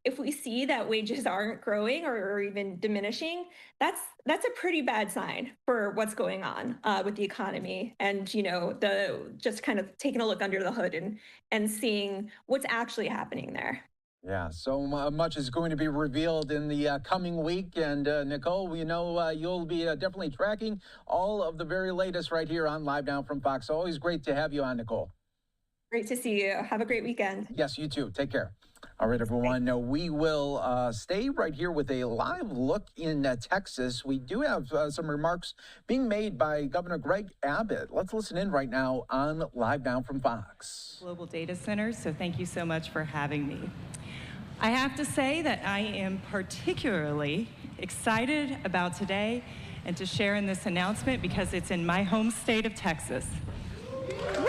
If we see that wages aren't growing or even diminishing, that's a pretty bad sign for what's going on with the economy, and just kind of taking a look under the hood and seeing what's actually happening there. Yeah, so much is going to be revealed in the coming week. And Nicole, we know you'll be definitely tracking all of the very latest right here on Live Down from Fox. Always great to have you on, Nicole. Great to see you. Have a great weekend. Yes, you too. Take care. All right, everyone. Now, we will stay right here with a live look in Texas. We do have some remarks being made by Governor Greg Abbott. Let's listen in right now on Live Down from Fox. Global data centers, so thank you so much for having me. I have to say that I am particularly excited about today and to share in this announcement because it's in my home state of Texas. Woo!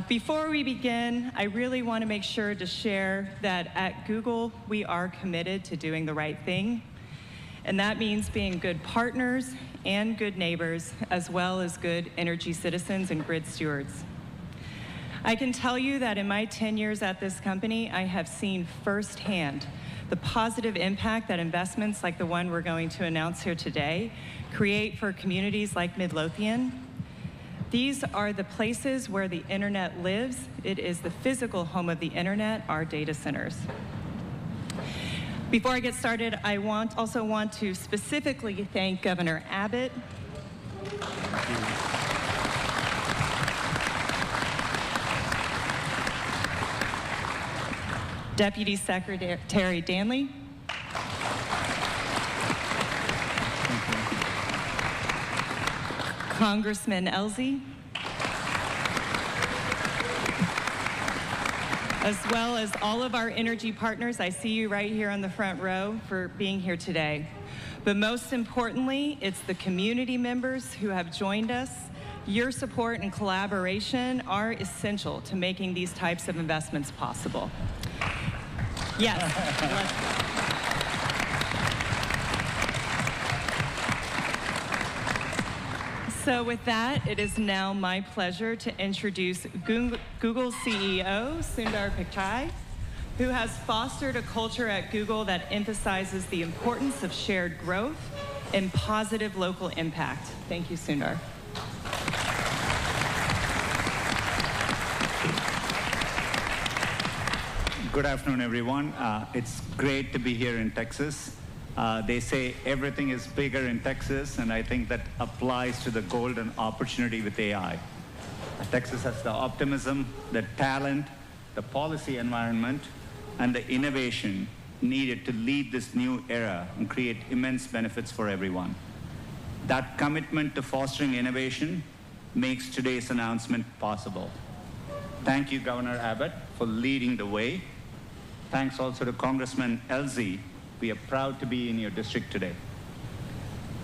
Before we begin, I really want to make sure to share that at Google, we are committed to doing the right thing. And that means being good partners and good neighbors, as well as good energy citizens and grid stewards. I can tell you that in my 10 years at this company, I have seen firsthand the positive impact that investments like the one we're going to announce here today create for communities like Midlothian. These are the places where the internet lives. It is the physical home of the internet, our data centers. Before I get started, I also want to specifically thank Governor Abbott. Deputy Secretary Danley. Congressman Elsie, as well as all of our energy partners. I see you right here on the front row for being here today. But most importantly, it's the community members who have joined us. Your support and collaboration are essential to making these types of investments possible. Yes. So with that, it is now my pleasure to introduce Google CEO, Sundar Pichai, who has fostered a culture at Google that emphasizes the importance of shared growth and positive local impact. Thank you, Sundar. Good afternoon, everyone. It's great to be here in Texas. They say everything is bigger in Texas, and I think that applies to the golden opportunity with AI. Texas has the optimism, the talent, the policy environment, and the innovation needed to lead this new era and create immense benefits for everyone. That commitment to fostering innovation makes today's announcement possible. Thank you, Governor Abbott, for leading the way. Thanks also to Congressman Elsie. We are proud to be in your district today.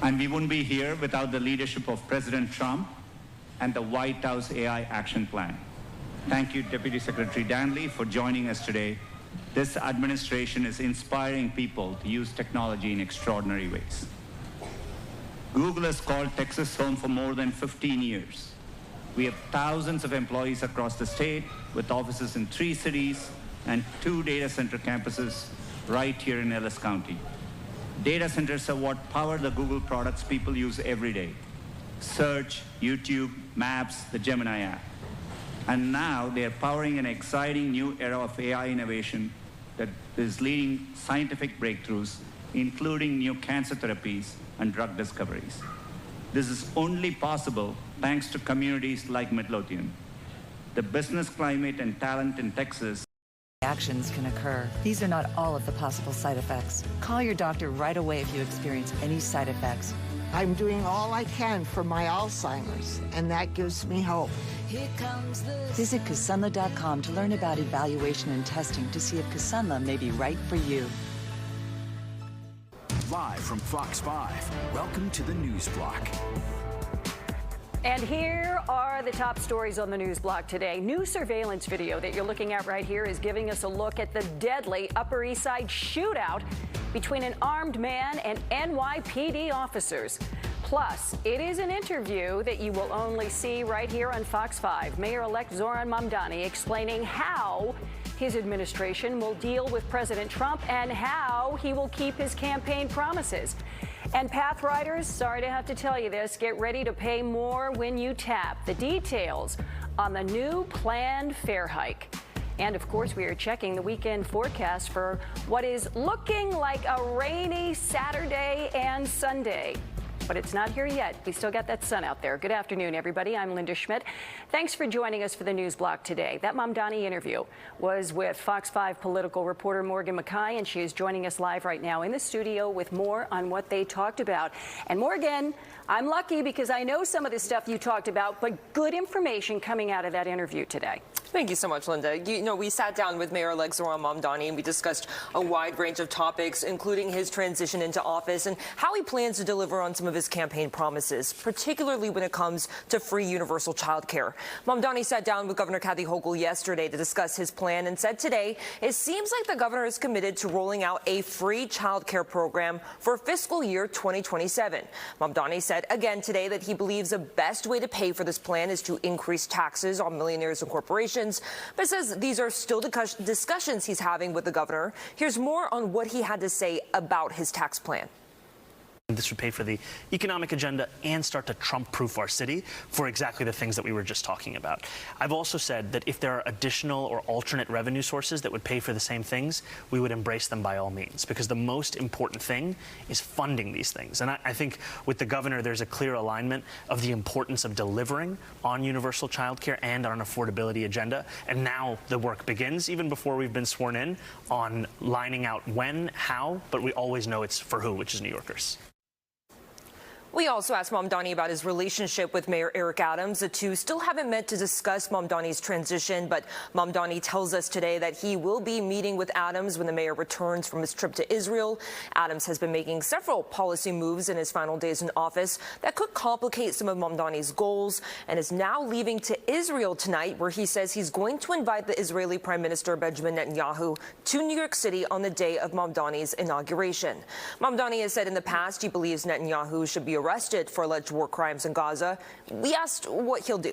And we wouldn't be here without the leadership of President Trump and the White House AI Action Plan. Thank you, Deputy Secretary Danley, for joining us today. This administration is inspiring people to use technology in extraordinary ways. Google has called Texas home for more than 15 years. We have thousands of employees across the state with offices in 3 cities and 2 data center campuses right here in Ellis County. Data centers are what power the Google products people use every day. Search, YouTube, Maps, the Gemini app. And now they are powering an exciting new era of AI innovation that is leading scientific breakthroughs, including new cancer therapies and drug discoveries. This is only possible thanks to communities like Midlothian. The business climate and talent in Texas. Actions can occur. These are not all of the possible side effects. Call your doctor right away if you experience any side effects. I'm doing all I can for my Alzheimer's, and that gives me hope. Visit Kisunla.com to learn about evaluation and testing to see if Kisunla may be right for you. Live from Fox 5, welcome to the News Block. And here are the top stories on the news block today. New surveillance video that you're looking at right here is giving us a look at the deadly Upper East Side shootout between an armed man and NYPD officers. Plus, it is an interview that you will only see right here on Fox 5. Mayor-elect Zoran Mamdani explaining how his administration will deal with President Trump and how he will keep his campaign promises. And Path Riders, sorry to have to tell you this, get ready to pay more when you tap. The details on the new planned fare hike. And of course, we are checking the weekend forecast for what is looking like a rainy Saturday and Sunday. But it's not here yet. We still got that sun out there. Good afternoon, everybody. I'm Linda Schmidt. Thanks for joining us for the News Block today. That Mamdani interview was with Fox 5 political reporter Morgan McKay, and she is joining us live right now in the studio with more on what they talked about. And Morgan, I'm lucky because I know some of the stuff you talked about, but good information coming out of that interview today. Thank you so much, Linda. You know, we sat down with Mayor-elect Zoran Mamdani and we discussed a wide range of topics, including his transition into office and how he plans to deliver on some of his campaign promises, particularly when it comes to free universal child care. Mamdani sat down with Governor Kathy Hochul yesterday to discuss his plan and said today it seems like the governor is committed to rolling out a free child care program for fiscal year 2027. Mamdani said again today that he believes the best way to pay for this plan is to increase taxes on millionaires and corporations, but says these are still discussions he's having with the governor. Here's more on what he had to say about his tax plan. This would pay for the economic agenda and start to Trump-proof our city for exactly the things that we were just talking about. I've also said that if there are additional or alternate revenue sources that would pay for the same things, we would embrace them by all means, because the most important thing is funding these things. And I think with the governor, there's a clear alignment of the importance of delivering on universal child care and on an affordability agenda. And now the work begins, even before we've been sworn in, on lining out when, how, but we always know it's for who, which is New Yorkers. We also asked Mamdani about his relationship with Mayor Eric Adams. The two still haven't met to discuss Mamdani's transition, but Mamdani tells us today that he will be meeting with Adams when the mayor returns from his trip to Israel. Adams has been making several policy moves in his final days in office that could complicate some of Mamdani's goals, and is now leaving to Israel tonight, where he says he's going to invite the Israeli Prime Minister Benjamin Netanyahu to New York City on the day of Mamdani's inauguration. Mamdani has said in the past he believes Netanyahu should be arrested for alleged war crimes in Gaza. We asked what he'll do.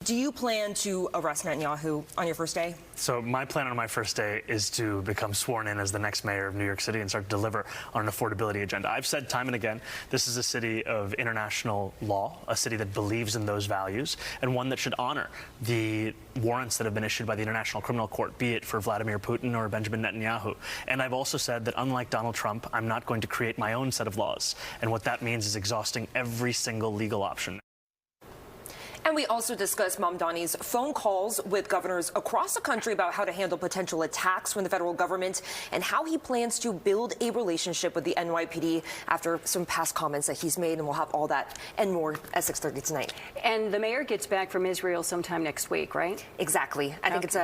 Do you plan to arrest Netanyahu on your first day? So my plan on my first day is to become sworn in as the next mayor of New York City and start to deliver on an affordability agenda. I've said time and again, this is a city of international law, a city that believes in those values, and one that should honor the warrants that have been issued by the International Criminal Court, be it for Vladimir Putin or Benjamin Netanyahu. And I've also said that unlike Donald Trump, I'm not going to create my own set of laws. And what that means is exhausting every single legal option. And And we also discussed Mamdani's phone calls with governors across the country about how to handle potential attacks from the federal government and how he plans to build a relationship with the NYPD after some past comments that he's made. And we'll have all that and more at 6:30 tonight. And the mayor gets back from Israel sometime next week, right? Exactly. I think it's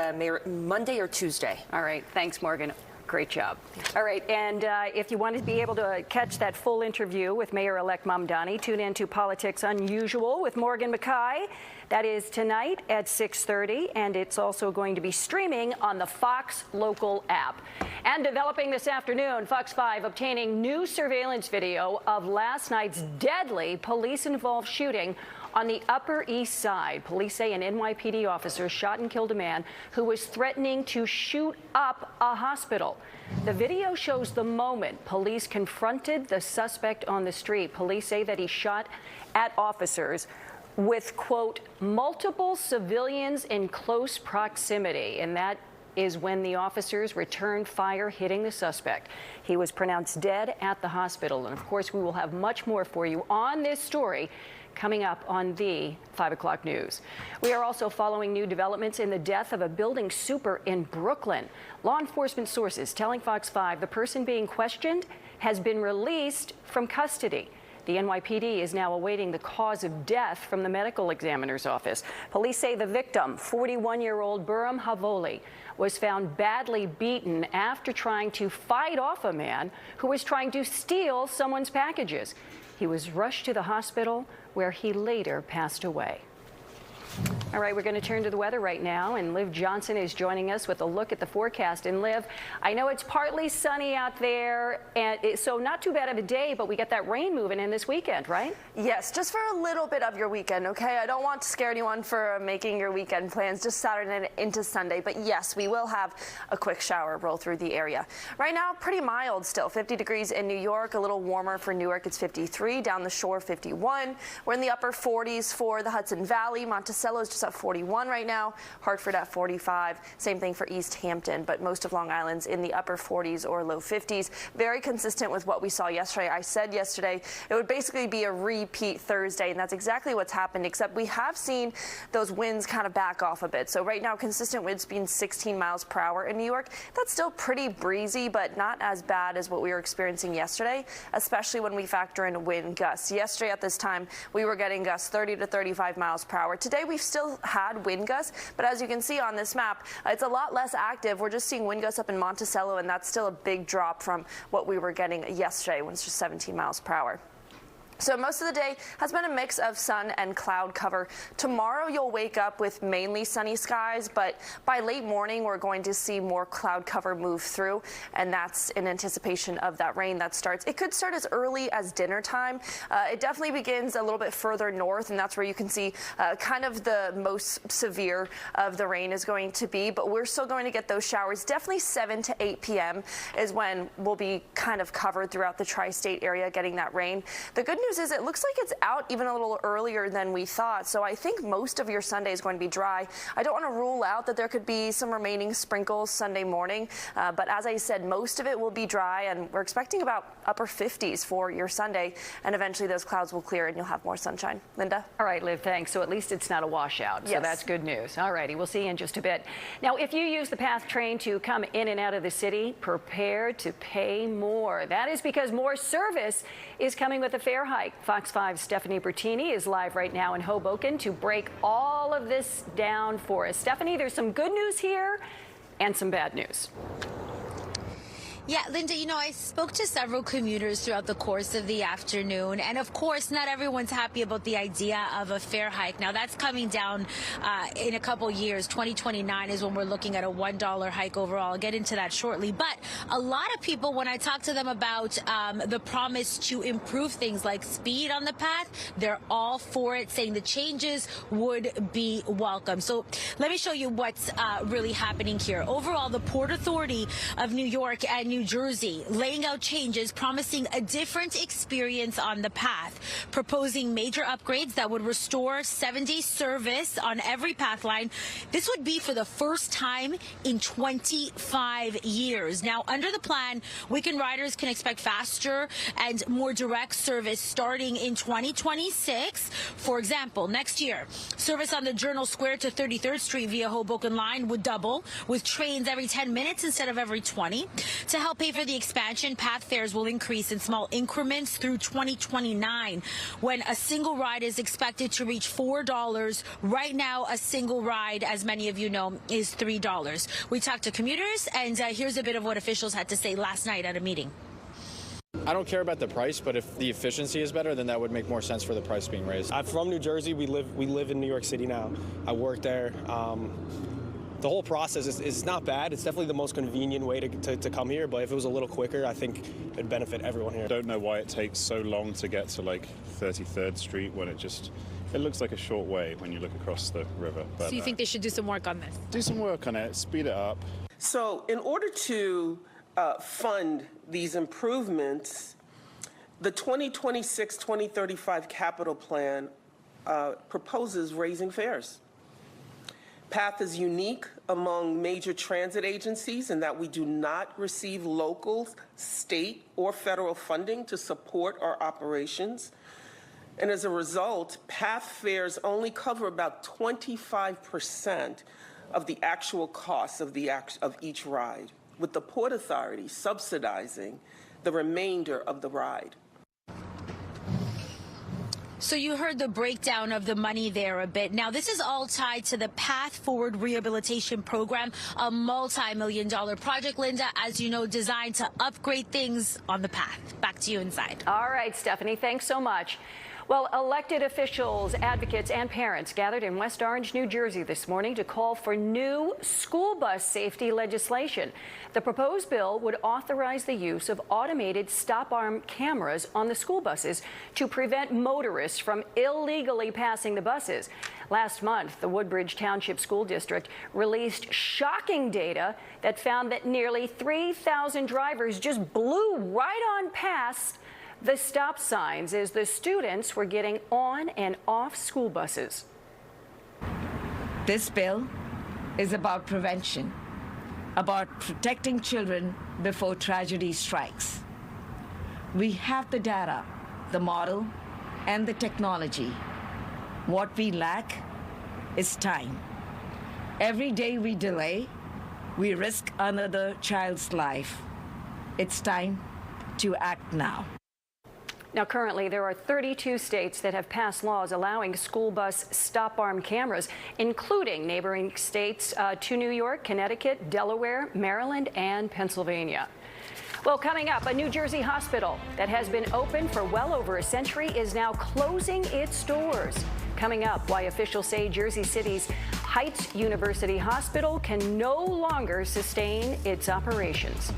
Monday or Tuesday. All right. Thanks, Morgan. Great job. All right, and if you want to be able to catch that full interview with Mayor-elect Mamdani, tune in to Politics Unusual with Morgan Mackay. That is tonight at 6:30, and it's also going to be streaming on the Fox Local app. And developing this afternoon, Fox 5 obtaining new surveillance video of last night's deadly police-involved shooting on the Upper East Side. Police say an NYPD officer shot and killed a man who was threatening to shoot up a hospital. The video shows the moment police confronted the suspect on the street. Police say that he shot at officers with, quote, multiple civilians in close proximity, and that is when the officers returned fire, hitting the suspect. He was pronounced dead at the hospital. And of course, we will have much more for you on this story coming up on the 5 o'clock news. We are also following new developments in the death of a building super in Brooklyn. Law enforcement sources telling Fox 5 the person being questioned has been released from custody. The NYPD is now awaiting the cause of death from the medical examiner's office. Police say the victim, 41-year-old Burham Havoli, was found badly beaten after trying to fight off a man who was trying to steal someone's packages. He was rushed to the hospital where he later passed away. All right, we're going to turn to the weather right now, and Liv Johnson is joining us with a look at the forecast. And Liv, I know it's partly sunny out there, and so not too bad of a day, but we got that rain moving in this weekend, right? Yes, just for a little bit of your weekend, okay? I don't want to scare anyone for making your weekend plans just Saturday into Sunday, but yes, we will have a quick shower roll through the area. Right now, pretty mild still, 50 degrees in New York, a little warmer for Newark, it's 53, down the shore 51. We're in the upper 40s for the Hudson Valley. Monticello is just at 41 right now, Hartford at 45, same thing for East Hampton, but most of Long Island's in the upper 40s or low 50s. Very consistent with what we saw yesterday. I said yesterday it would basically be a repeat Thursday, and that's exactly what's happened, except we have seen those winds kind of back off a bit. So right now, consistent winds being 16 miles per hour in New York. That's still pretty breezy, but not as bad as what we were experiencing yesterday, especially when we factor in wind gusts. Yesterday at this time, we were getting gusts 30 to 35 miles per hour. Today, we've still had wind gusts, but as you can see on this map, it's a lot less active. We're just seeing wind gusts up in Monticello, and that's still a big drop from what we were getting yesterday when it's just 17 miles per hour. So most of the day has been a mix of sun and cloud cover. Tomorrow you'll wake up with mainly sunny skies, but by late morning we're going to see more cloud cover move through, and that's in anticipation of that rain that starts. It could start as early as dinner time. It definitely begins a little bit further north, and that's where you can see kind of the most severe of the rain is going to be, but we're still going to get those showers. Definitely 7 to 8 p.m. is when we'll be kind of covered throughout the tri-state area getting that rain. The good news is it looks like it's out even a little earlier than we thought, so I think most of your Sunday is going to be dry. I don't want to rule out that there could be some remaining sprinkles Sunday morning, but as I said, most of it will be dry, and we're expecting about upper 50s for your Sunday, and eventually those clouds will clear and you'll have more sunshine. Linda? All right, Liv, thanks. So at least it's not a washout, so yes, that's good news. All righty, we'll see you in just a bit. Now, if you use the PATH train to come in and out of the city, prepare to pay more. That is because more service is coming with a fare hike. Fox 5's Stephanie Bertini is live right now in Hoboken to break all of this down for us. Stephanie, there's some good news here and some bad news. Yeah, Linda, you know, I spoke to several commuters throughout the course of the afternoon, and of course, not everyone's happy about the idea of a fare hike. Now, that's coming down in a couple years. 2029 is when we're looking at a $1 hike overall. I'll get into that shortly. But a lot of people, when I talk to them about the promise to improve things like speed on the PATH, they're all for it, saying the changes would be welcome. So let me show you what's really happening here. Overall, the Port Authority of New York and New New Jersey, laying out changes promising a different experience on the path, proposing major upgrades that would restore 7-day service on every path line. This would be for the first time in 25 years. Now, under the plan, weekend riders can expect faster and more direct service starting in 2026. For example, next year, service on the Journal Square to 33rd Street via Hoboken line would double, with trains every 10 minutes instead of every 20. To help pay for the expansion, path fares will increase in small increments through 2029, when a single ride is expected to reach $4. Right now, a single ride, as many of you know, is $3. We talked to commuters, and here's a bit of what officials had to say last night at a meeting. I don't care about the price, but if the efficiency is better, then that would make more sense for the price being raised. I'm from New Jersey. We live in New York City now. I work there. The whole process is not bad. It's definitely the most convenient way to come here, but if it was a little quicker, I think it'd benefit everyone here. I don't know why it takes so long to get to like 33rd Street when it looks like a short way when you look across the river. But, So you think they should do some work on this? do some work on it, speed it up. So in order to fund these improvements, the 2026-2035 capital plan proposes raising fares. PATH is unique among major transit agencies in that we do not receive local, state, or federal funding to support our operations. And as a result, PATH fares only cover about 25% of the actual costs of each ride, with the Port Authority subsidizing the remainder of the ride. So you heard the breakdown of the money there a bit. Now, this is all tied to the Path Forward Rehabilitation Program, a multi-million-dollar project, Linda, as you know, designed to upgrade things on the path. Back to you inside. All right, Stephanie, thanks so much. Well, elected officials, advocates, and parents gathered in West Orange, New Jersey this morning to call for new school bus safety legislation. The proposed bill would authorize the use of automated stop-arm cameras on the school buses to prevent motorists from illegally passing the buses. Last month, the Woodbridge Township School District released shocking data that found that nearly 3,000 drivers just blew right on past the stop signs as the students were getting on and off school buses. This bill is about prevention, about protecting children before tragedy strikes. We have the data, the model, and the technology. What we lack is time. Every day we delay, we risk another child's life. It's time to act now. Now, currently, there are 32 states that have passed laws allowing school bus stop-arm cameras, including neighboring states to New York, Connecticut, Delaware, Maryland, and Pennsylvania. Well, coming up, a New Jersey hospital that has been open for well over a century is now closing its doors. Coming up, why officials say Jersey City's Heights University Hospital can no longer sustain its operations.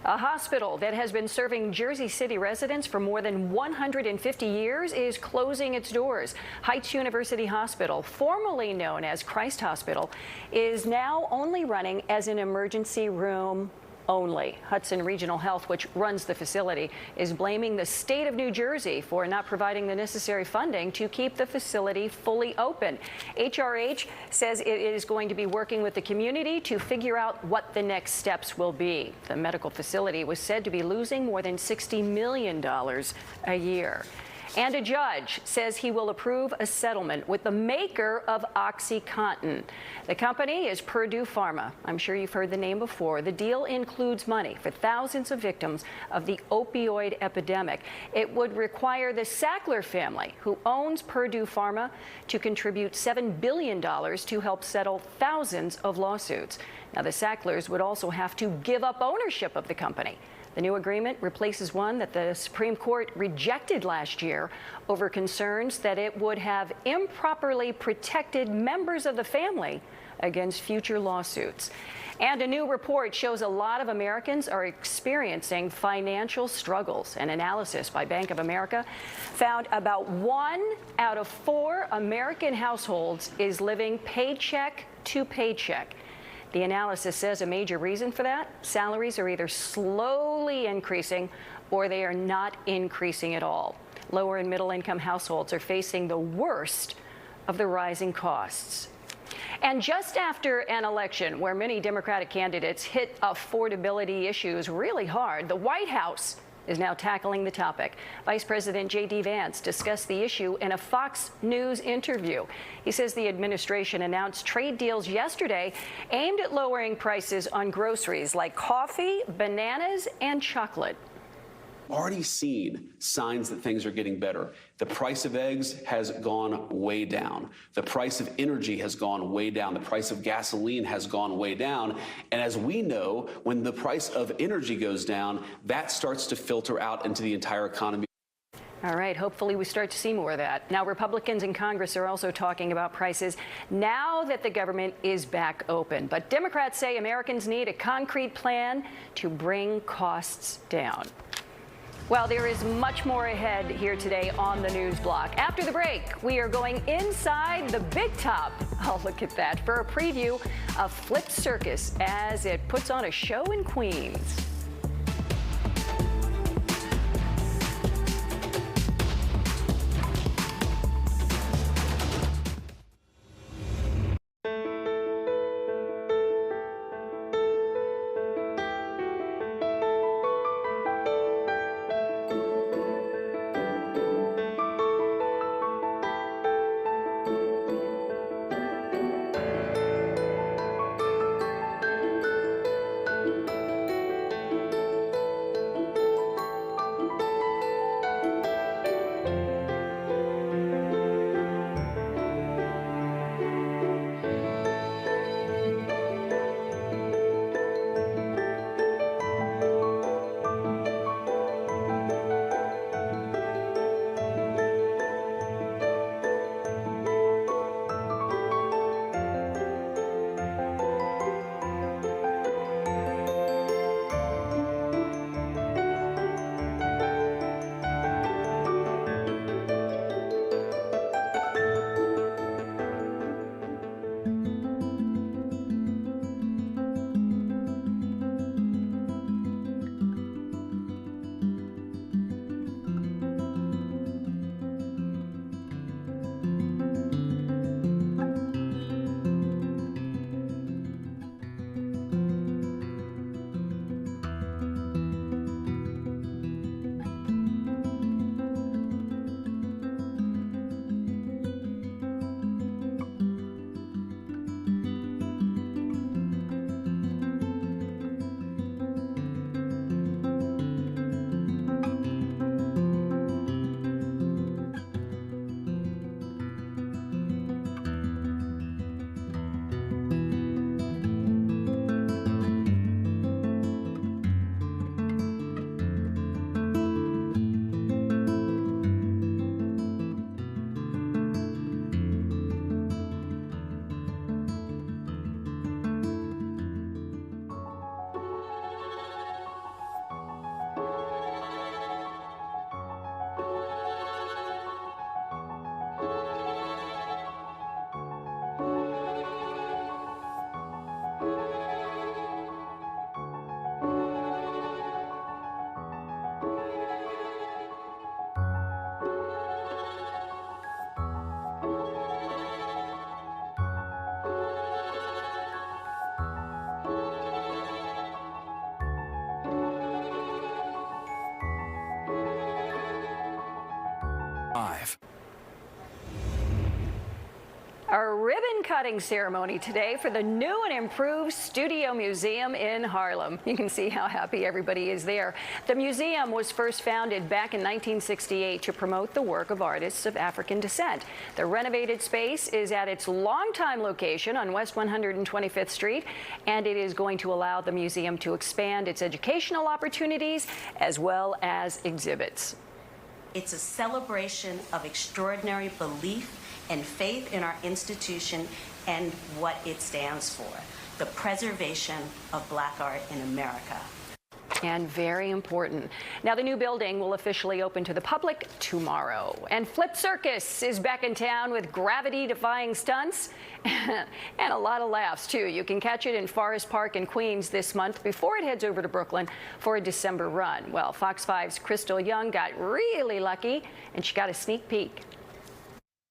A hospital that has been serving Jersey City residents for more than 150 years is closing its doors. Heights University Hospital, formerly known as Christ Hospital, is now only running as an emergency room only. Hudson Regional Health, which runs the facility, is blaming the state of New Jersey for not providing the necessary funding to keep the facility fully open. HRH says it is going to be working with the community to figure out what the next steps will be. The medical facility was said to be losing more than $60 million a year. And a judge says he will approve a settlement with the maker of OxyContin. The company is Purdue Pharma. I'm sure you've heard the name before. The deal includes money for thousands of victims of the opioid epidemic. It would require the Sackler family, who owns Purdue Pharma, to contribute $7 billion to help settle thousands of lawsuits. Now, the Sacklers would also have to give up ownership of the company. The new agreement replaces one that the Supreme Court rejected last year over concerns that it would have improperly protected members of the family against future lawsuits. And a new report shows a lot of Americans are experiencing financial struggles. An analysis by Bank of America found about 1 out of 4 American households is living paycheck to paycheck. The analysis says a major reason for that, salaries are either slowly increasing or they are not increasing at all. Lower and middle income households are facing the worst of the rising costs. And just after an election where many Democratic candidates hit affordability issues really hard, the White House is now tackling the topic. Vice President J.D. Vance discussed the issue in a Fox News interview. He says the administration announced trade deals yesterday aimed at lowering prices on groceries like coffee, bananas, and chocolate. Already seen signs that things are getting better. The price of eggs has gone way down. The price of energy has gone way down. The price of gasoline has gone way down. And as we know, when the price of energy goes down, that starts to filter out into the entire economy. All right, hopefully we start to see more of that. Now, Republicans in Congress are also talking about prices now that the government is back open. But Democrats say Americans need a concrete plan to bring costs down. Well, there is much more ahead here today on the News Block. After the break, we are going inside the Big Top. Oh, look at that, for a preview of Flip Circus as it puts on a show in Queens. A ribbon-cutting ceremony today for the new and improved Studio Museum in Harlem. You can see how happy everybody is there. The museum was first founded back in 1968 to promote the work of artists of African descent. The renovated space is at its longtime location on West 125th Street, and it is going to allow the museum to expand its educational opportunities as well as exhibits. It's a celebration of extraordinary belief and faith in our institution and what it stands for, the preservation of Black art in America. And very important. Now, the new building will officially open to the public tomorrow. And Flip Circus is back in town with gravity-defying stunts and a lot of laughs, too. You can catch it in Forest Park in Queens this month before it heads over to Brooklyn for a December run. Well, Fox 5's Crystal Young got really lucky, and she got a sneak peek.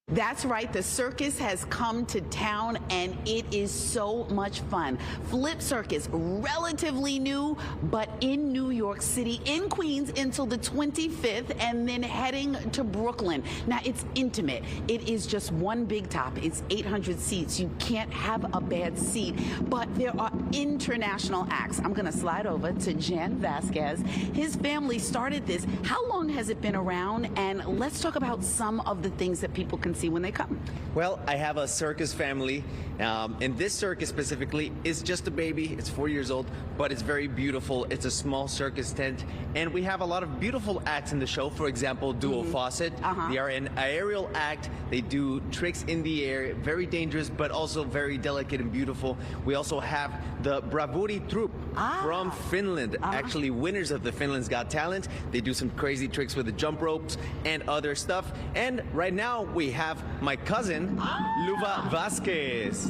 That's right, the circus has come to town and it is so much fun. Flip Circus, relatively new, but in New York City, in Queens until the 25th, and then heading to Brooklyn. Now, it's intimate. It is just one big top. It's 800 seats. You can't have a bad seat, but there are international acts. I'm going to slide over to Jan Vasquez. His family started this. How long has it been around? And let's talk about some of the things that people can see when they come. Well, I have a circus family, and this circus specifically is just a baby. It's 4 years old, but it's very beautiful. It's a small circus tent, and we have a lot of beautiful acts in the show. For example, Duo Fawcett. They are an aerial act. They do tricks in the air, very dangerous, but also very delicate and beautiful. We also have the Bravuri troupe from Finland, actually winners of the Finland's Got Talent. They do some crazy tricks with the jump ropes and other stuff. And right now we have my cousin, Luva Vasquez,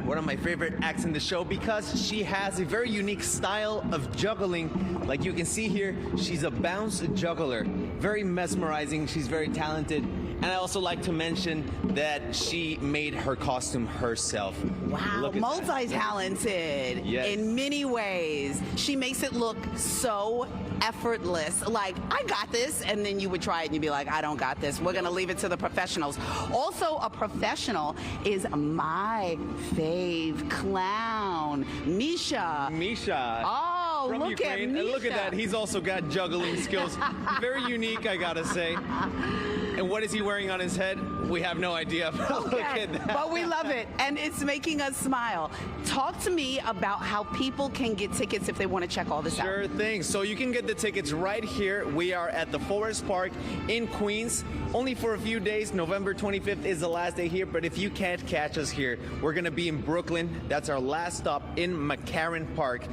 one of my favorite acts in the show because she has a very unique style of juggling. Like you can see here, she's a bounce juggler. Very mesmerizing, she's very talented. And I also like to mention that she made her costume herself. Wow, multi-talented in many ways. She makes it look so effortless. Like, I got this, and then you would try it and you'd be like, I don't got this. We're gonna leave it to the professionals. Also, a professional is my fave clown, Misha. Misha. Oh, from look Ukraine. at Misha. And look at that, he's also got juggling skills. Very unique, I gotta say. And what is he wearing on his head? We have no idea, but look at that. But we love it, and it's making us smile. Talk to me about how people can get tickets if they want to check all this out. Sure thing. So you can get the tickets right here. We are at the Forest Park in Queens, only for a few days. November 25th is the last day here, but if you can't catch us here, we're going to be in Brooklyn. That's our last stop in McCarran Park.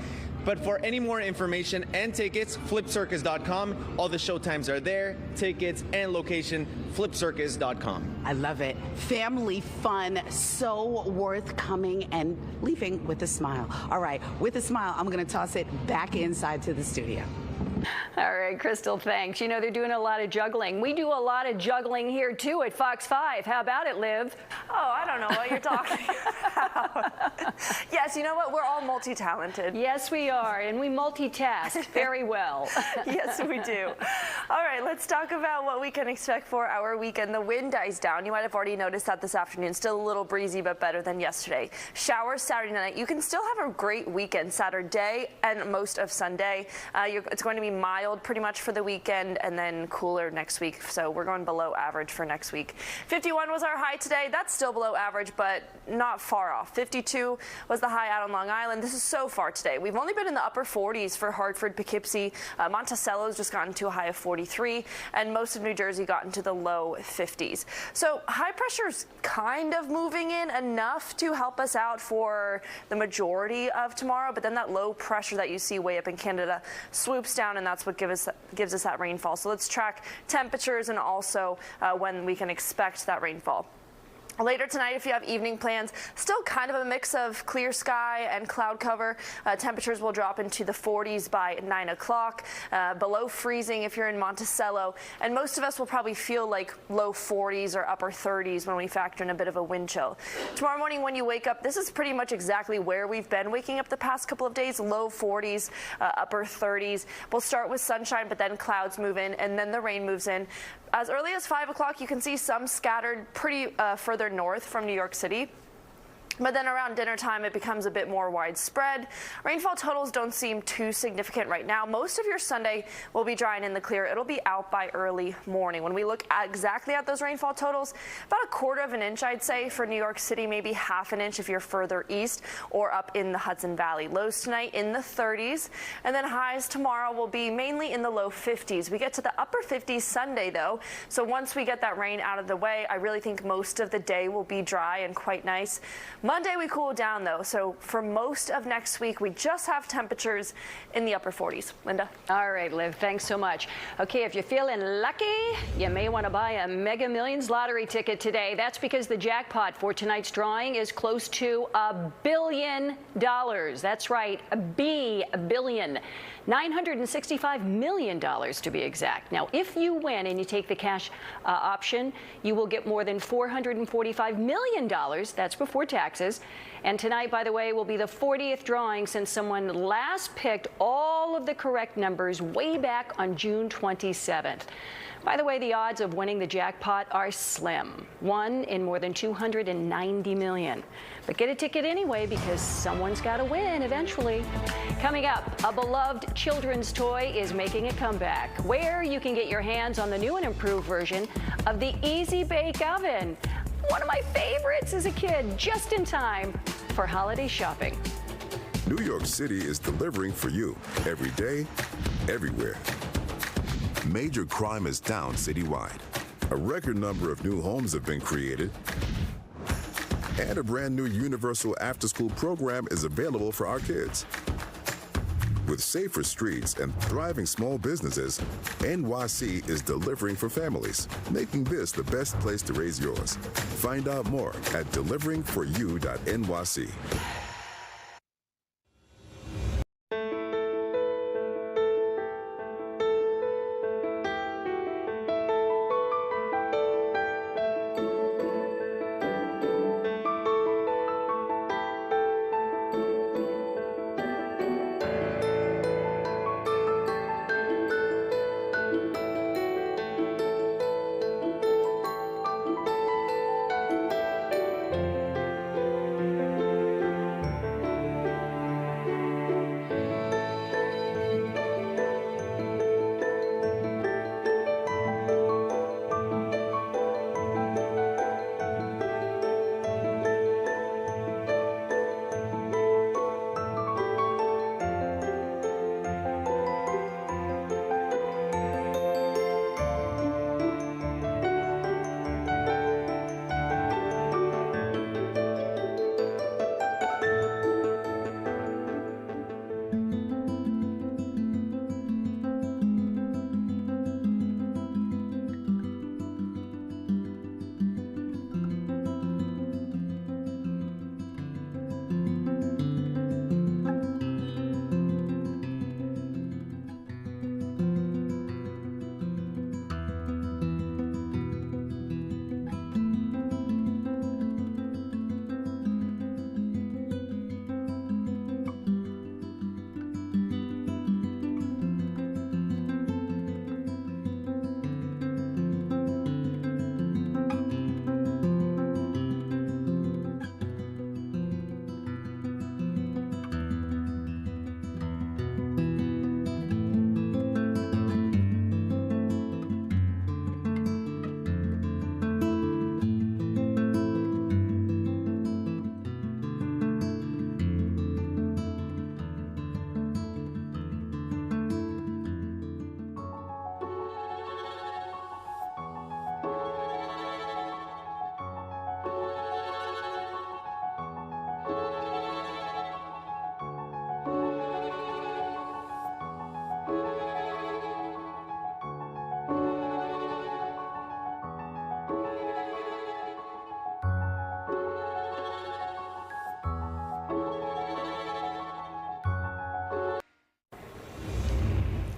But for any more information and tickets, flipcircus.com. All the showtimes are there, tickets and location, flipcircus.com. I love it. Family fun, so worth coming and leaving with a smile. All right, with a smile, I'm going to toss it back inside to the studio. All right, Crystal, thanks. You know, they're doing a lot of juggling. We do a lot of juggling here, too, at Fox 5. How about it, Liv? Oh, I don't know what you're talking about. Yes, you know what? We're all multi-talented. Yes, we are, and we multitask very well. Yes, we do. All right, let's talk about what we can expect for our weekend. The wind dies down. You might have already noticed that this afternoon. Still a little breezy, but better than yesterday. Showers Saturday night. You can still have a great weekend Saturday and most of Sunday. It's going to be mild pretty much for the weekend and then cooler next week. So we're going below average for next week. 51 was our high today. That's still below average, but not far off. 52 was the high out on Long Island. This is so far today. We've only been in the upper 40s for Hartford, Poughkeepsie. Monticello's just gotten to a high of 43, and most of New Jersey got into the low 50s. So high pressure's kind of moving in enough to help us out for the majority of tomorrow, but then that low pressure that you see way up in Canada swoops down, and that's what gives us that rainfall. So let's track temperatures and also when we can expect that rainfall. Later tonight, if you have evening plans, still kind of a mix of clear sky and cloud cover. Temperatures will drop into the 40s by 9 o'clock, below freezing if you're in Monticello, and most of us will probably feel like low 40s or upper 30s when we factor in a bit of a wind chill. Tomorrow morning when you wake up, this is pretty much exactly where we've been waking up the past couple of days, low 40s, upper 30s. We'll start with sunshine, but then clouds move in, and then the rain moves in. As early as 5 o'clock, you can see some scattered pretty further north from New York City. But then around dinner time, it becomes a bit more widespread. Rainfall totals don't seem too significant right now. Most of your Sunday will be dry and in the clear. It'll be out by early morning. When we look exactly at those rainfall totals, about 1/4 of an inch, I'd say, for New York City, maybe 1/2 inch if you're further east or up in the Hudson Valley. Lows tonight in the 30s, and then highs tomorrow will be mainly in the low 50s. We get to the upper 50s Sunday, though, so once we get that rain out of the way, I really think most of the day will be dry and quite nice. Monday we cool down, though, so for most of next week, we just have temperatures in the upper 40s. Linda? All right, Liv, thanks so much. Okay, if you're feeling lucky, you may want to buy a Mega Millions lottery ticket today. That's because the jackpot for tonight's drawing is close to $1 billion. That's right, a billion. $965 million to be exact. Now, if you win and you take the cash option, you will get more than $445 million. That's before taxes. And tonight, by the way, will be the 40th drawing since someone last picked all of the correct numbers way back on June 27th. By the way, the odds of winning the jackpot are slim. 1 in more than 290 million. But get a ticket anyway because someone's got to win eventually. Coming up, a beloved children's toy is making a comeback, where you can get your hands on the new and improved version of the Easy Bake Oven. One of my favorites as a kid, just in time for holiday shopping. New York City is delivering for you every day, everywhere. Major crime is down citywide. A record number of new homes have been created. And a brand new universal after-school program is available for our kids. With safer streets and thriving small businesses, NYC is delivering for families, making this the best place to raise yours. Find out more at deliveringforyou.nyc.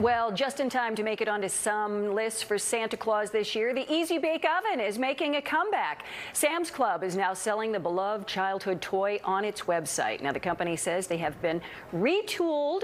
Well, just in time to make it onto some lists for Santa Claus this year, the Easy Bake Oven is making a comeback. Sam's Club is now selling the beloved childhood toy on its website. Now, the company says they have been retooled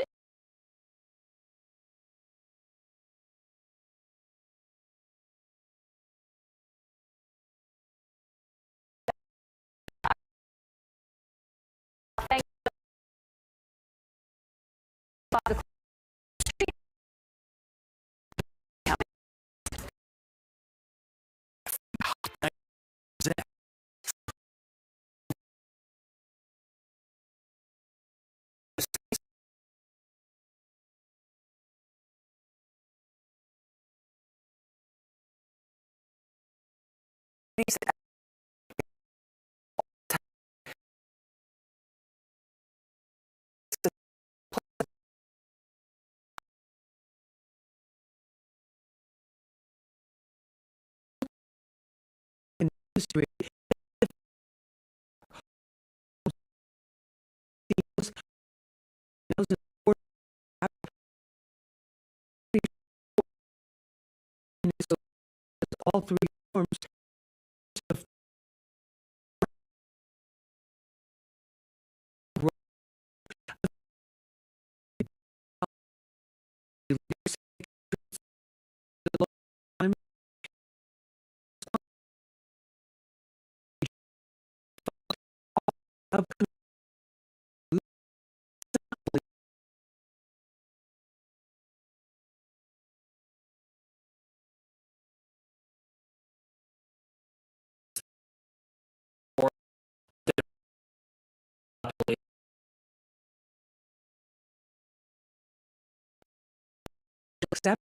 all three forms of accept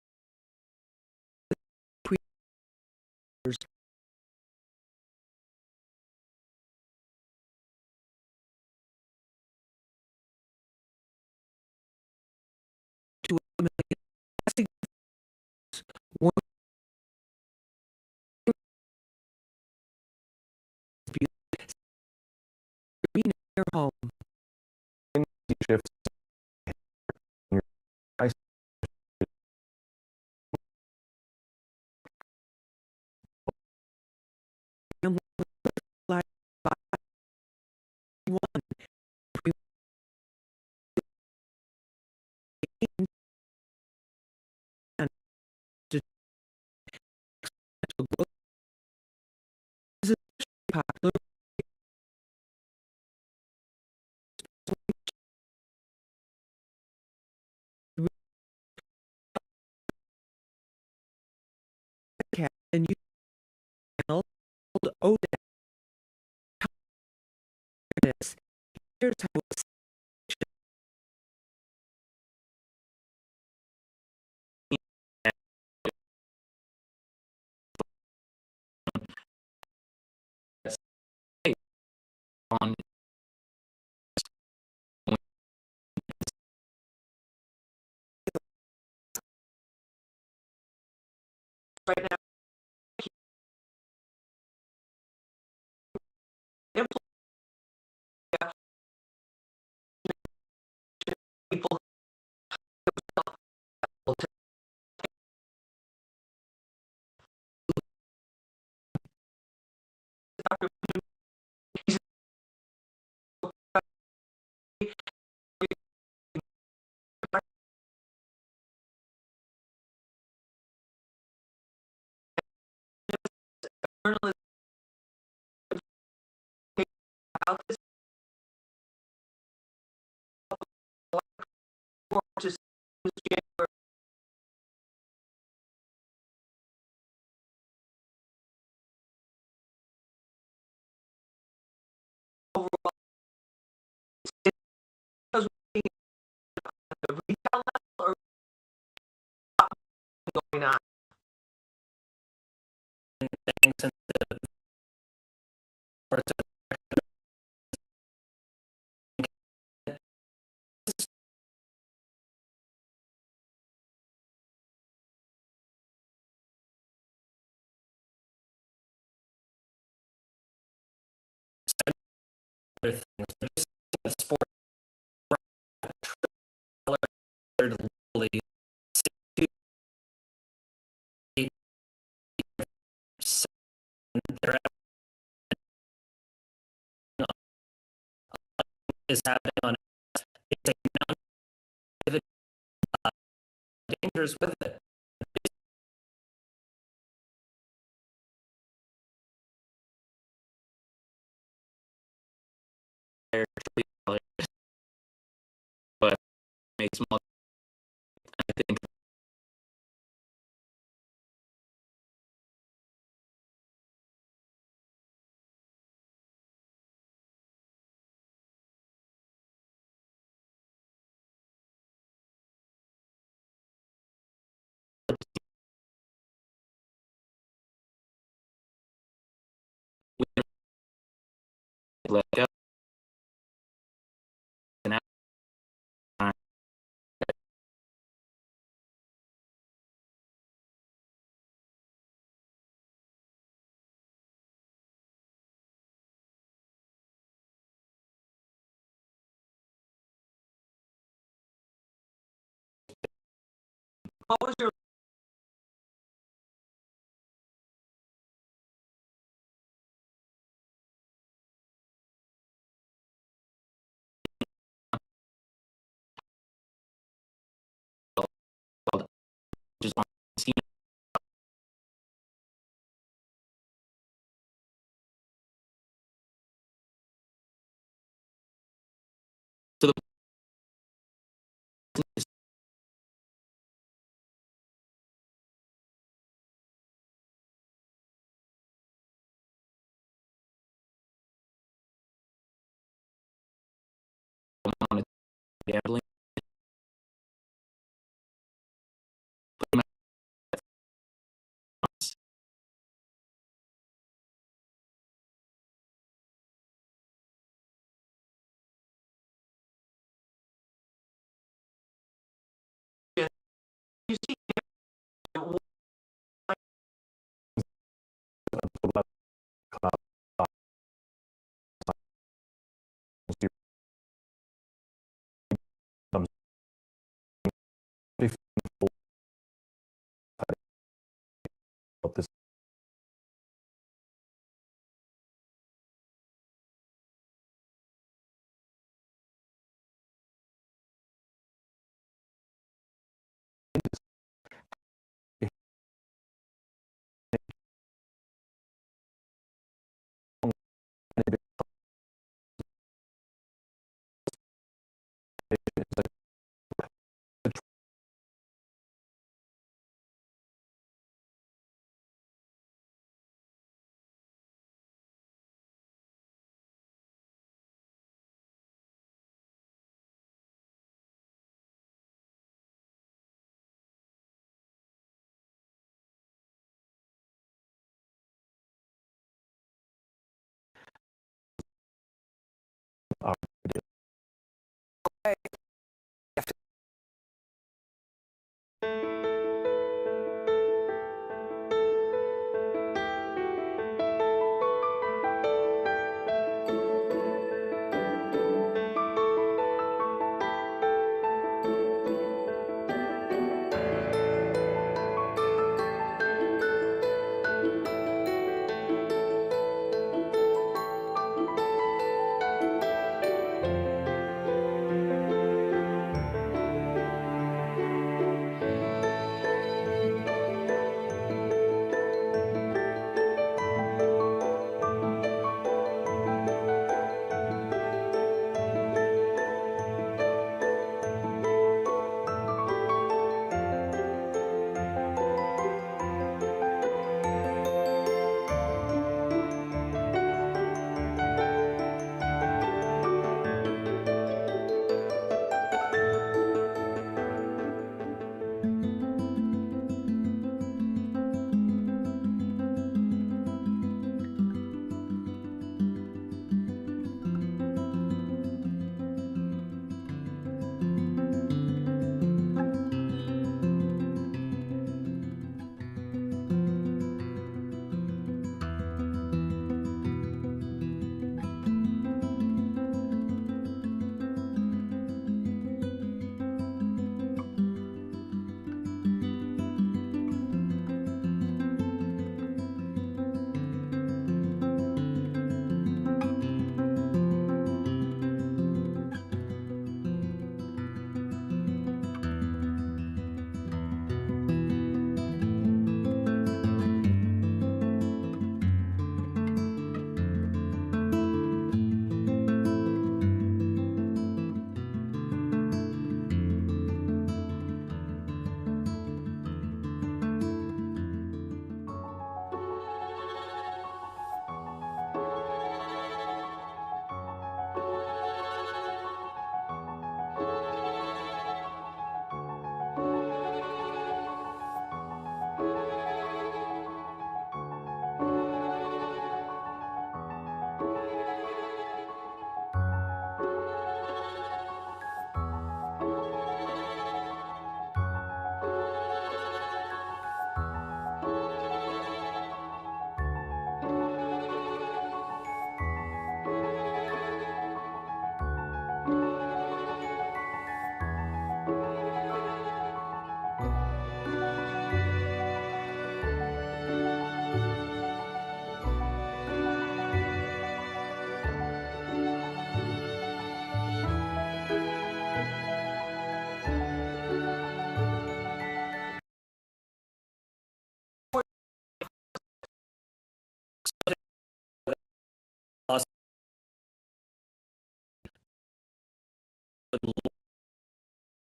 to one their home. Shifts. Popular and you hold ODAC. Here's how it's on right now. People journalism about this just overall because we're at the retail level or going on. Other things, but just the sport is happening on it's a dangers with it. But makes let go. What was your just on scene? So the gambling.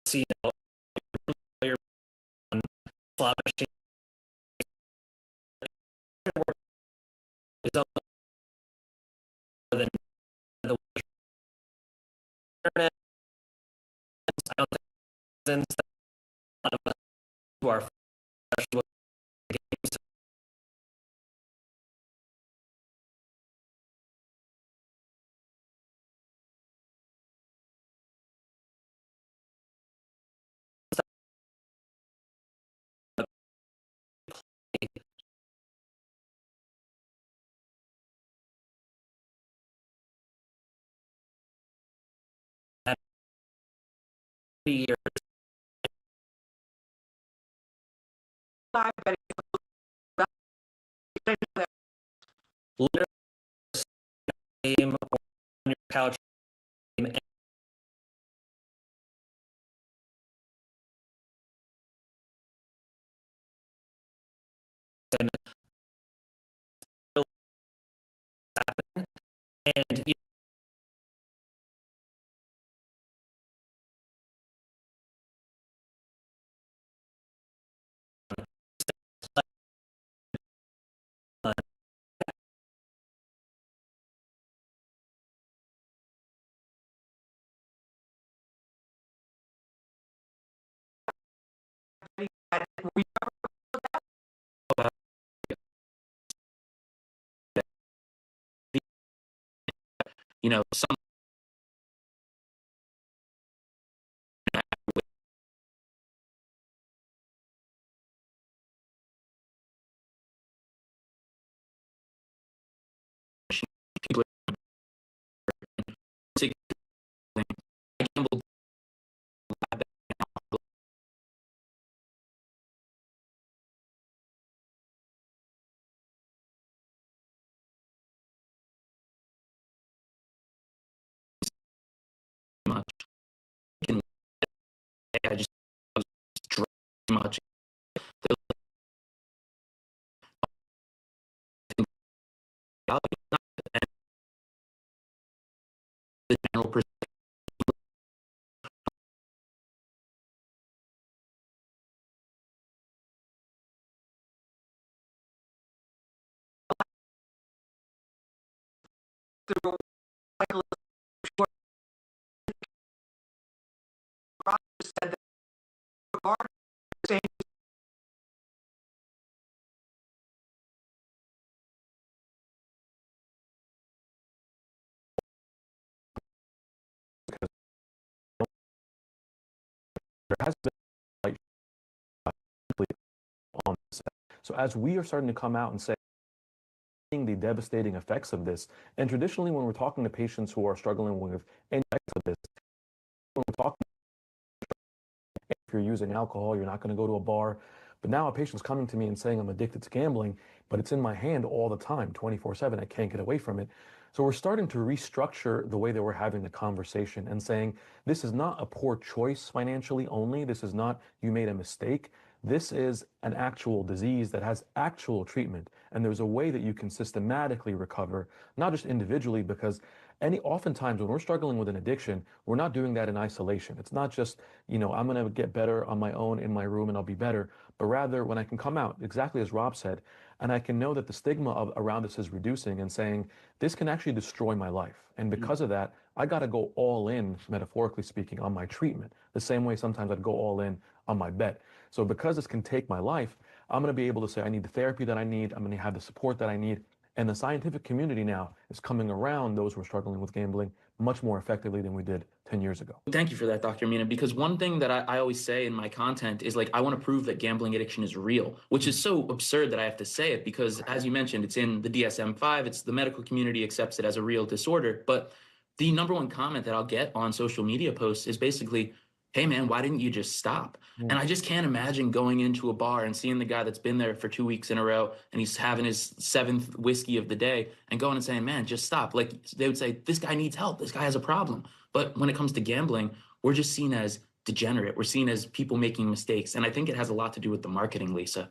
see slot machine is up than the internet. I don't think a lot of us who are professional games. Years. Literally, game on your couch. And you know, some people I gambled much. I just was drank too much. The general there has been like on this. So as we are starting to come out and say the devastating effects of this, and traditionally when we're talking to patients who are struggling with any effects of this, when we're talking, if you're using alcohol, you're not going to go to a bar. But now a patient's coming to me and saying I'm addicted to gambling, but it's in my hand all the time, 24/7. I can't get away from it. So we're starting to restructure the way that we're having the conversation and saying this is not a poor choice financially only. This is not you made a mistake. This is an actual disease that has actual treatment. And there's a way that you can systematically recover, not just individually, because oftentimes when we're struggling with an addiction, we're not doing that in isolation. It's not just, I'm going to get better on my own in my room and I'll be better, but rather when I can come out, exactly as Rob said, and I can know that the stigma around this is reducing and saying, this can actually destroy my life. And because of that, I got to go all in, metaphorically speaking, on my treatment. The same way sometimes I'd go all in on my bet. So because this can take my life, I'm going to be able to say, I need the therapy that I need. I'm going to have the support that I need. And the scientific community now is coming around those who are struggling with gambling much more effectively than we did 10 years ago. Thank you for that, Dr. Mina, because one thing that I always say in my content is like, I want to prove that gambling addiction is real, which is so absurd that I have to say it because, as you mentioned, it's in the DSM-5, it's the medical community accepts it as a real disorder. But the number one comment that I'll get on social media posts is basically, hey man, why didn't you just stop? And I just can't imagine going into a bar and seeing the guy that's been there for 2 weeks in a row and he's having his 7th whiskey of the day and going and saying, man, just stop. Like they would say, this guy needs help. This guy has a problem. But when it comes to gambling, we're just seen as degenerate. We're seen as people making mistakes. And I think it has a lot to do with the marketing, Lisa.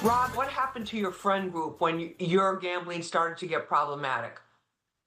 Rob, what happened to your friend group when your gambling started to get problematic?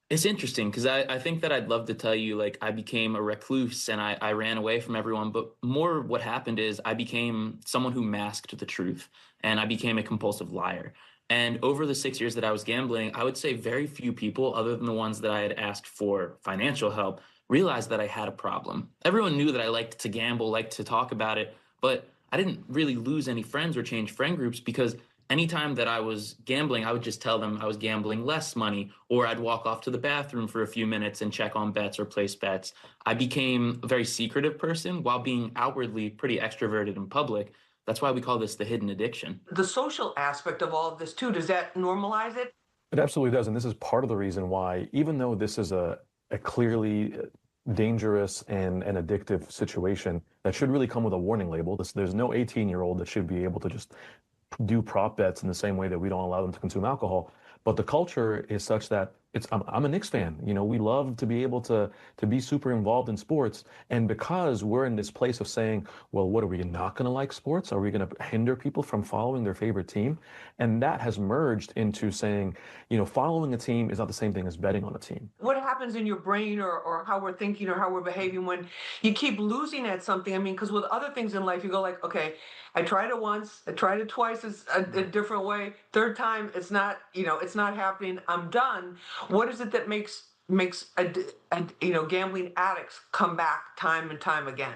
It's interesting because I think that I'd love to tell you like I became a recluse and I ran away from everyone, but more what happened is I became someone who masked the truth and I became a compulsive liar. And over the 6 years that I was gambling, I would say very few people, other than the ones that I had asked for financial help, realized that I had a problem. Everyone knew that I liked to gamble, liked to talk about it, but I didn't really lose any friends or change friend groups because anytime that I was gambling, I would just tell them I was gambling less money, or I'd walk off to the bathroom for a few minutes and check on bets or place bets. I became a very secretive person while being outwardly pretty extroverted in public. That's why we call this the hidden addiction. The social aspect of all of this, too, does that normalize it? It absolutely does. And this is part of the reason why, even though this is a clearly dangerous and an addictive situation that should really come with a warning label, there's no 18-year-old that should be able to just do prop bets in the same way that we don't allow them to consume alcohol. But the culture is such that I'm a Knicks fan. You know, we love to be able to be super involved in sports. And because we're in this place of saying, well, what are we not going to like sports? Are we going to hinder people from following their favorite team? And that has merged into saying, you know, following a team is not the same thing as betting on a team. What happens in your brain or how we're thinking or how we're behaving when you keep losing at something? I mean, because with other things in life, you go like, okay, I tried it once, I tried it twice, it's a different way. Third time, it's not, you know, it's not happening. I'm done. What is it that makes gambling addicts come back time and time again?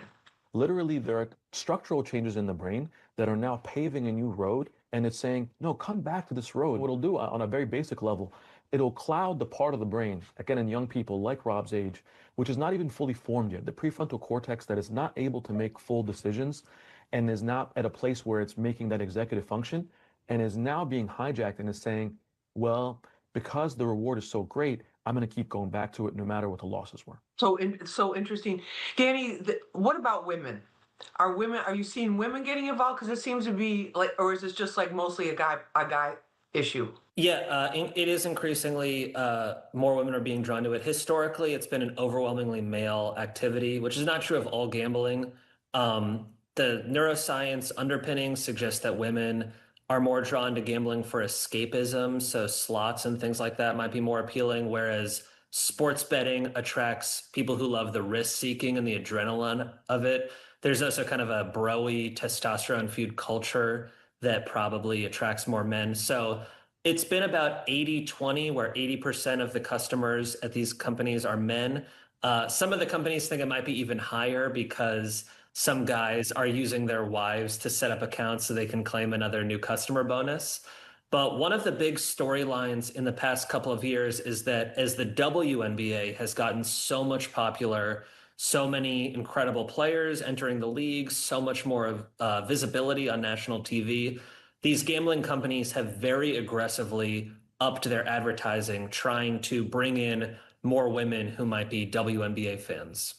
Literally, there are structural changes in the brain that are now paving a new road, and it's saying, no, come back to this road. What it'll do on a very basic level, it'll cloud the part of the brain, again, in young people like Rob's age, which is not even fully formed yet, the prefrontal cortex that is not able to make full decisions and is not at a place where it's making that executive function and is now being hijacked and is saying, well, because the reward is so great, I'm going to keep going back to it no matter what the losses were. So interesting. Danny, what about women? Are you seeing women getting involved? Because it seems to be like, or is this just like mostly a guy issue? Yeah, it is increasingly more women are being drawn to it. Historically, it's been an overwhelmingly male activity, which is not true of all gambling. The neuroscience underpinning suggests that women are more drawn to gambling for escapism, so slots and things like that might be more appealing, whereas sports betting attracts people who love the risk seeking and the adrenaline of it. There's also kind of a bro-y, testosterone-fueled culture that probably attracts more men. So it's been about 80-20, where 80% of the customers at these companies are men. Some of the companies think it might be even higher because some guys are using their wives to set up accounts so they can claim another new customer bonus. But one of the big storylines in the past couple of years is that as the WNBA has gotten so much popular, so many incredible players entering the league, so much more visibility on national TV, these gambling companies have very aggressively upped their advertising, trying to bring in more women who might be WNBA fans.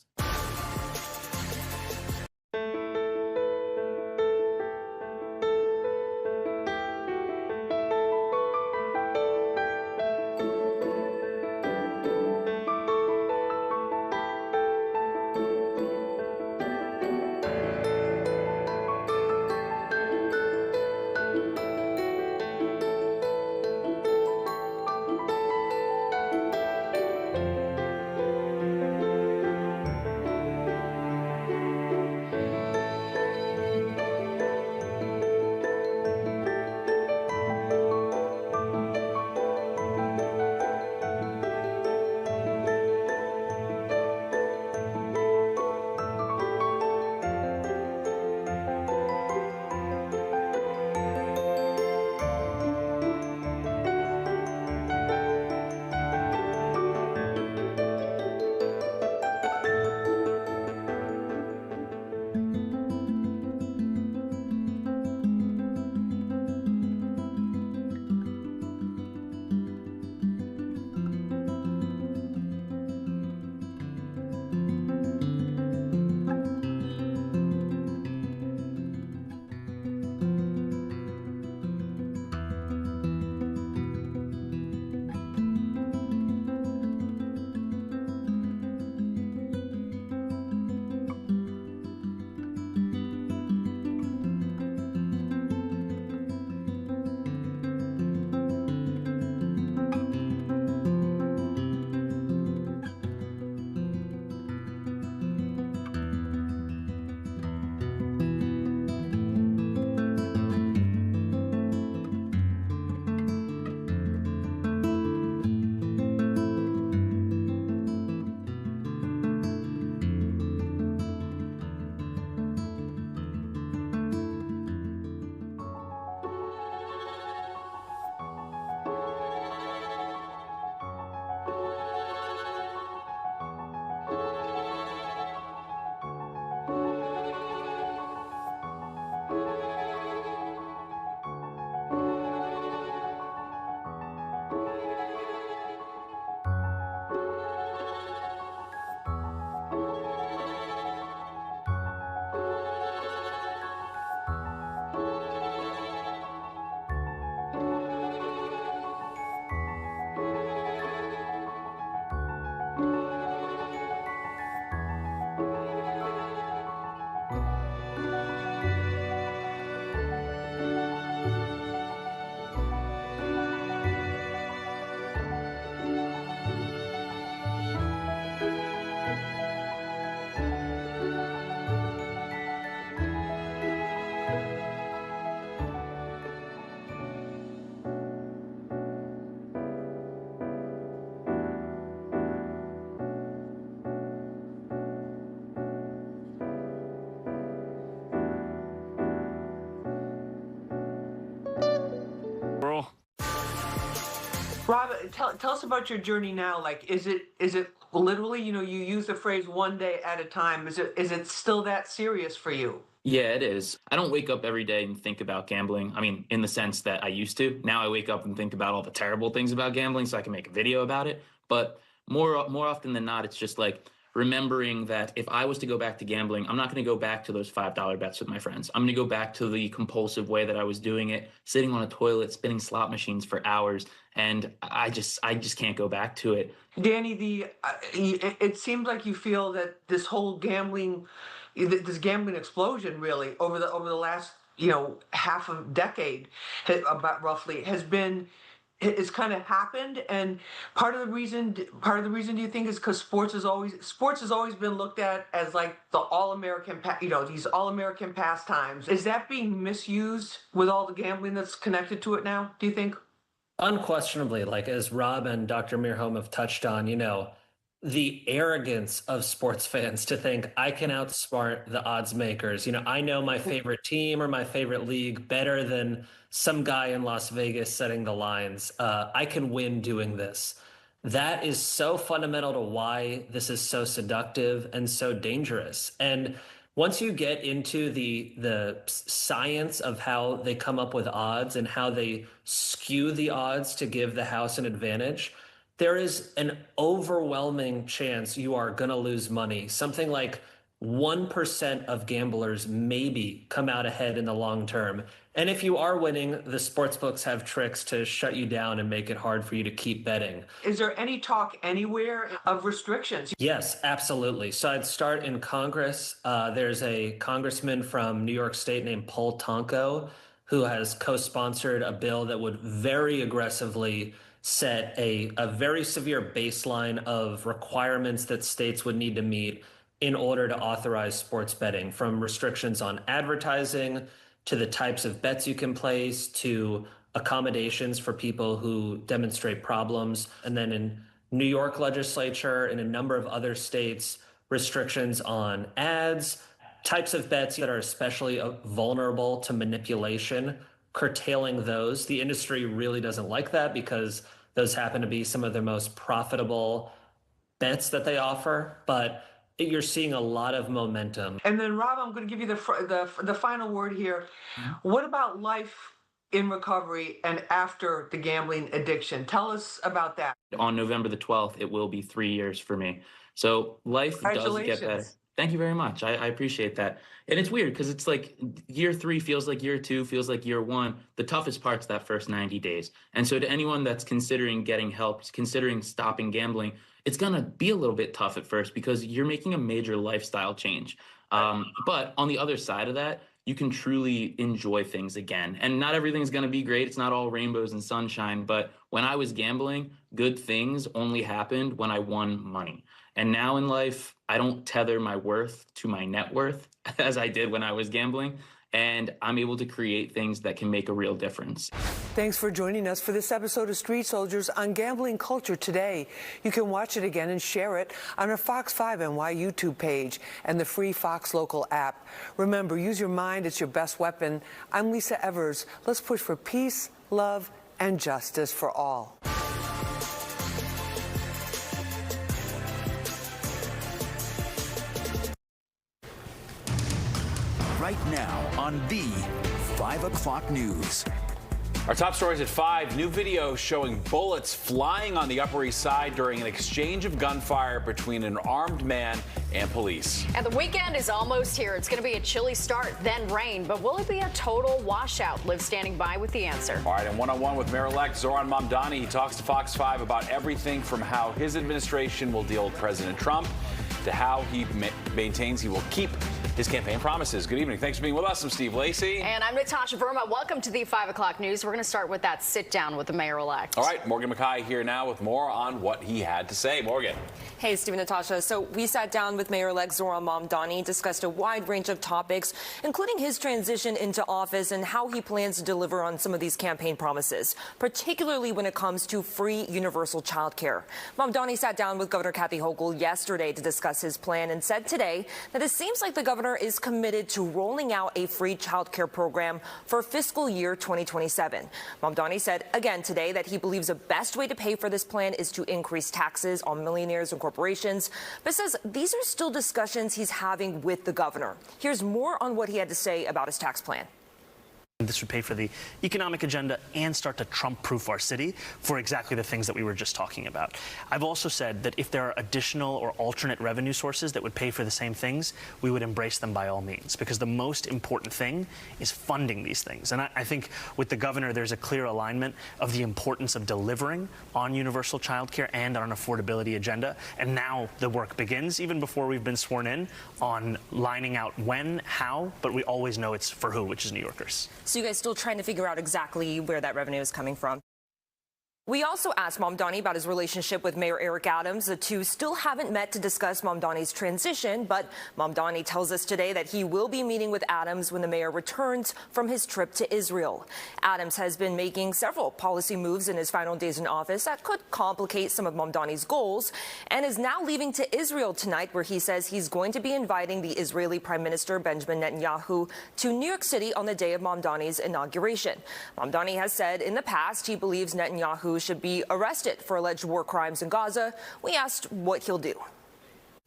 Rob, tell us about your journey now. Like, is it literally, you use the phrase one day at a time. Is it still that serious for you? Yeah, it is. I don't wake up every day and think about gambling. I mean, in the sense that I used to. Now I wake up and think about all the terrible things about gambling so I can make a video about it. But more often than not, it's just like remembering that if I was to go back to gambling, I'm not going to go back to those $5 bets with my friends. I'm going to go back to the compulsive way that I was doing it, sitting on a toilet, spinning slot machines for hours. And I just can't go back to it. Danny, it seems like you feel that this whole gambling explosion really over the last half a decade, about roughly, it's kind of happened. And part of the reason do you think is because sports has always been looked at as like the all-American these all-American pastimes. Is that being misused with all the gambling that's connected to it now, do you think? Unquestionably, like as Rob and Dr. Mearholm have touched on, the arrogance of sports fans to think I can outsmart the odds makers. I know my favorite team or my favorite league better than some guy in Las Vegas setting the lines. I can win doing this. That is so fundamental to why this is so seductive and so dangerous. And once you get into the science of how they come up with odds and how they skew the odds to give the house an advantage, there is an overwhelming chance you are going to lose money. Something like 1% of gamblers maybe come out ahead in the long term. And if you are winning, the sportsbooks have tricks to shut you down and make it hard for you to keep betting. Is there any talk anywhere of restrictions? Yes, absolutely. So I'd start in Congress. There's a congressman from New York State named Paul Tonko who has co-sponsored a bill that would very aggressively set a very severe baseline of requirements that states would need to meet in order to authorize sports betting, from restrictions on advertising to the types of bets you can place to accommodations for people who demonstrate problems. And then in New York legislature and a number of other states, restrictions on ads, types of bets that are especially vulnerable to manipulation, curtailing those. The industry really doesn't like that because those happen to be some of their most profitable bets that they offer, but you're seeing a lot of momentum. And then, Rob, I'm going to give you the final word here. What about life in recovery and after the gambling addiction? Tell us about that. On November the 12th, it will be 3 years for me. So life does get better. Thank you very much. I appreciate that. And it's weird because it's like year 3 feels like year 2, feels like year 1. The toughest part's that first 90 days. And so to anyone that's considering getting help, considering stopping gambling, it's going to be a little bit tough at first because you're making a major lifestyle change. But on the other side of that, you can truly enjoy things again. And not everything's going to be great. It's not all rainbows and sunshine. But when I was gambling, good things only happened when I won money. And now in life, I don't tether my worth to my net worth as I did when I was gambling. And I'm able to create things that can make a real difference. Thanks for joining us for this episode of Street Soldiers on Gambling Culture Today. You can watch it again and share it on our Fox 5 NY YouTube page and the free Fox Local app. Remember, use your mind. It's your best weapon. I'm Lisa Evers. Let's push for peace, love, and justice for all. Right now on the 5 o'clock news. Our top stories at 5. New video showing bullets flying on the Upper East Side during an exchange of gunfire between an armed man and police. And the weekend is almost here. It's going to be a chilly start, then rain. But will it be a total washout? Liv standing by with the answer. All right, and one-on-one with Mayor-elect Zohran Mamdani. He talks to Fox 5 about everything from how his administration will deal with President Trump to how he maintains he will keep his campaign promises. Good evening. Thanks for being with us. I'm Steve Lacey. And I'm Natasha Verma. Welcome to the 5 o'clock news. We're going to start with that sit down with the mayor-elect. All right, Morgan McKay here now with more on what he had to say. Morgan. Hey, Steve and Natasha. So we sat down with Mayor-elect Zohran Mamdani, discussed a wide range of topics, including his transition into office and how he plans to deliver on some of these campaign promises, particularly when it comes to free universal child care. Mamdani sat down with Governor Kathy Hochul yesterday to discuss his plan and said today that it seems like the governor governor is committed to rolling out a free child care program for fiscal year 2027. Mamdani said again today that he believes the best way to pay for this plan is to increase taxes on millionaires and corporations, but says these are still discussions he's having with the governor. Here's more on what he had to say about his tax plan. This would pay for the economic agenda and start to Trump-proof our city for exactly the things that we were just talking about. I've also said that if there are additional or alternate revenue sources that would pay for the same things, we would embrace them by all means, because the most important thing is funding these things. And I think with the governor, there's a clear alignment of the importance of delivering on universal child care and on an affordability agenda. And now the work begins, even before we've been sworn in, on lining out when, how, but we always know it's for who, which is New Yorkers. So you guys still trying to figure out exactly where that revenue is coming from? We also asked Mamdani about his relationship with Mayor Eric Adams. The two still haven't met to discuss Mamdani's transition, but Mamdani tells us today that he will be meeting with Adams when the mayor returns from his trip to Israel. Adams has been making several policy moves in his final days in office that could complicate some of Mamdani's goals, and is now leaving to Israel tonight, where he says he's going to be inviting the Israeli Prime Minister Benjamin Netanyahu to New York City on the day of Mamdani's inauguration. Mamdani has said in the past he believes Netanyahu should be arrested for alleged war crimes in Gaza. We asked what he'll do.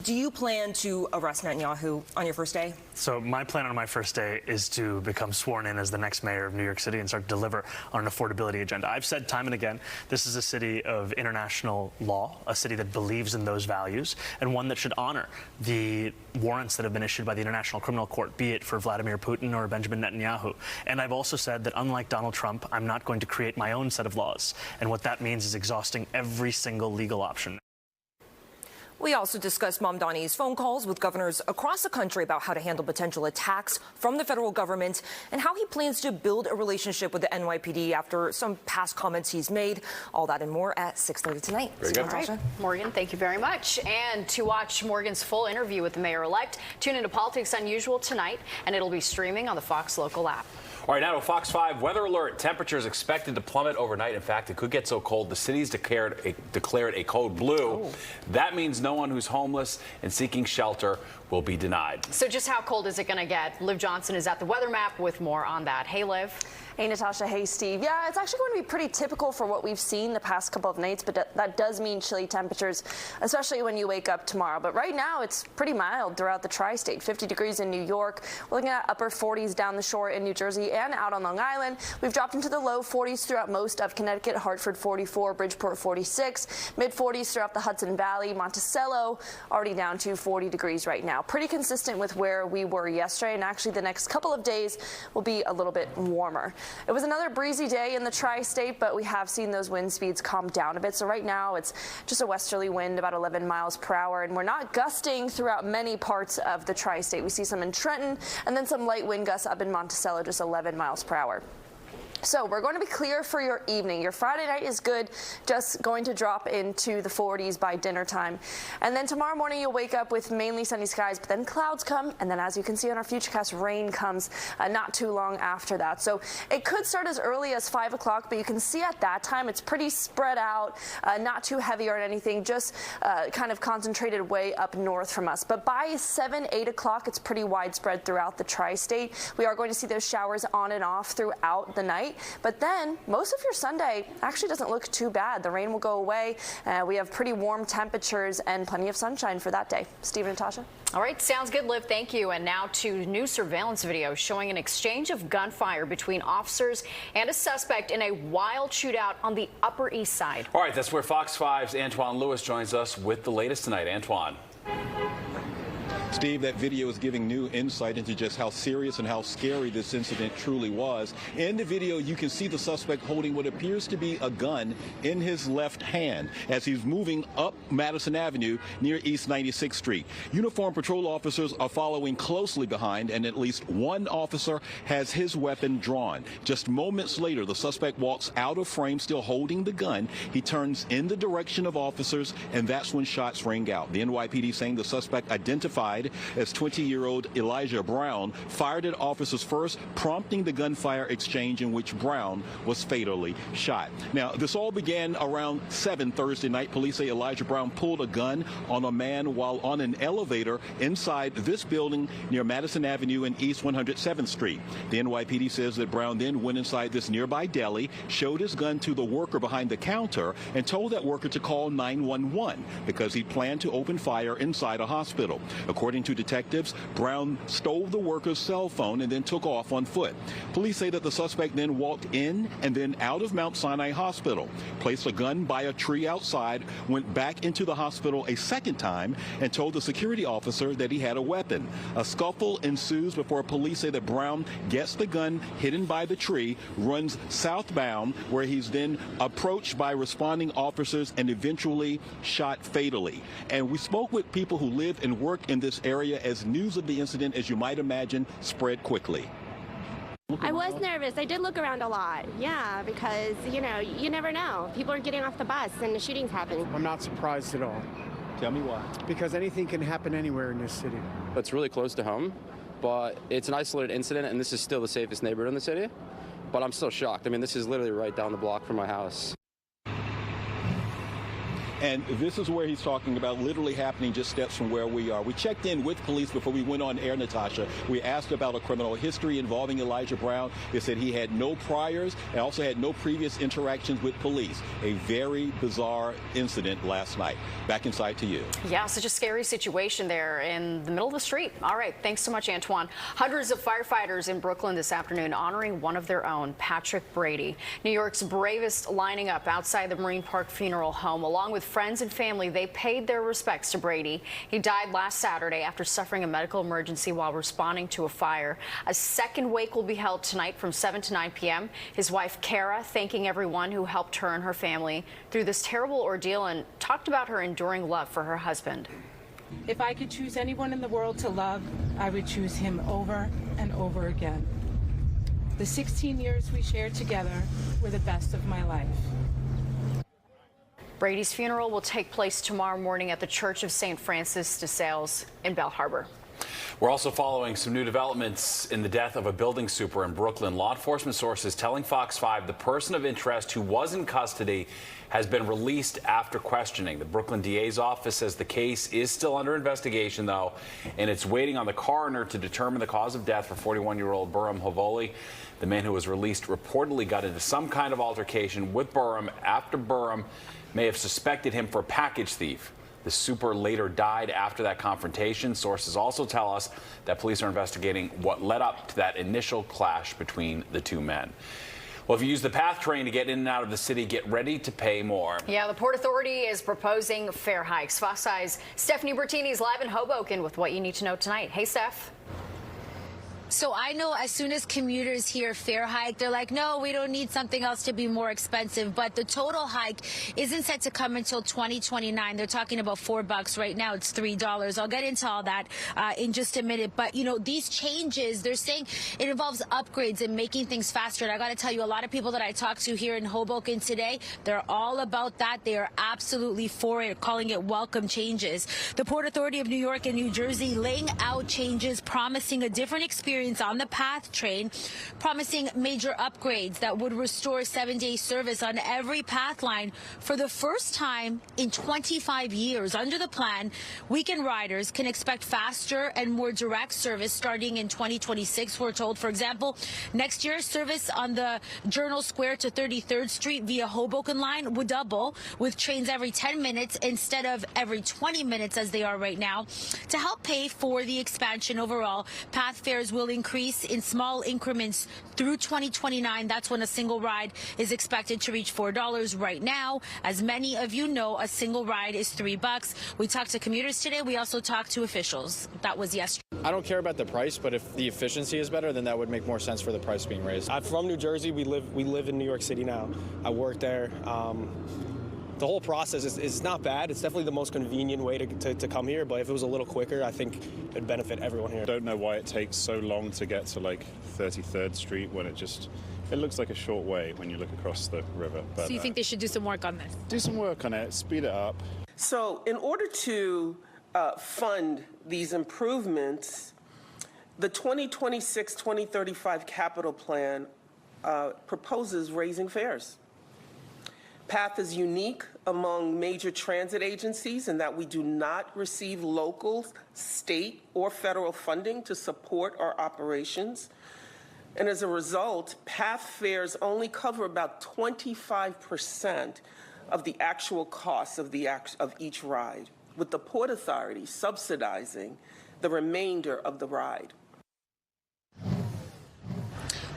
Do you plan to arrest Netanyahu on your first day? So my plan on my first day is to become sworn in as the next mayor of New York City and start to deliver on an affordability agenda. I've said time and again, this is a city of international law, a city that believes in those values, and one that should honor the warrants that have been issued by the International Criminal Court, be it for Vladimir Putin or Benjamin Netanyahu. And I've also said that unlike Donald Trump, I'm not going to create my own set of laws. And what that means is exhausting every single legal option. We also discussed Mamdani's phone calls with governors across the country about how to handle potential attacks from the federal government and how he plans to build a relationship with the NYPD after some past comments he's made. All that and more at 6:30 tonight. Very good. All right, Morgan, thank you very much. And to watch Morgan's full interview with the mayor-elect, tune into Politics Unusual tonight, and it'll be streaming on the Fox Local app. All right, now to Fox 5 weather alert. Temperatures expected to plummet overnight. In fact, it could get so cold the city's declared a code blue. That means no one who's homeless and seeking shelter will be denied. So just how cold is it going to get? Liv Johnson is at the weather map with more on that. Hey, Liv. Hey, Natasha. Hey, Steve. Yeah, it's actually going to be pretty typical for what we've seen the past couple of nights, but that does mean chilly temperatures, especially when you wake up tomorrow. But right now, it's pretty mild throughout the tri-state. 50 degrees in New York. We're looking at upper 40s down the shore in New Jersey and out on Long Island. We've dropped into the low 40s throughout most of Connecticut, Hartford 44, Bridgeport 46, mid 40s throughout the Hudson Valley, Monticello already down to 40 degrees right now. Pretty consistent with where we were yesterday, and actually the next couple of days will be a little bit warmer. It was another breezy day in the tri-state, but we have seen those wind speeds calm down a bit. So right now it's just a westerly wind, about 11 miles per hour, and we're not gusting throughout many parts of the tri-state. We see some in Trenton, and then some light wind gusts up in Monticello, just 11 miles per hour. So we're going to be clear for your evening. Your Friday night is good, just going to drop into the 40s by dinner time. And then tomorrow morning you'll wake up with mainly sunny skies, but then clouds come, and then as you can see on our Futurecast, rain comes not too long after that. So it could start as early as 5 o'clock, but you can see at that time it's pretty spread out, not too heavy or anything, just kind of concentrated way up north from us. But by 7, 8 o'clock, it's pretty widespread throughout the tri-state. We are going to see those showers on and off throughout the night. But then most of your Sunday actually doesn't look too bad. The rain will go away. We have pretty warm temperatures and plenty of sunshine for that day. Steve and Natasha. All right, sounds good, Liv. Thank you. And now to new surveillance video showing an exchange of gunfire between officers and a suspect in a wild shootout on the Upper East Side. All right, that's where Fox 5's Antoine Lewis joins us with the latest tonight. Antoine. Steve, that video is giving new insight into just how serious and how scary this incident truly was. In the video, you can see the suspect holding what appears to be a gun in his left hand as he's moving up Madison Avenue near East 96th Street. Uniformed patrol officers are following closely behind, and at least one officer has his weapon drawn. Just moments later, the suspect walks out of frame, still holding the gun. He turns in the direction of officers, and that's when shots ring out. The NYPD saying the suspect identified died as 20-year-old Elijah Brown fired at officers first, prompting the gunfire exchange in which Brown was fatally shot. Now, this all began around 7 Thursday night. Police say Elijah Brown pulled a gun on a man while on an elevator inside this building near Madison Avenue and East 107th Street. The NYPD says that Brown then went inside this nearby deli, showed his gun to the worker behind the counter, and told that worker to call 911 because he planned to open fire inside a hospital. According to detectives, Brown stole the worker's cell phone and then took off on foot. Police say that the suspect then walked in and then out of Mount Sinai Hospital, placed a gun by a tree outside, went back into the hospital a second time, and told the security officer that he had a weapon. A scuffle ensues before police say that Brown gets the gun hidden by the tree, runs southbound, where he's then approached by responding officers and eventually shot fatally. And we spoke with people who live and work in this area as news of the incident, as you might imagine, spread quickly. I was nervous. I did look around a lot. Yeah, because, you know, you never know. People are getting off the bus and the shootings happen. I'm not surprised at all. Tell me why. Because anything can happen anywhere in this city. It's really close to home, but it's an isolated incident, and this is still the safest neighborhood in the city. But I'm still shocked. I mean, this is literally right down the block from my house. And this is where he's talking about literally happening just steps from where we are. We checked in with police before we went on air, Natasha. We asked about a criminal history involving Elijah Brown. They said he had no priors and also had no previous interactions with police. A very bizarre incident last night. Back inside to you. Yeah, such a scary situation there in the middle of the street. All right, thanks so much, Antoine. Hundreds of firefighters in Brooklyn this afternoon honoring one of their own, Patrick Brady. New York's bravest lining up outside the Marine Park Funeral Home. Along with friends and family, they paid their respects to Brady. He died last Saturday after suffering a medical emergency while responding to a fire. A second wake will be held tonight from 7 to 9 p.m. His wife, Kara, thanking everyone who helped her and her family through this terrible ordeal and talked about her enduring love for her husband. If I could choose anyone in the world to love, I would choose him over and over again. The 16 years we shared together were the best of my life. Brady's funeral will take place tomorrow morning at the Church of St. Francis de Sales in Bell Harbor. We're also following some new developments in the death of a building super in Brooklyn. Law enforcement sources telling Fox 5 the person of interest who was in custody has been released after questioning. The Brooklyn DA's office says the case is still under investigation, though, and it's waiting on the coroner to determine the cause of death for 41-year-old Burham Hovoli. The man who was released reportedly got into some kind of altercation with Burham after Burham may have suspected him for a package thief. The super later died after that confrontation. Sources also tell us that police are investigating what led up to that initial clash between the two men. Well, if you use the PATH train to get in and out of the city, get ready to pay more. Yeah, the Port Authority is proposing fare hikes. Fox 5's Stephanie Bertini is live in Hoboken with what you need to know tonight. Hey, Steph. So I know as soon as commuters hear fare hike, they're like, no, we don't need something else to be more expensive. But the total hike isn't set to come until 2029. They're talking about $4 right now. It's $3. I'll get into all that in just a minute. But, you know, these changes, they're saying it involves upgrades and making things faster. And I got to tell you, a lot of people that I talked to here in Hoboken today, they're all about that. They are absolutely for it, calling it welcome changes. The Port Authority of New York and New Jersey laying out changes, promising a different experience on the PATH train, promising major upgrades that would restore 7-day service on every PATH line for the first time in 25 years. Under the plan, weekend riders can expect faster and more direct service starting in 2026. We're told, for example, next year service on the Journal Square to 33rd Street via Hoboken line would double, with trains every 10 minutes instead of every 20 minutes as they are right now. To help pay for the expansion overall, PATH fares will increase in small increments through 2029. That's when a single ride is expected to reach $4. Right now, as many of you know, a single ride is $3. We talked to commuters today. We also talked to officials. That was yesterday. I don't care about the price, but if the efficiency is better, then that would make more sense for the price being raised. I'm from New Jersey. We live in New York City now. I work there. The whole process is not bad. It's definitely the most convenient way to come here, but if it was a little quicker, I think it'd benefit everyone here. I don't know why it takes so long to get to like 33rd Street when it looks like a short way when you look across the river. But, So you think they should do some work on this? Do some work on it, speed it up. So in order to fund these improvements, the 2026-2035 capital plan proposes raising fares. PATH is unique among major transit agencies in that we do not receive local, state, or federal funding to support our operations. And as a result, PATH fares only cover about 25% of the actual costs of each ride, with the Port Authority subsidizing the remainder of the ride.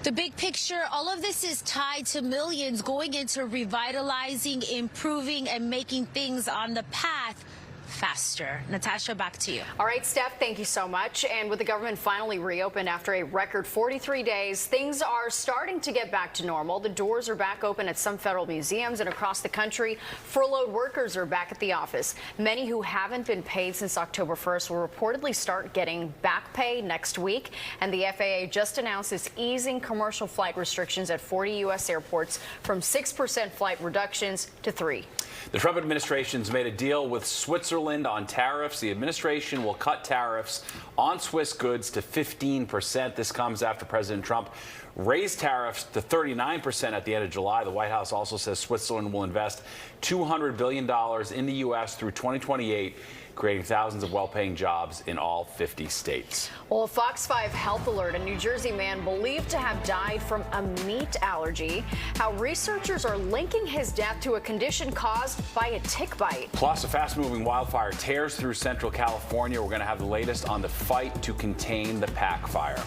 The big picture, all of this is tied to millions going into revitalizing, improving, and making things on the path faster. Natasha, back to you. All right, Steph, thank you so much. And with the government finally reopened after a record 43 days, things are starting to get back to normal. The doors are back open at some federal museums, and across the country, furloughed workers are back at the office. Many who haven't been paid since October 1st will reportedly start getting back pay next week. And the FAA just announced it's easing commercial flight restrictions at 40 U.S. airports from 6% flight reductions to 3%. The Trump administration's made a deal with Switzerland on tariffs. The administration will cut tariffs on Swiss goods to 15%. This comes after President Trump raised tariffs to 39% at the end of July. The White House also says Switzerland will invest $200 billion in the U.S. through 2028, creating thousands of well-paying jobs in all 50 states. Well, a Fox 5 health alert, a New Jersey man believed to have died from a meat allergy. How researchers are linking his death to a condition caused by a tick bite. Plus, a fast-moving wildfire tears through central California. We're going to have the latest on the fight to contain the pack fire.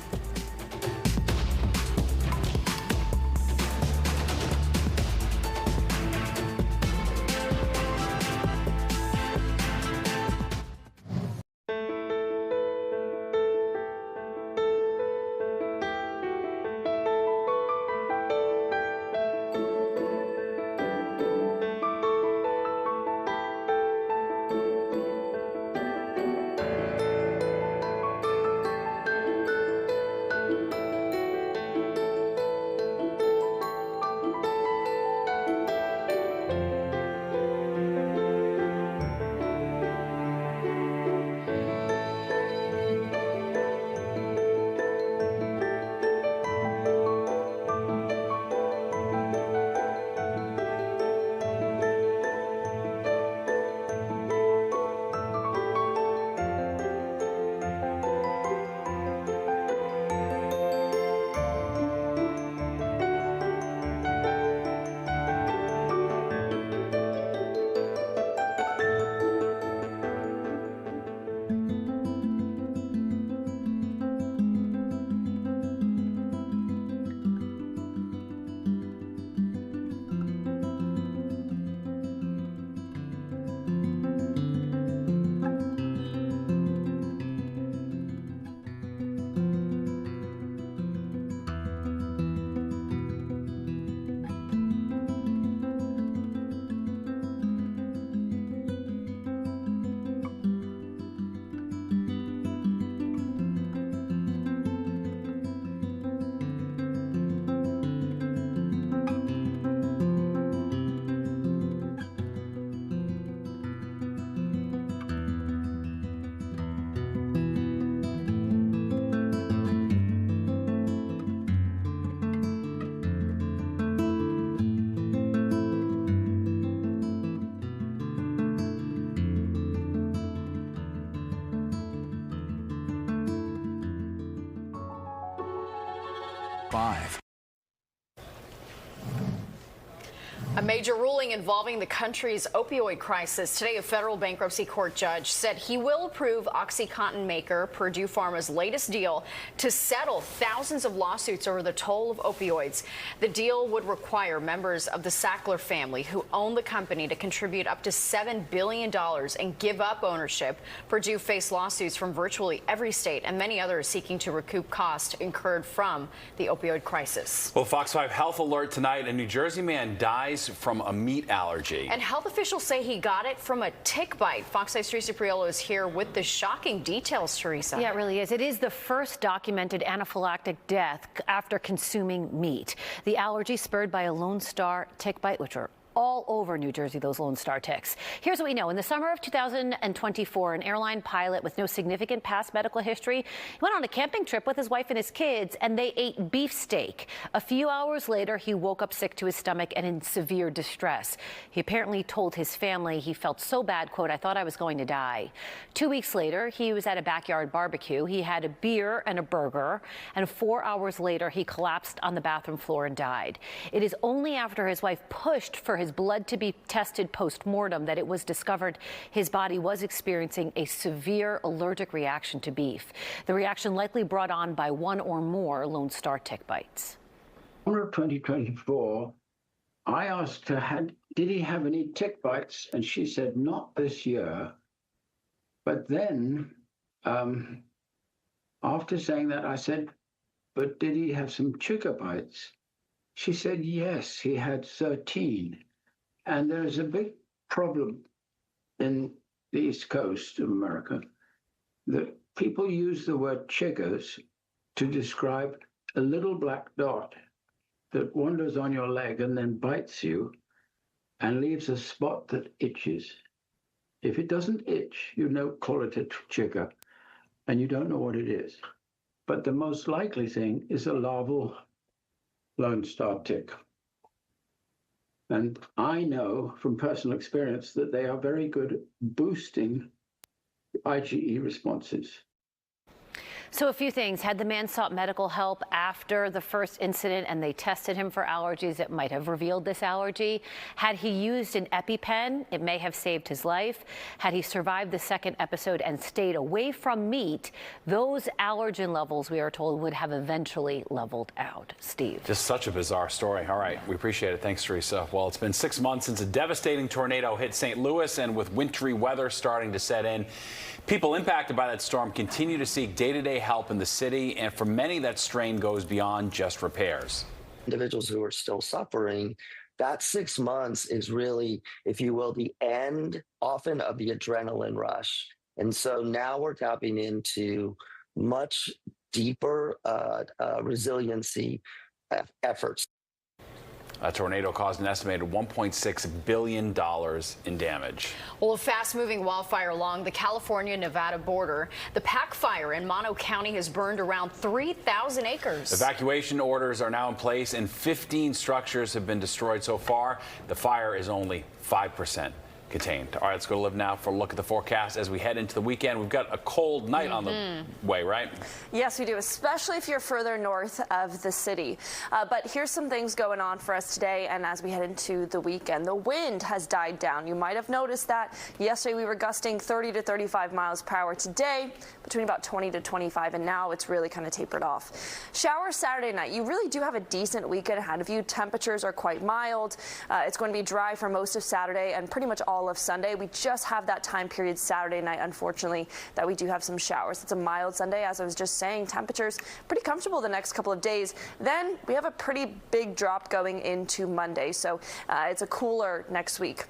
A major ruling involving the country's opioid crisis. Today, a federal bankruptcy court judge said he will approve OxyContin maker Purdue Pharma's latest deal to settle thousands of lawsuits over the toll of opioids. The deal would require members of the Sackler family who own the company to contribute up to $7 billion and give up ownership. Purdue faced lawsuits from virtually every state and many others seeking to recoup costs incurred from the opioid crisis. Well, Fox 5 Health Alert tonight. A New Jersey man dies from a meat allergy. And health officials say he got it from a tick bite. Fox 5's Teresa Priolo is here with the shocking details, Teresa. Yeah, it really is. It is the first documented anaphylactic death after consuming meat. The allergy spurred by a Lone Star tick bite, which are all over New Jersey, those Lone Star ticks. Here's what we know. In the summer of 2024, an airline pilot with no significant past medical history went on a camping trip with his wife and his kids, and they ate beefsteak. A few hours later, he woke up sick to his stomach and in severe distress. He apparently told his family he felt so bad, quote, "I thought I was going to die." 2 weeks later, he was at a backyard barbecue. He had a beer and a burger, and 4 hours later, he collapsed on the bathroom floor and died. It is only after his wife pushed for his blood to be tested post-mortem that it was discovered his body was experiencing a severe allergic reaction to beef. The reaction likely brought on by one or more Lone Star tick bites. Summer of 2024, I asked her, did he have any tick bites? And she said, not this year. But then, after saying that, I said, but did he have some chicka bites? She said, yes, he had 13. And there is a big problem in the East Coast of America that people use the word chiggers to describe a little black dot that wanders on your leg and then bites you and leaves a spot that itches. If it doesn't itch, you don't call it a chigger, and you don't know what it is. But the most likely thing is a larval Lone Star tick. And I know from personal experience that they are very good at boosting IgE responses. So a few things. Had the man sought medical help after the first incident and they tested him for allergies, it might have revealed this allergy. Had he used an EpiPen, it may have saved his life. Had he survived the second episode and stayed away from meat, those allergen levels, we are told, would have eventually leveled out. Steve. Just such a bizarre story. All right, we appreciate it. Thanks, Teresa. Well, it's been 6 months since a devastating tornado hit St. Louis, and with wintry weather starting to set in, people impacted by that storm continue to seek day-to-day help in the city, and for many, that strain goes beyond just repairs. Individuals who are still suffering, that 6 months is really, if you will, the end often of the adrenaline rush. And so now we're tapping into much deeper resiliency efforts. A tornado caused an estimated $1.6 billion in damage. Well, a fast-moving wildfire along the California-Nevada border. The Pack Fire in Mono County has burned around 3,000 acres. Evacuation orders are now in place, and 15 structures have been destroyed so far. The fire is only 5% contained. All right, let's go to Liv now for a look at the forecast as we head into the weekend. We've got a cold night on the way, right? Yes, we do, especially if you're further north of the city. But here's some things going on for us today and as we head into the weekend. The wind has died down. You might have noticed that. Yesterday we were gusting 30 to 35 miles per hour. Today, between about 20 to 25, and now it's really kind of tapered off. Showers Saturday night. You really do have a decent weekend ahead of you. Temperatures are quite mild. It's going to be dry for most of Saturday and pretty much all of Sunday. We just have that time period Saturday night, unfortunately, that we do have some showers. It's a mild Sunday, as I was just saying. Temperatures pretty comfortable the next couple of days. Then we have a pretty big drop going into Monday, so it's a cooler next week.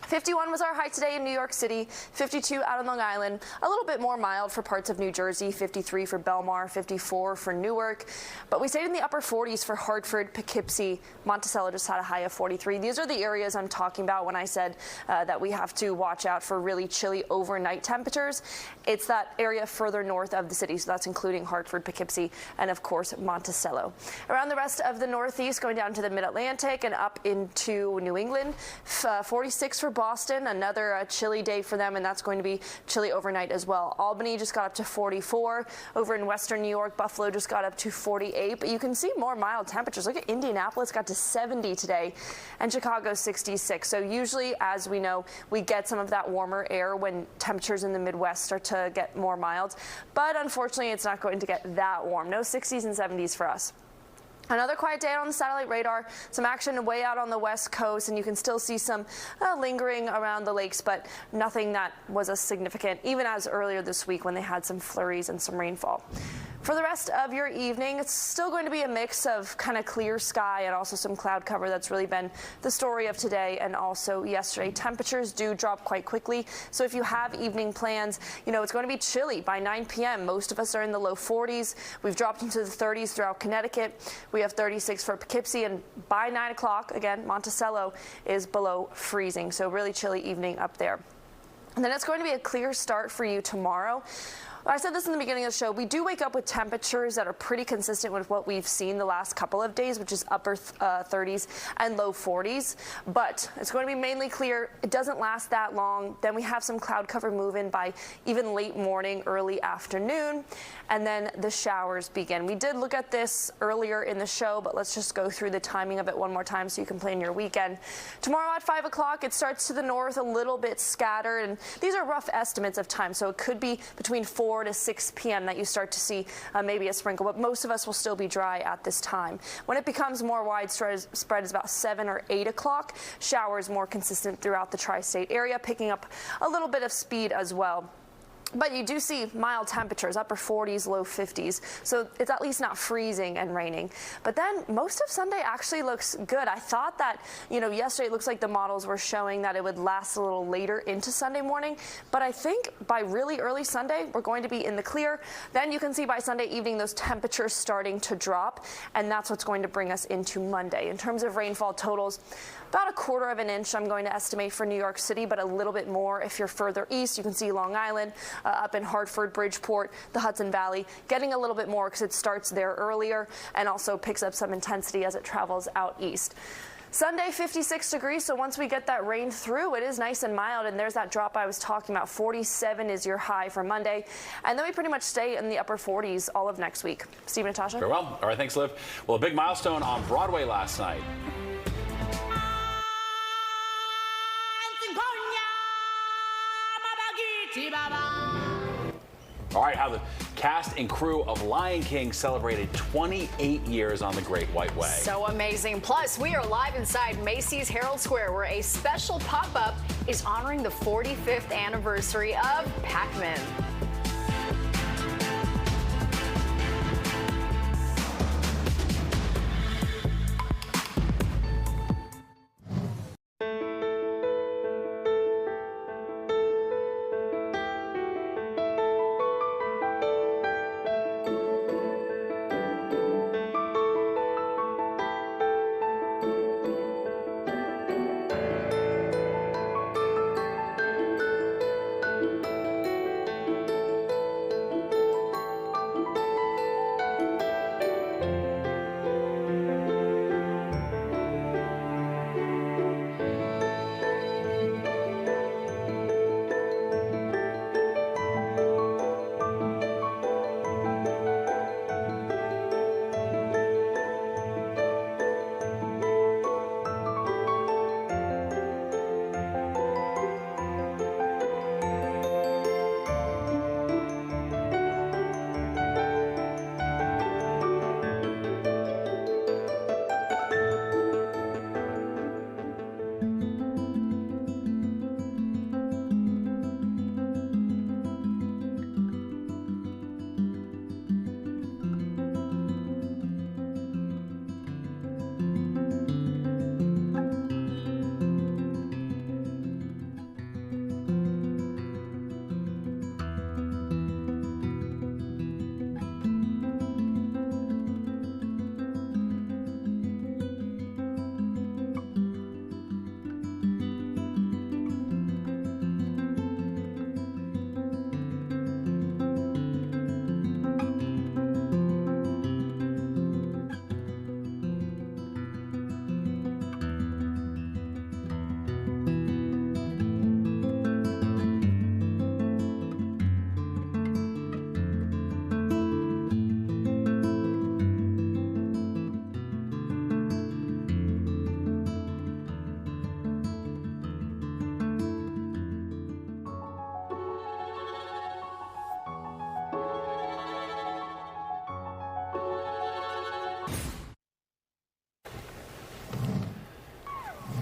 51 was our high today in New York City, 52 out on Long Island, a little bit more mild for parts of New Jersey, 53 for Belmar, 54 for Newark. But we stayed in the upper 40s for Hartford, Poughkeepsie, Monticello just had a high of 43. These are the areas I'm talking about when I said that we have to watch out for really chilly overnight temperatures. It's that area further north of the city, so that's including Hartford, Poughkeepsie, and of course Monticello. Around the rest of the Northeast, going down to the Mid-Atlantic and up into New England, 46 for Boston, another chilly day for them, and that's going to be chilly overnight as well. Albany just got up to 44. Over in western New York, Buffalo just got up to 48, but you can see more mild temperatures. Look at Indianapolis, got to 70 today, and Chicago 66. So usually, as we know, we get some of that warmer air when temperatures in the Midwest start to get more mild, but unfortunately it's not going to get that warm. No 60s and 70s for us. Another quiet day on the satellite radar, some action way out on the west coast, and you can still see some lingering around the lakes, but nothing that was as significant, even as earlier this week when they had some flurries and some rainfall. For the rest of your evening, it's still going to be a mix of kind of clear sky and also some cloud cover. That's really been the story of today and also yesterday. Temperatures do drop quite quickly, so if you have evening plans, it's going to be chilly by 9 p.m. Most of us are in the low 40s. We've dropped into the 30s throughout Connecticut. We have 36 for Poughkeepsie, and by 9 o'clock, again, Monticello is below freezing, so really chilly evening up there. And then it's going to be a clear start for you tomorrow. I said this in the beginning of the show. We do wake up with temperatures that are pretty consistent with what we've seen the last couple of days, which is upper 30s and low 40s. But it's going to be mainly clear. It doesn't last that long. Then we have some cloud cover move in by even late morning, early afternoon, and then the showers begin. We did look at this earlier in the show, but let's just go through the timing of it one more time so you can plan your weekend. Tomorrow at 5 o'clock, it starts to the north, a little bit scattered, and these are rough estimates of time, so it could be between 4 to 6 p.m. that you start to see maybe a sprinkle, but most of us will still be dry at this time. When it becomes more widespread is about 7 or 8 o'clock. Showers more consistent throughout the tri-state area, picking up a little bit of speed as well. But you do see mild temperatures, upper 40s, low 50s, so it's at least not freezing and raining. But then most of Sunday actually looks good. I thought that, yesterday it looks like the models were showing that it would last a little later into Sunday morning, but I think by really early Sunday, we're going to be in the clear. Then you can see by Sunday evening those temperatures starting to drop, and that's what's going to bring us into Monday. In terms of rainfall totals, about 1/4 of an inch I'm going to estimate for New York City, but a little bit more if you're further east. You can see Long Island, up in Hartford, Bridgeport, the Hudson Valley, getting a little bit more because it starts there earlier and also picks up some intensity as it travels out east. Sunday, 56 degrees, so once we get that rain through, it is nice and mild, and there's that drop I was talking about. 47 is your high for Monday, and then we pretty much stay in the upper 40s all of next week. Steve and Natasha? Very well. All right, thanks, Liv. Well, a big milestone on Broadway last night. All right, how the cast and crew of Lion King celebrated 28 years on the Great White Way. So amazing. Plus, we are live inside Macy's Herald Square, where a special pop-up is honoring the 45th anniversary of Pac-Man.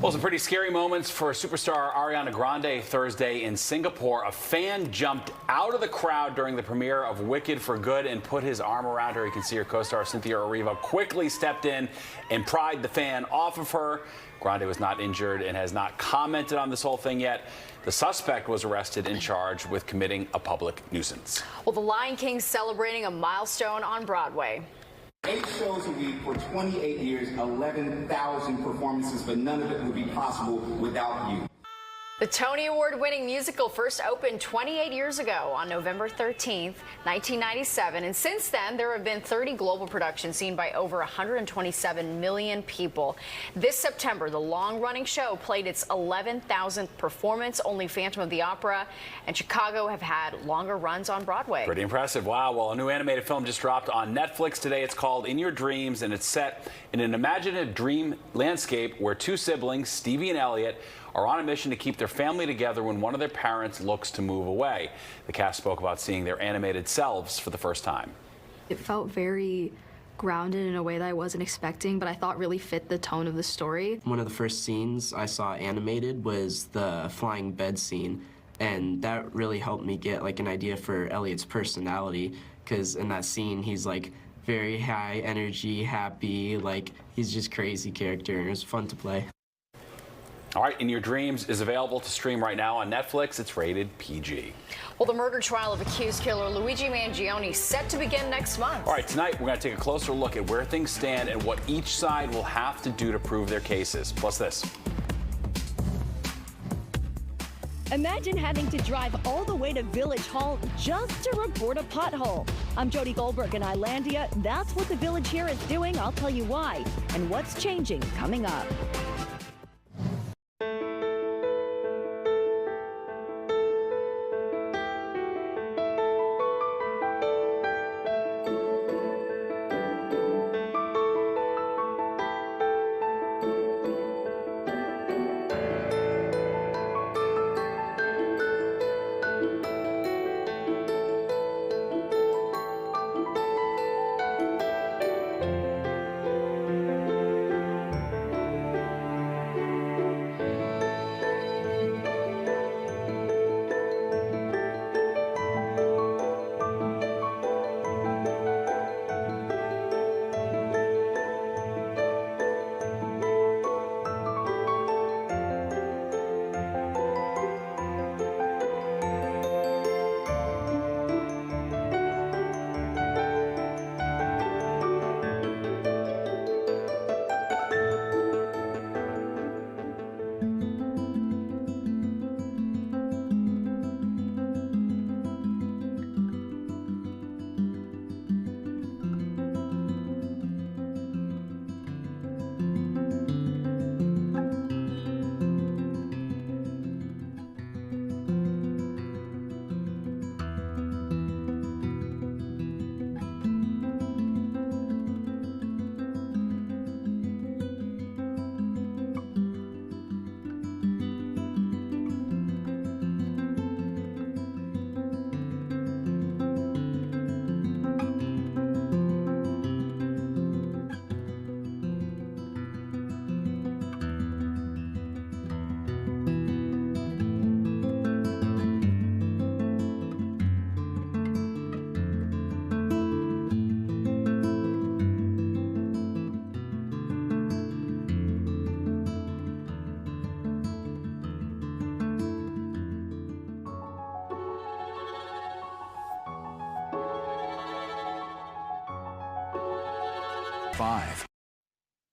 Well, some pretty scary moments for superstar Ariana Grande Thursday in Singapore. A fan jumped out of the crowd during the premiere of Wicked for Good and put his arm around her. You can see her co-star Cynthia Erivo quickly stepped in and pried the fan off of her. Grande was not injured and has not commented on this whole thing yet. The suspect was arrested and charged with committing a public nuisance. Well, The Lion King's celebrating a milestone on Broadway. 8 shows a week for 28 years, 11,000 performances, but none of it would be possible without you. The Tony Award-winning musical first opened 28 years ago on November 13th, 1997, and since then there have been 30 global productions seen by over 127 million people. This September, the long-running show played its 11,000th performance. Only Phantom of the Opera and Chicago have had longer runs on Broadway. Pretty impressive. Wow. Well, a new animated film just dropped on Netflix today. It's called In Your Dreams, and it's set in an imaginative dream landscape where two siblings, Stevie and Elliot, are on a mission to keep their family together when one of their parents looks to move away. The cast spoke about seeing their animated selves for the first time. It felt very grounded in a way that I wasn't expecting, but I thought really fit the tone of the story. One of the first scenes I saw animated was the flying bed scene, and that really helped me get like an idea for Elliot's personality, because in that scene he's like very high energy, happy, like he's just crazy character, and it was fun to play. All right, In Your Dreams is available to stream right now on Netflix. It's rated PG. Well, the murder trial of accused killer Luigi Mangione set to begin next month. All right, tonight we're going to take a closer look at where things stand and what each side will have to do to prove their cases. Plus this. Imagine having to drive all the way to Village Hall just to report a pothole. I'm Jody Goldberg in Islandia. That's what the village here is doing. I'll tell you why and what's changing coming up.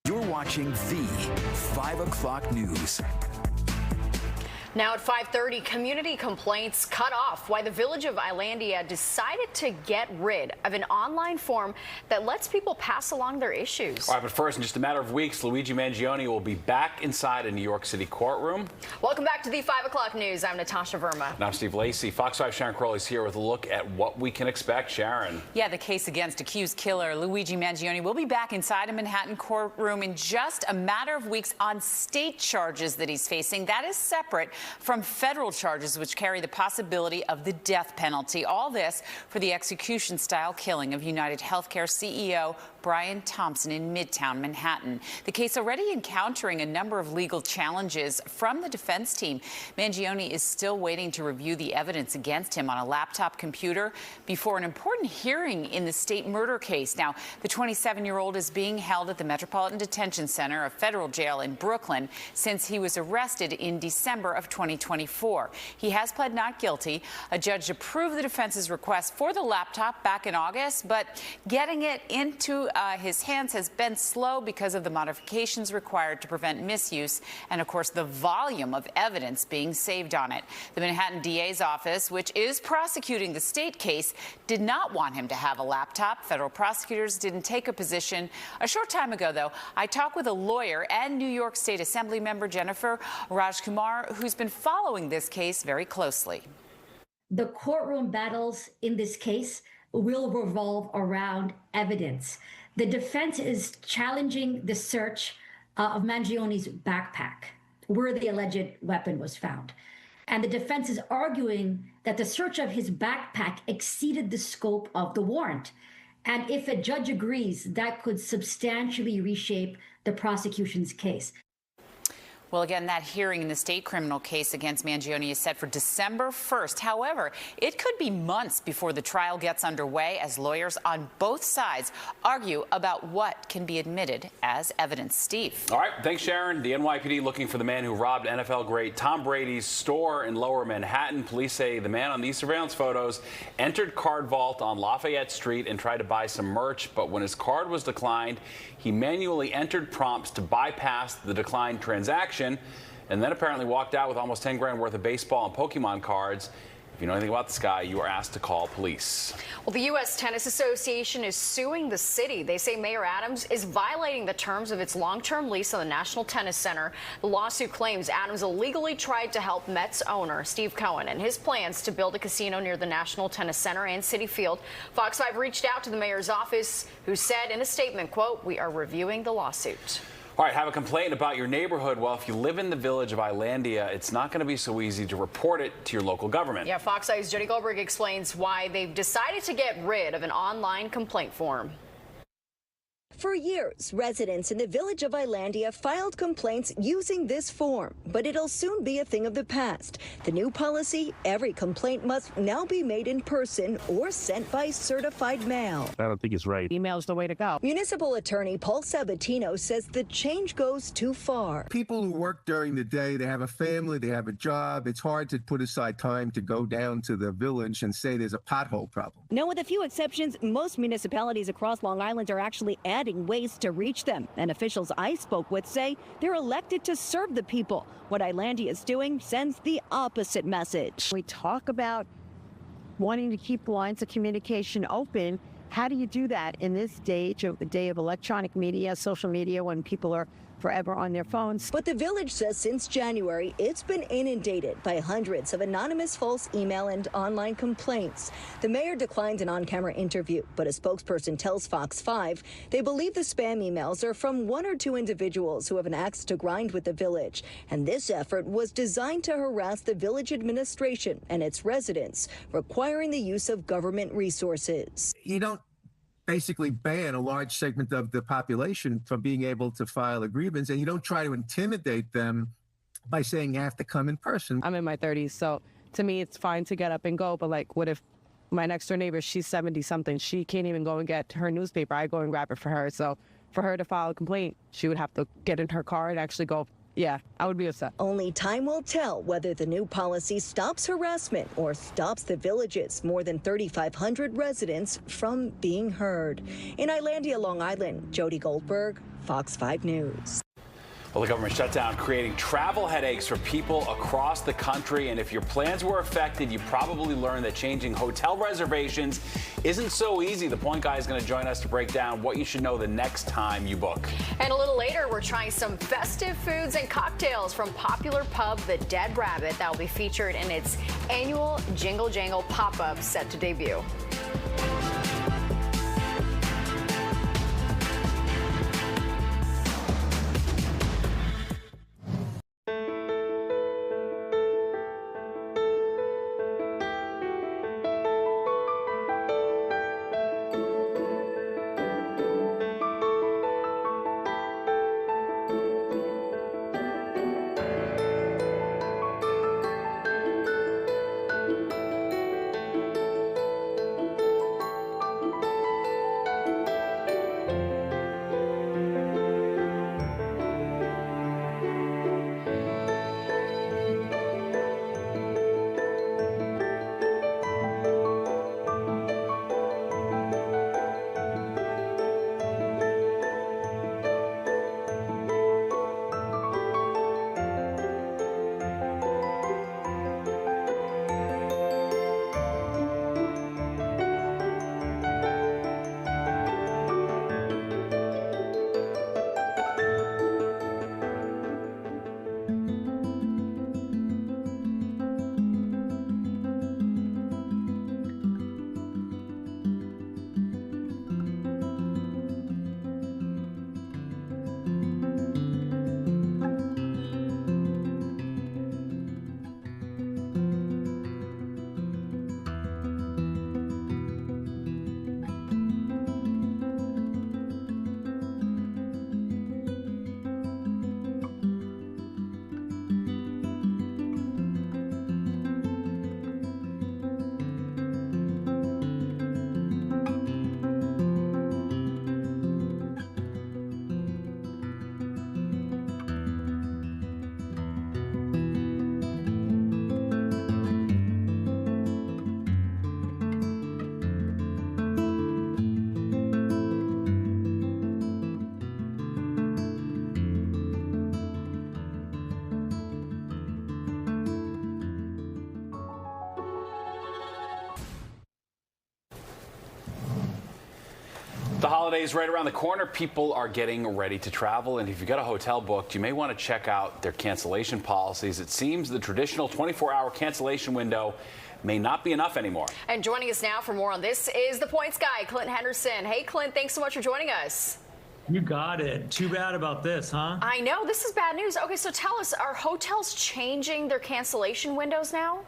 You're watching the 5 o'clock news. Now at 5:30, community complaints cut off why the village of Islandia decided to get rid of an online form that lets people pass along their issues. All right, but first, in just a matter of weeks, Luigi Mangione will be back inside a New York City courtroom. Welcome back to the 5 o'clock news. I'm Natasha Verma. And I'm Steve Lacey. Fox 5 Sharon Crowley's here with a look at what we can expect. Sharon. Yeah, the case against accused killer Luigi Mangione will be back inside a Manhattan courtroom in just a matter of weeks on state charges that he's facing. That is separate from federal charges, which carry the possibility of the death penalty. All this for the execution-style killing of United Healthcare CEO Brian Thompson in Midtown Manhattan. The case already encountering a number of legal challenges from the defense team. Mangione is still waiting to review the evidence against him on a laptop computer before an important hearing in the state murder case. Now, the 27-year-old is being held at the Metropolitan Detention Center, a federal jail in Brooklyn, since he was arrested in December of 2024. He has pled not guilty. A judge approved the defense's request for the laptop back in August, but getting it into his hands has been slow because of the modifications required to prevent misuse and, of course, the volume of evidence being saved on it. The Manhattan DA's office, which is prosecuting the state case, did not want him to have a laptop. Federal prosecutors didn't take a position. A short time ago, though, I talked with a lawyer and New York State Assembly member Jennifer Rajkumar, who's been following this case very closely. The courtroom battles in this case will revolve around evidence. The defense is challenging the search of Mangione's backpack, where the alleged weapon was found. And the defense is arguing that the search of his backpack exceeded the scope of the warrant. And if a judge agrees, that could substantially reshape the prosecution's case. Well, again, that hearing in the state criminal case against Mangione is set for December 1st. However, it could be months before the trial gets underway as lawyers on both sides argue about what can be admitted as evidence. Steve. All right. Thanks, Sharon. The NYPD looking for the man who robbed NFL great Tom Brady's store in Lower Manhattan. Police say the man on these surveillance photos entered Card Vault on Lafayette Street and tried to buy some merch. But when his card was declined, he manually entered prompts to bypass the declined transaction, and then apparently walked out with almost 10 grand worth of baseball and Pokemon cards. If you know anything about this guy, you are asked to call police. Well, the U.S. Tennis Association is suing the city. They say Mayor Adams is violating the terms of its long-term lease on the National Tennis Center. The lawsuit claims Adams illegally tried to help Mets owner Steve Cohen and his plans to build a casino near the National Tennis Center and Citi Field. Fox 5 reached out to the mayor's office, who said in a statement, quote, "We are reviewing the lawsuit." All right, have a complaint about your neighborhood. Well, if you live in the village of Islandia, it's not going to be so easy to report it to your local government. Yeah, Fox 5's Jody Goldberg explains why they've decided to get rid of an online complaint form. For years, residents in the village of Islandia filed complaints using this form, but it'll soon be a thing of the past. The new policy, every complaint must now be made in person or sent by certified mail. I don't think it's right. Email's the way to go. Municipal attorney Paul Sabatino says the change goes too far. People who work during the day, they have a family, they have a job. It's hard to put aside time to go down to the village and say there's a pothole problem. Now, with a few exceptions, most municipalities across Long Island are actually adding ways to reach them. And officials I spoke with say they're elected to serve the people. What Islandia is doing sends the opposite message. We talk about wanting to keep lines of communication open. How do you do that in this day of electronic media, social media, when people are forever on their phones? But the village says since January, it's been inundated by hundreds of anonymous false email and online complaints. The mayor declined an on-camera interview, but a spokesperson tells Fox 5 they believe the spam emails are from one or two individuals who have an axe to grind with the village. And this effort was designed to harass the village administration and its residents, requiring the use of government resources. You don't basically ban a large segment of the population from being able to file a grievance, and you don't try to intimidate them by saying you have to come in person. I'm in my 30s, so to me it's fine to get up and go, but like, what if my next door neighbor, she's 70-something, she can't even go and get her newspaper, I go and grab it for her. So for her to file a complaint, she would have to get in her car and actually go. Yeah, I would be upset. Only time will tell whether the new policy stops harassment or stops the village's more than 3,500 residents from being heard. In Islandia, Long Island, Jody Goldberg, Fox 5 News. Well, the government shutdown creating travel headaches for people across the country. And if your plans were affected, you probably learned that changing hotel reservations isn't so easy. The Point Guy is going to join us to break down what you should know the next time you book. And a little later, we're trying some festive foods and cocktails from popular pub The Dead Rabbit that will be featured in its annual Jingle Jangle pop-up set to debut. The holidays right around the corner. People are getting ready to travel, and if you've got a hotel booked, you may want to check out their cancellation policies. It seems the traditional 24-hour cancellation window may not be enough anymore. And joining us now for more on this is the points guy, Clint Henderson. Hey, Clint, thanks so much for joining us. You got it. Too bad about this, huh? I know, this is bad news. Okay, so tell us, are hotels changing their cancellation windows now?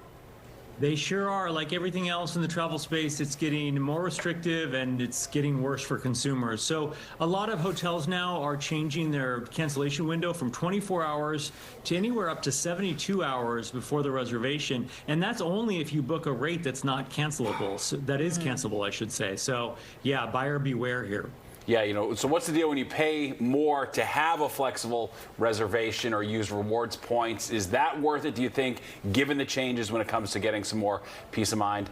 They sure are. Like everything else in the travel space, it's getting more restrictive and it's getting worse for consumers. So a lot of hotels now are changing their cancellation window from 24 hours to anywhere up to 72 hours before the reservation. And that's only if you book a rate that's not cancelable. So that is cancelable, I should say. So yeah, buyer beware here. Yeah, you know, so what's the deal when you pay more to have a flexible reservation or use rewards points? Is that worth it, do you think, given the changes when it comes to getting some more peace of mind?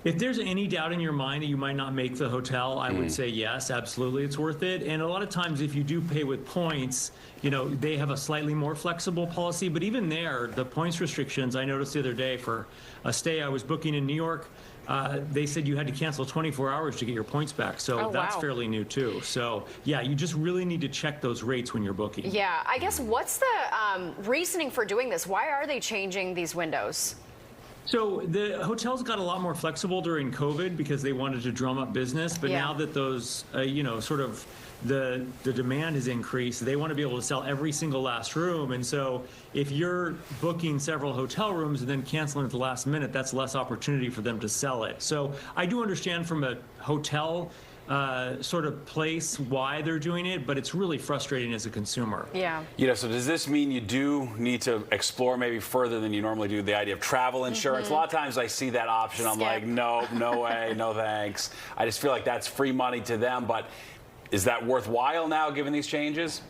If there's any doubt in your mind that you might not make the hotel, I would say yes, absolutely, it's worth it. And a lot of times if you do pay with points, you know, they have a slightly more flexible policy. But even there, the points restrictions, I noticed the other day for a stay I was booking in New York, they said you had to cancel 24 hours to get your points back. So that's fairly new too. So yeah, you just really need to check those rates when you're booking. Yeah, I guess what's the reasoning for doing this? Why are they changing these windows? So the hotels got a lot more flexible during COVID because they wanted to drum up business. But now that those, you know, sort of the demand has increased, they want to be able to sell every single last room. And so if you're booking several hotel rooms and then canceling at the last minute, that's less opportunity for them to sell it. So I do understand from a hotel sort of place why they're doing it, but it's really frustrating as a consumer. Yeah. You know, so does this mean you do need to explore maybe further than you normally do the idea of travel insurance? A lot of times I see that option. I'm like, no way, no thanks. I just feel like that's free money to them. But is that worthwhile now given these changes?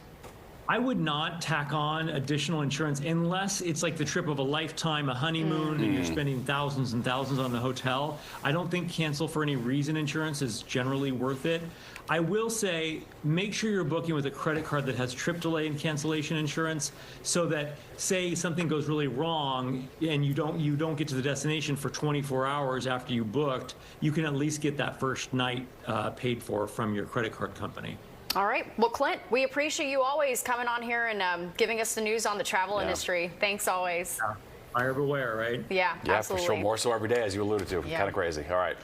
I would not tack on additional insurance unless it's like the trip of a lifetime, a honeymoon, and you're spending thousands and thousands on the hotel. I don't think cancel for any reason insurance is generally worth it. I will say, make sure you're booking with a credit card that has trip delay and cancellation insurance so that, say something goes really wrong and you don't get to the destination for 24 hours after you booked, you can at least get that first night paid for from your credit card company. All right. Well, Clint, we appreciate you always coming on here and giving us the news on the travel industry. Thanks always. Yeah. Buyer beware, right? Yeah, absolutely. For sure. More so every day, as you alluded to. Yeah. Kind of crazy. All right.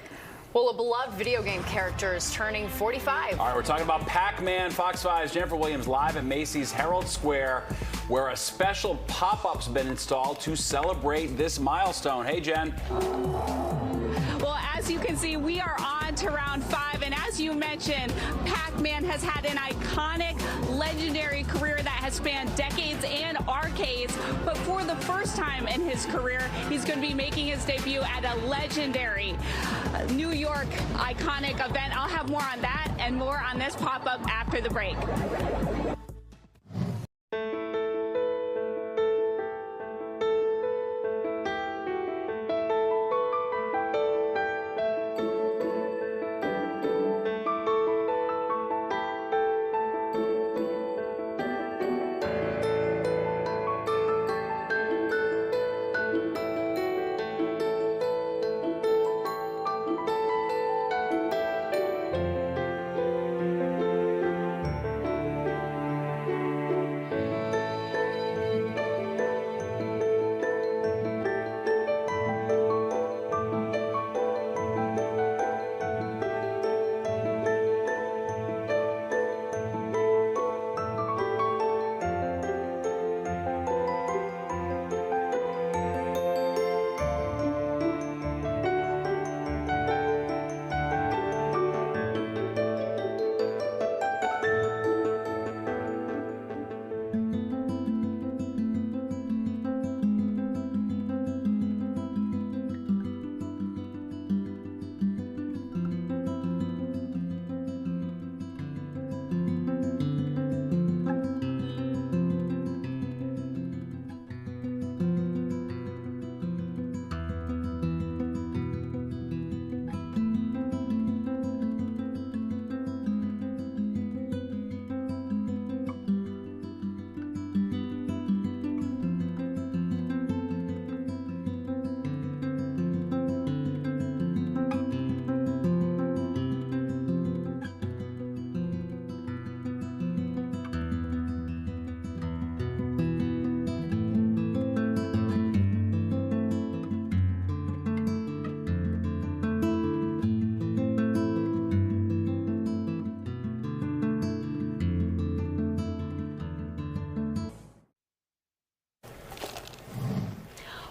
Well, a beloved video game character is turning 45. All right, we're talking about Pac-Man. Fox 5's Jennifer Williams live at Macy's Herald Square, where a special pop-up's been installed to celebrate this milestone. Hey, Jen. Well, as you can see, we are on to round 5, and as you mentioned, Pac-Man has had an iconic, legendary career that has spanned decades and arcades, but for the first time in his career, he's going to be making his debut at a legendary New York iconic event. I'll have more on that and more on this pop-up after the break.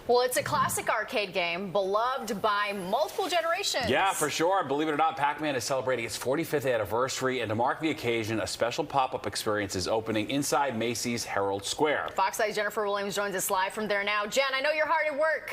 Well, it's a classic arcade game beloved by multiple generations. Yeah, for sure. Believe it or not, Pac-Man is celebrating its 45th anniversary, and to mark the occasion, a special pop-up experience is opening inside Macy's Herald Square. Fox 5's Jennifer Williams joins us live from there now. Jen, I know you're hard at work.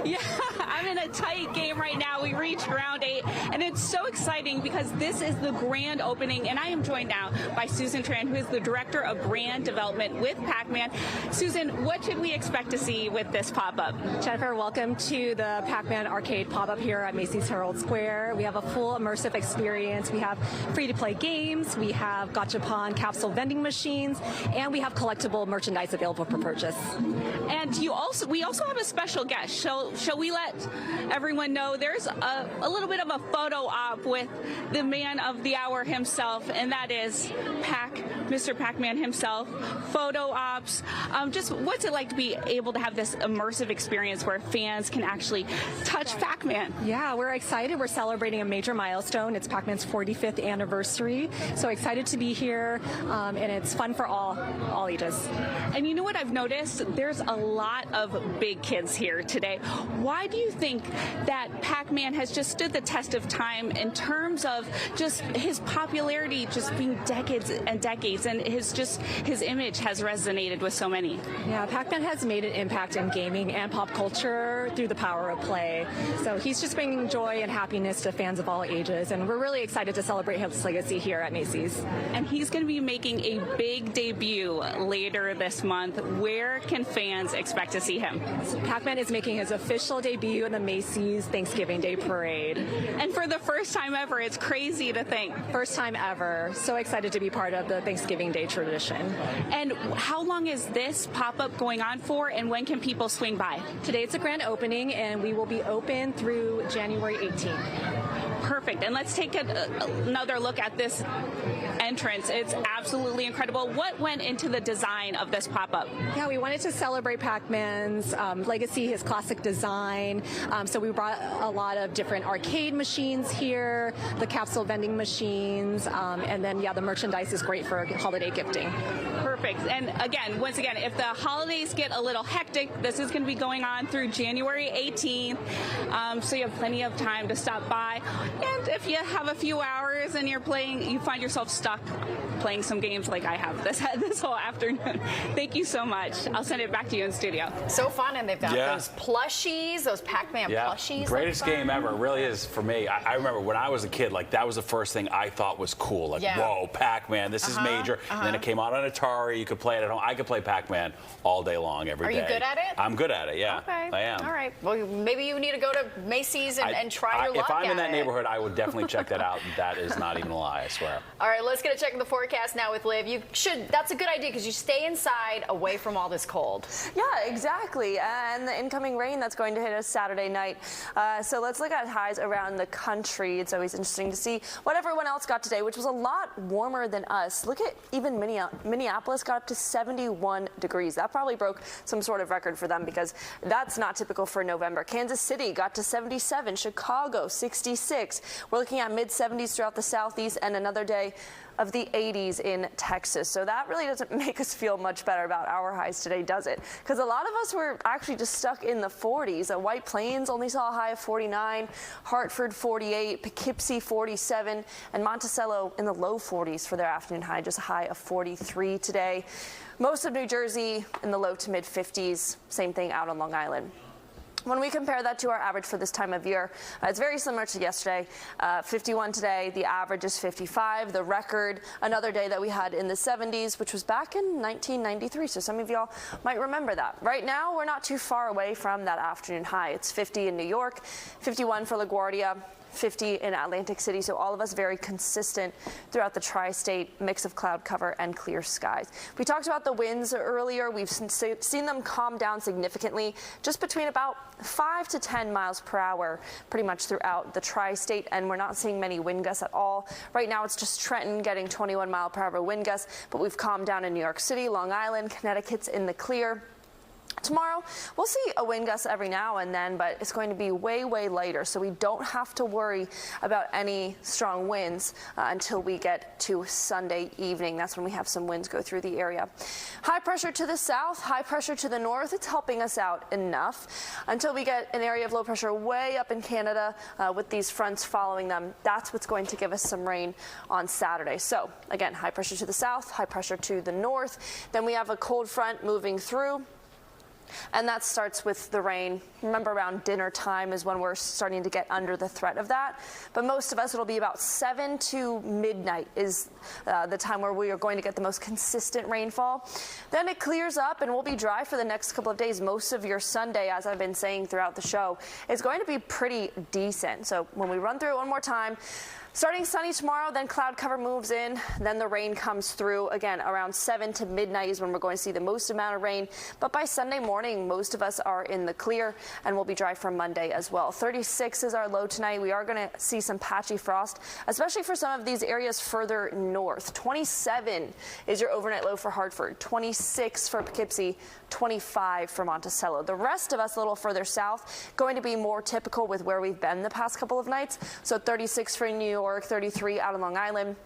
Yeah, I'm in a tight game right now. We reached round 8, and it's so exciting because this is the grand opening, and I am joined now by Susan Tran, who is the Director of Brand Development with Pac-Man. Susan, what should we expect to see with this pop-up? Jennifer, welcome to the Pac-Man arcade pop-up here at Macy's Herald Square. We have a full immersive experience. We have free-to-play games, we have gachapon capsule vending machines, and we have collectible merchandise available for purchase. And we also have a special guest. Shall we let everyone know there's a little bit of a photo op with the man of the hour himself, and that is Mr. Pac-Man himself. Photo ops. Just what's it like to be able to have this immersive experience where fans can actually touch Pac-Man? Yeah, we're excited. We're celebrating a major milestone. It's Pac-Man's 45th anniversary. So excited to be here, and it's fun for all ages. And you know what I've noticed? There's a lot of big kids here today. Why do you think that Pac-Man has just stood the test of time in terms of just his popularity just being decades and decades, and his image has resonated with so many? Yeah, Pac-Man has made an impact in gaming and pop culture through the power of play. So he's just bringing joy and happiness to fans of all ages, and we're really excited to celebrate his legacy here at Macy's. And he's going to be making a big debut later this month. Where can fans expect to see him? Pac-Man is making his official debut in the Macy's Thanksgiving Day Parade. And for the first time ever, it's crazy to think. First time ever. So excited to be part of the Thanksgiving Day tradition. And how long is this pop-up going on for, and when can people swing by? Today it's a grand opening, and we will be open through January 18th. Perfect. And let's take another look at this entrance. It's absolutely incredible. What went into the design of this pop-up? Yeah, we wanted to celebrate Pac-Man's legacy, his classic design. So we brought a lot of different arcade machines here, the capsule vending machines, and then, yeah, the merchandise is great for holiday gifting. Perfect. And again, once again, if the holidays get a little hectic, this is going to be going on through January 18th. So you have plenty of time to stop by. And if you have a few hours and you find yourself stuck playing some games like I have this whole afternoon. Thank you so much. I'll send it back to you in studio. So fun, and they've got those plushies, those Pac-Man plushies. Greatest game ever. It really is for me. I remember when I was a kid, like that was the first thing I thought was cool. Like, whoa, Pac-Man, this is major. And then it came out on Atari. You could play it at home. I could play Pac-Man all day long, every day. Are you good at it? I'm good at it, yeah. Okay. I am. All right. Well, maybe you need to go to Macy's and try your luck If I'm in at that it. neighborhood, I would definitely check that out. That is not even a lie, I swear. All right, let's get a check of the forecast now with Liv. That's a good idea because you stay inside away from all this cold. Yeah, exactly. And the incoming rain that's going to hit us Saturday night. So let's look at highs around the country. It's always interesting to see what everyone else got today, which was a lot warmer than us. Look at even Minneapolis got up to 71 degrees. That probably broke some sort of record for them because that's not typical for November. Kansas City got to 77, Chicago 66. We're looking at mid-70s throughout the southeast and another day of the 80s in Texas. So that really doesn't make us feel much better about our highs today, does it? Because a lot of us were actually just stuck in the 40s. White Plains only saw a high of 49, Hartford 48, Poughkeepsie 47, and Monticello in the low 40s for their afternoon high, just a high of 43 today. Most of New Jersey in the low to mid 50s, same thing out on Long Island. When we compare that to our average for this time of year, it's very similar to yesterday. 51 today, the average is 55. The record, another day that we had in the 70s, which was back in 1993. So some of y'all might remember that. Right now, we're not too far away from that afternoon high. It's 50 in New York, 51 for LaGuardia, 50 in Atlantic City, so all of us very consistent throughout the tri-state, mix of cloud cover and clear skies. We talked about the winds earlier. We've seen them calm down significantly, just between about 5 to 10 miles per hour pretty much throughout the tri-state, and we're not seeing many wind gusts at all. Right now it's just Trenton getting 21 mile per hour wind gusts, but we've calmed down in New York City, Long Island, Connecticut's in the clear. Tomorrow, we'll see a wind gust every now and then, but it's going to be way, way lighter, so we don't have to worry about any strong winds until we get to Sunday evening. That's when we have some winds go through the area. High pressure to the south, high pressure to the north. It's helping us out enough until we get an area of low pressure way up in Canada with these fronts following them. That's what's going to give us some rain on Saturday. So again, high pressure to the south, high pressure to the north. Then we have a cold front moving through. And that starts with the rain. Remember, around dinner time is when we're starting to get under the threat of that. But most of us, it'll be about 7 to midnight is the time where we are going to get the most consistent rainfall. Then it clears up and we'll be dry for the next couple of days. Most of your Sunday, as I've been saying throughout the show, is going to be pretty decent. So when we run through it one more time, starting sunny tomorrow, then cloud cover moves in, then the rain comes through. Again, around 7 to midnight is when we're going to see the most amount of rain. But by Sunday morning, most of us are in the clear and we'll be dry for Monday as well. 36 is our low tonight. We are going to see some patchy frost, especially for some of these areas further north. 27 is your overnight low for Hartford, 26 for Poughkeepsie, 25 for Monticello. The rest of us a little further south, going to be more typical with where we've been the past couple of nights. So 36 for New York, 33 out on Long Island.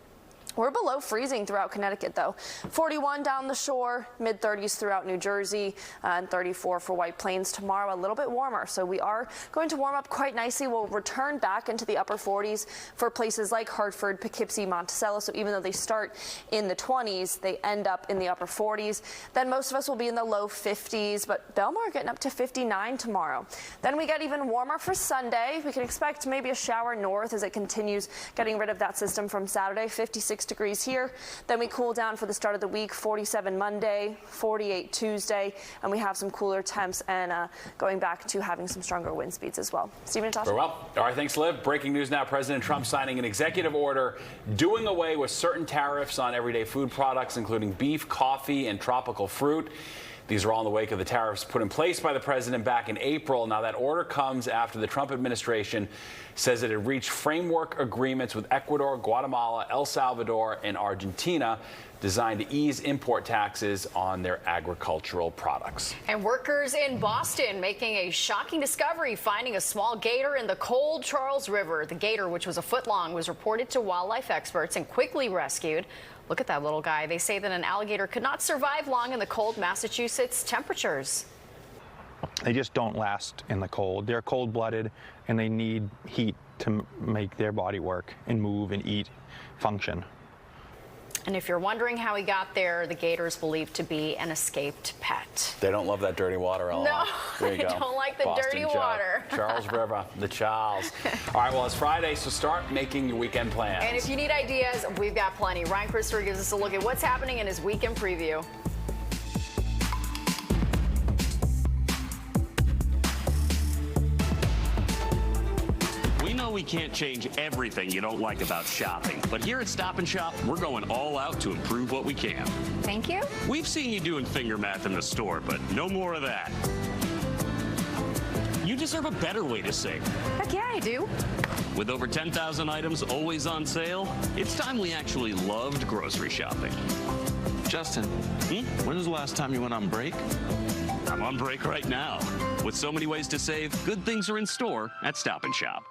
We're below freezing throughout Connecticut, though. 41 down the shore, mid-30s throughout New Jersey, and 34 for White Plains. Tomorrow, a little bit warmer, so we are going to warm up quite nicely. We'll return back into the upper 40s for places like Hartford, Poughkeepsie, Monticello. So even though they start in the 20s, they end up in the upper 40s. Then most of us will be in the low 50s, but Belmar getting up to 59 tomorrow. Then we get even warmer for Sunday. We can expect maybe a shower north as it continues getting rid of that system from Saturday. 56 degrees here. Then we cool down for the start of the week. 47 Monday, 48 Tuesday, and we have some cooler temps and going back to having some stronger wind speeds as well. Stephen and Tasha. Very well. All right, thanks, Liv. Breaking news now. President Trump signing an executive order doing away with certain tariffs on everyday food products, including beef, coffee, and tropical fruit. These are all in the wake of the tariffs put in place by the president back in April. Now, that order comes after the Trump administration says it had reached framework agreements with Ecuador, Guatemala, El Salvador, and Argentina designed to ease import taxes on their agricultural products. And workers in Boston making a shocking discovery, finding a small gator in the cold Charles River. The gator, which was a foot long, was reported to wildlife experts and quickly rescued. Look at that little guy. They say that an alligator could not survive long in the cold Massachusetts temperatures. They just don't last in the cold. They're cold-blooded, and they need heat to make their body work and move and eat, function. And if you're wondering how he got there, the gator is believed to be an escaped pet. They don't love that dirty water, Ella. No, there you they go. don't like the Boston dirty Joe. water. Charles River, the Charles. All right, well, it's Friday, so start making your weekend plans. And if you need ideas, we've got plenty. Ryan Christopher gives us a look at what's happening in his weekend preview. We can't change everything you don't like about shopping, but here at Stop & Shop, we're going all out to improve what we can. Thank you. We've seen you doing finger math in the store, but no more of that. You deserve a better way to save. Heck yeah, I do. With over 10,000 items always on sale, it's time we actually loved grocery shopping. Justin, when was the last time you went on break? I'm on break right now. With so many ways to save, good things are in store at Stop & Shop.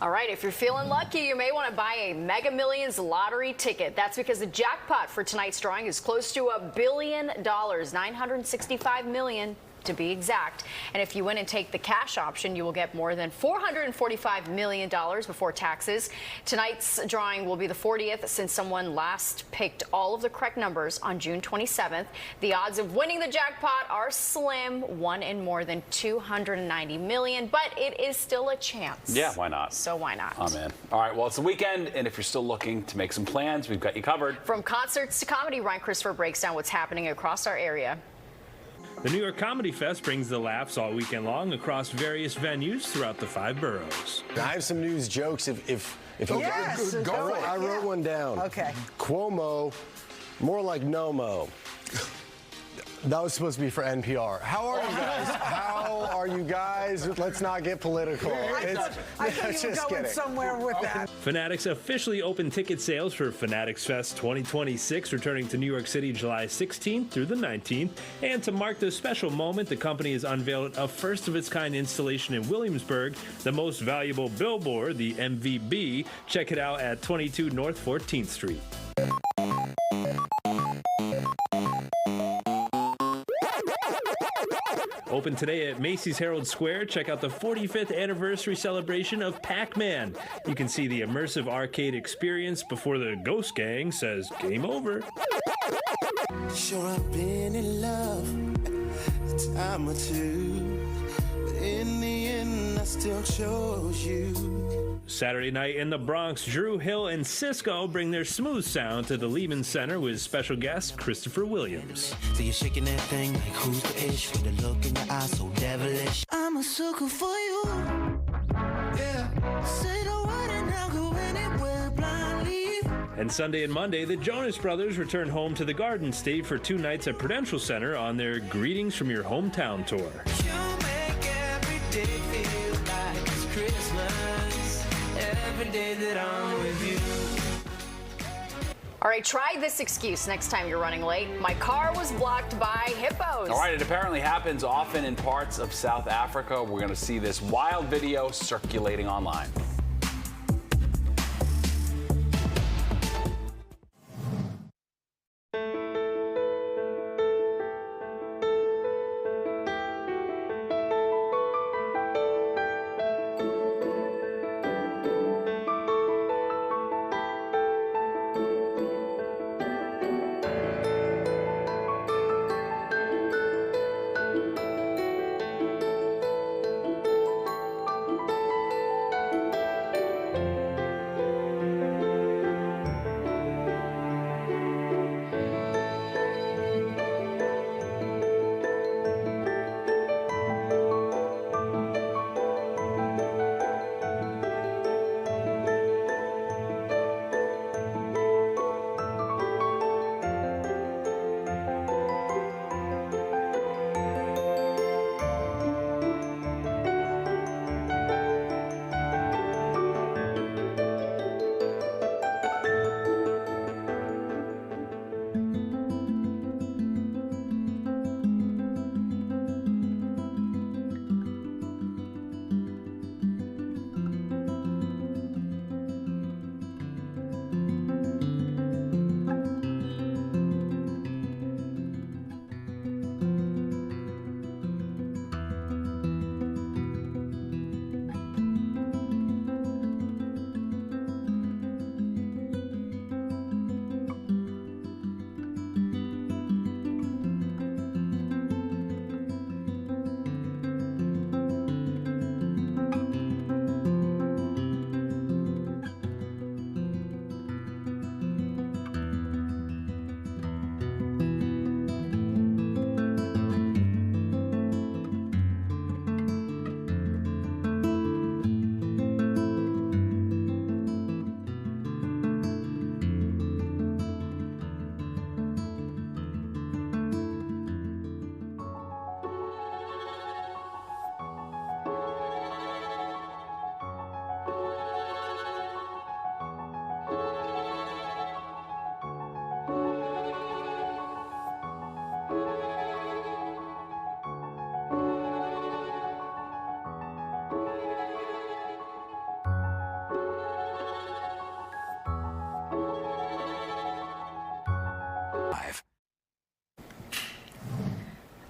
All right, if you're feeling lucky, you may want to buy a Mega Millions lottery ticket. That's because the jackpot for tonight's drawing is close to $1 billion, $965 million to be exact. And if you win and take the cash option, you will get more than $445 million before taxes. Tonight's drawing will be the 40th since someone last picked all of the correct numbers on June 27th. The odds of winning the jackpot are slim, one in more than 290 million, but it is still a chance. Yeah, why not? So why not? I'm in. All right, well, it's the weekend, and if you're still looking to make some plans, we've got you covered. From concerts to comedy, Ryan Christopher breaks down what's happening across our area. The New York Comedy Fest brings the laughs all weekend long across various venues throughout the 5 boroughs. I have some news jokes if yes, go for it. I wrote one down. Okay. Cuomo, more like no-mo. That was supposed to be for NPR. How are you guys? How are you guys? Let's not get political. I thought you were going somewhere with that. Fanatics officially opened ticket sales for Fanatics Fest 2026, returning to New York City July 16th through the 19th. And to mark this special moment, the company has unveiled a first-of-its-kind installation in Williamsburg, the most valuable billboard, the MVB. Check it out at 22 North 14th Street. Open today at Macy's Herald Square. Check out the 45th anniversary celebration of Pac-Man. You can see the immersive arcade experience before the Ghost Gang says game over. Sure, I've been in love a time or two, but in the end, I still chose you. Saturday night in the Bronx, Drew Hill and Cisco bring their smooth sound to the Lehman Center with special guest Christopher Williams. So you're shaking that thing like who's the ish with the look in your eyes so devilish. I'm a sucker for you. Yeah. Say the word and I'll go anywhere blindly. And Sunday and Monday, the Jonas Brothers return home to the Garden State for 2 nights at Prudential Center on their Greetings from Your Hometown tour. You make every day feel like it's Christmas. Every day that I'm with you. All right, try this excuse next time you're running late. My car was blocked by hippos. All right, it apparently happens often in parts of South Africa. We're going to see this wild video circulating online.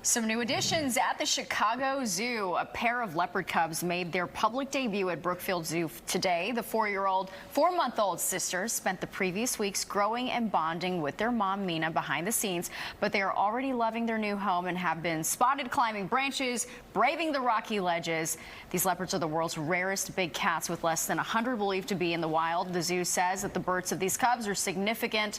Some new additions at the Chicago Zoo. A pair of leopard cubs made their public debut at Brookfield Zoo today. The 4-month-old sisters spent the previous weeks growing and bonding with their mom, Mina, behind the scenes, but they are already loving their new home and have been spotted climbing branches, braving the rocky ledges. These leopards are the world's rarest big cats, with less than 100 believed to be in the wild. The zoo says that the births of these cubs are significant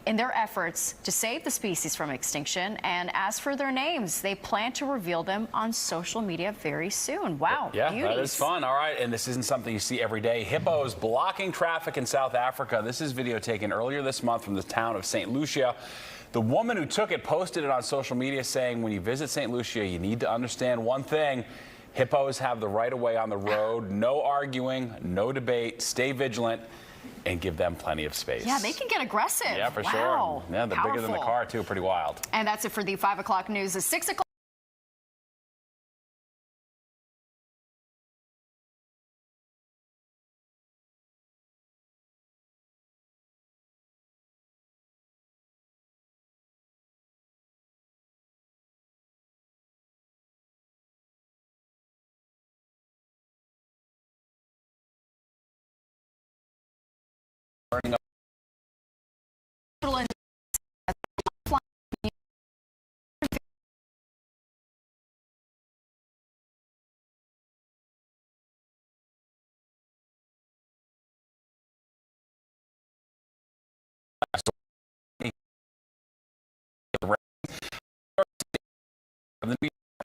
in their efforts to save the species from extinction. And as for their names, they plan to reveal them on social media very soon. Wow. Yeah, beauties. That is fun. All right, and this isn't something you see every day. Hippos blocking traffic in South Africa. This is video taken earlier this month from the town of St. Lucia. The woman who took it posted it on social media saying, when you visit St. Lucia, you need to understand one thing. Hippos have the right of way on the road. No arguing, no debate. Stay vigilant and give them plenty of space. Yeah, they can get aggressive. Yeah, for wow. sure. Yeah, they're bigger than the Powerful. car, too. Pretty wild. And that's it for the 5 o'clock news. The 6 o'clock.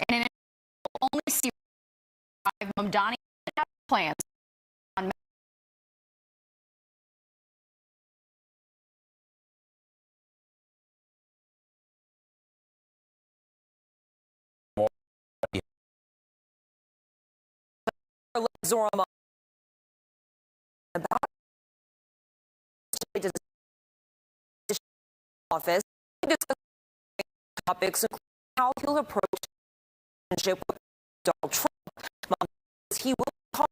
And only see Mamdani plans on Zorama about office topics including how he'll approach relationship with Donald Trump. He will call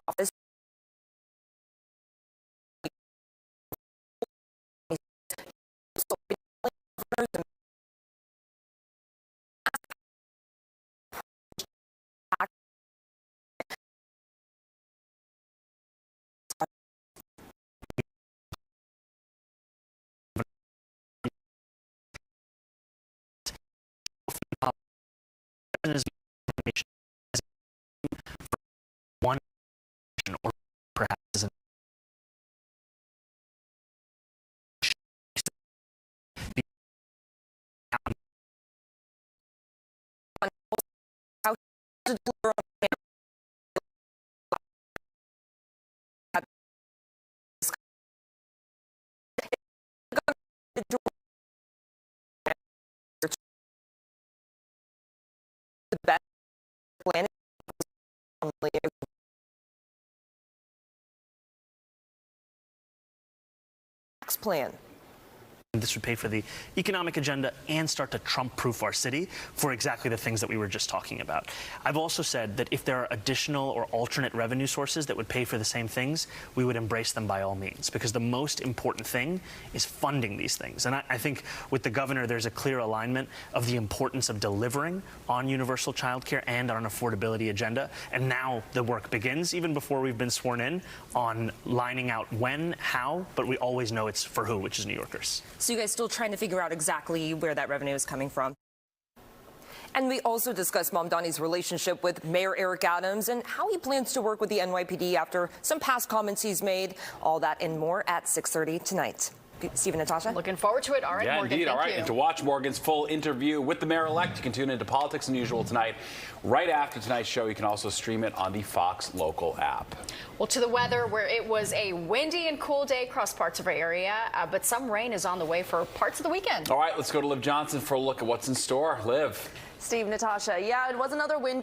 office one or perhaps the best plan plan. This would pay for the economic agenda and start to Trump-proof our city for exactly the things that we were just talking about. I've also said that if there are additional or alternate revenue sources that would pay for the same things, we would embrace them by all means, because the most important thing is funding these things. And I think with the governor, there's a clear alignment of the importance of delivering on universal childcare and on an affordability agenda. And now the work begins, even before we've been sworn in, on lining out when, how, but we always know it's for who, which is New Yorkers. So you guys still trying to figure out exactly where that revenue is coming from? And we also discussed Mamdani's relationship with Mayor Eric Adams and how he plans to work with the NYPD after some past comments he's made. All that and more at 6:30 tonight. Steve and Natasha? Looking forward to it. All right, yeah, Morgan, indeed. thank All right, you. and to watch Morgan's full interview with the mayor-elect, you can tune into Politics Unusual tonight. Right after tonight's show, you can also stream it on the Fox Local app. Well, to the weather, where it was a windy and cool day across parts of our area, but some rain is on the way for parts of the weekend. All right, let's go to Liv Johnson for a look at what's in store. Liv. Steve, Natasha, yeah, it was another windy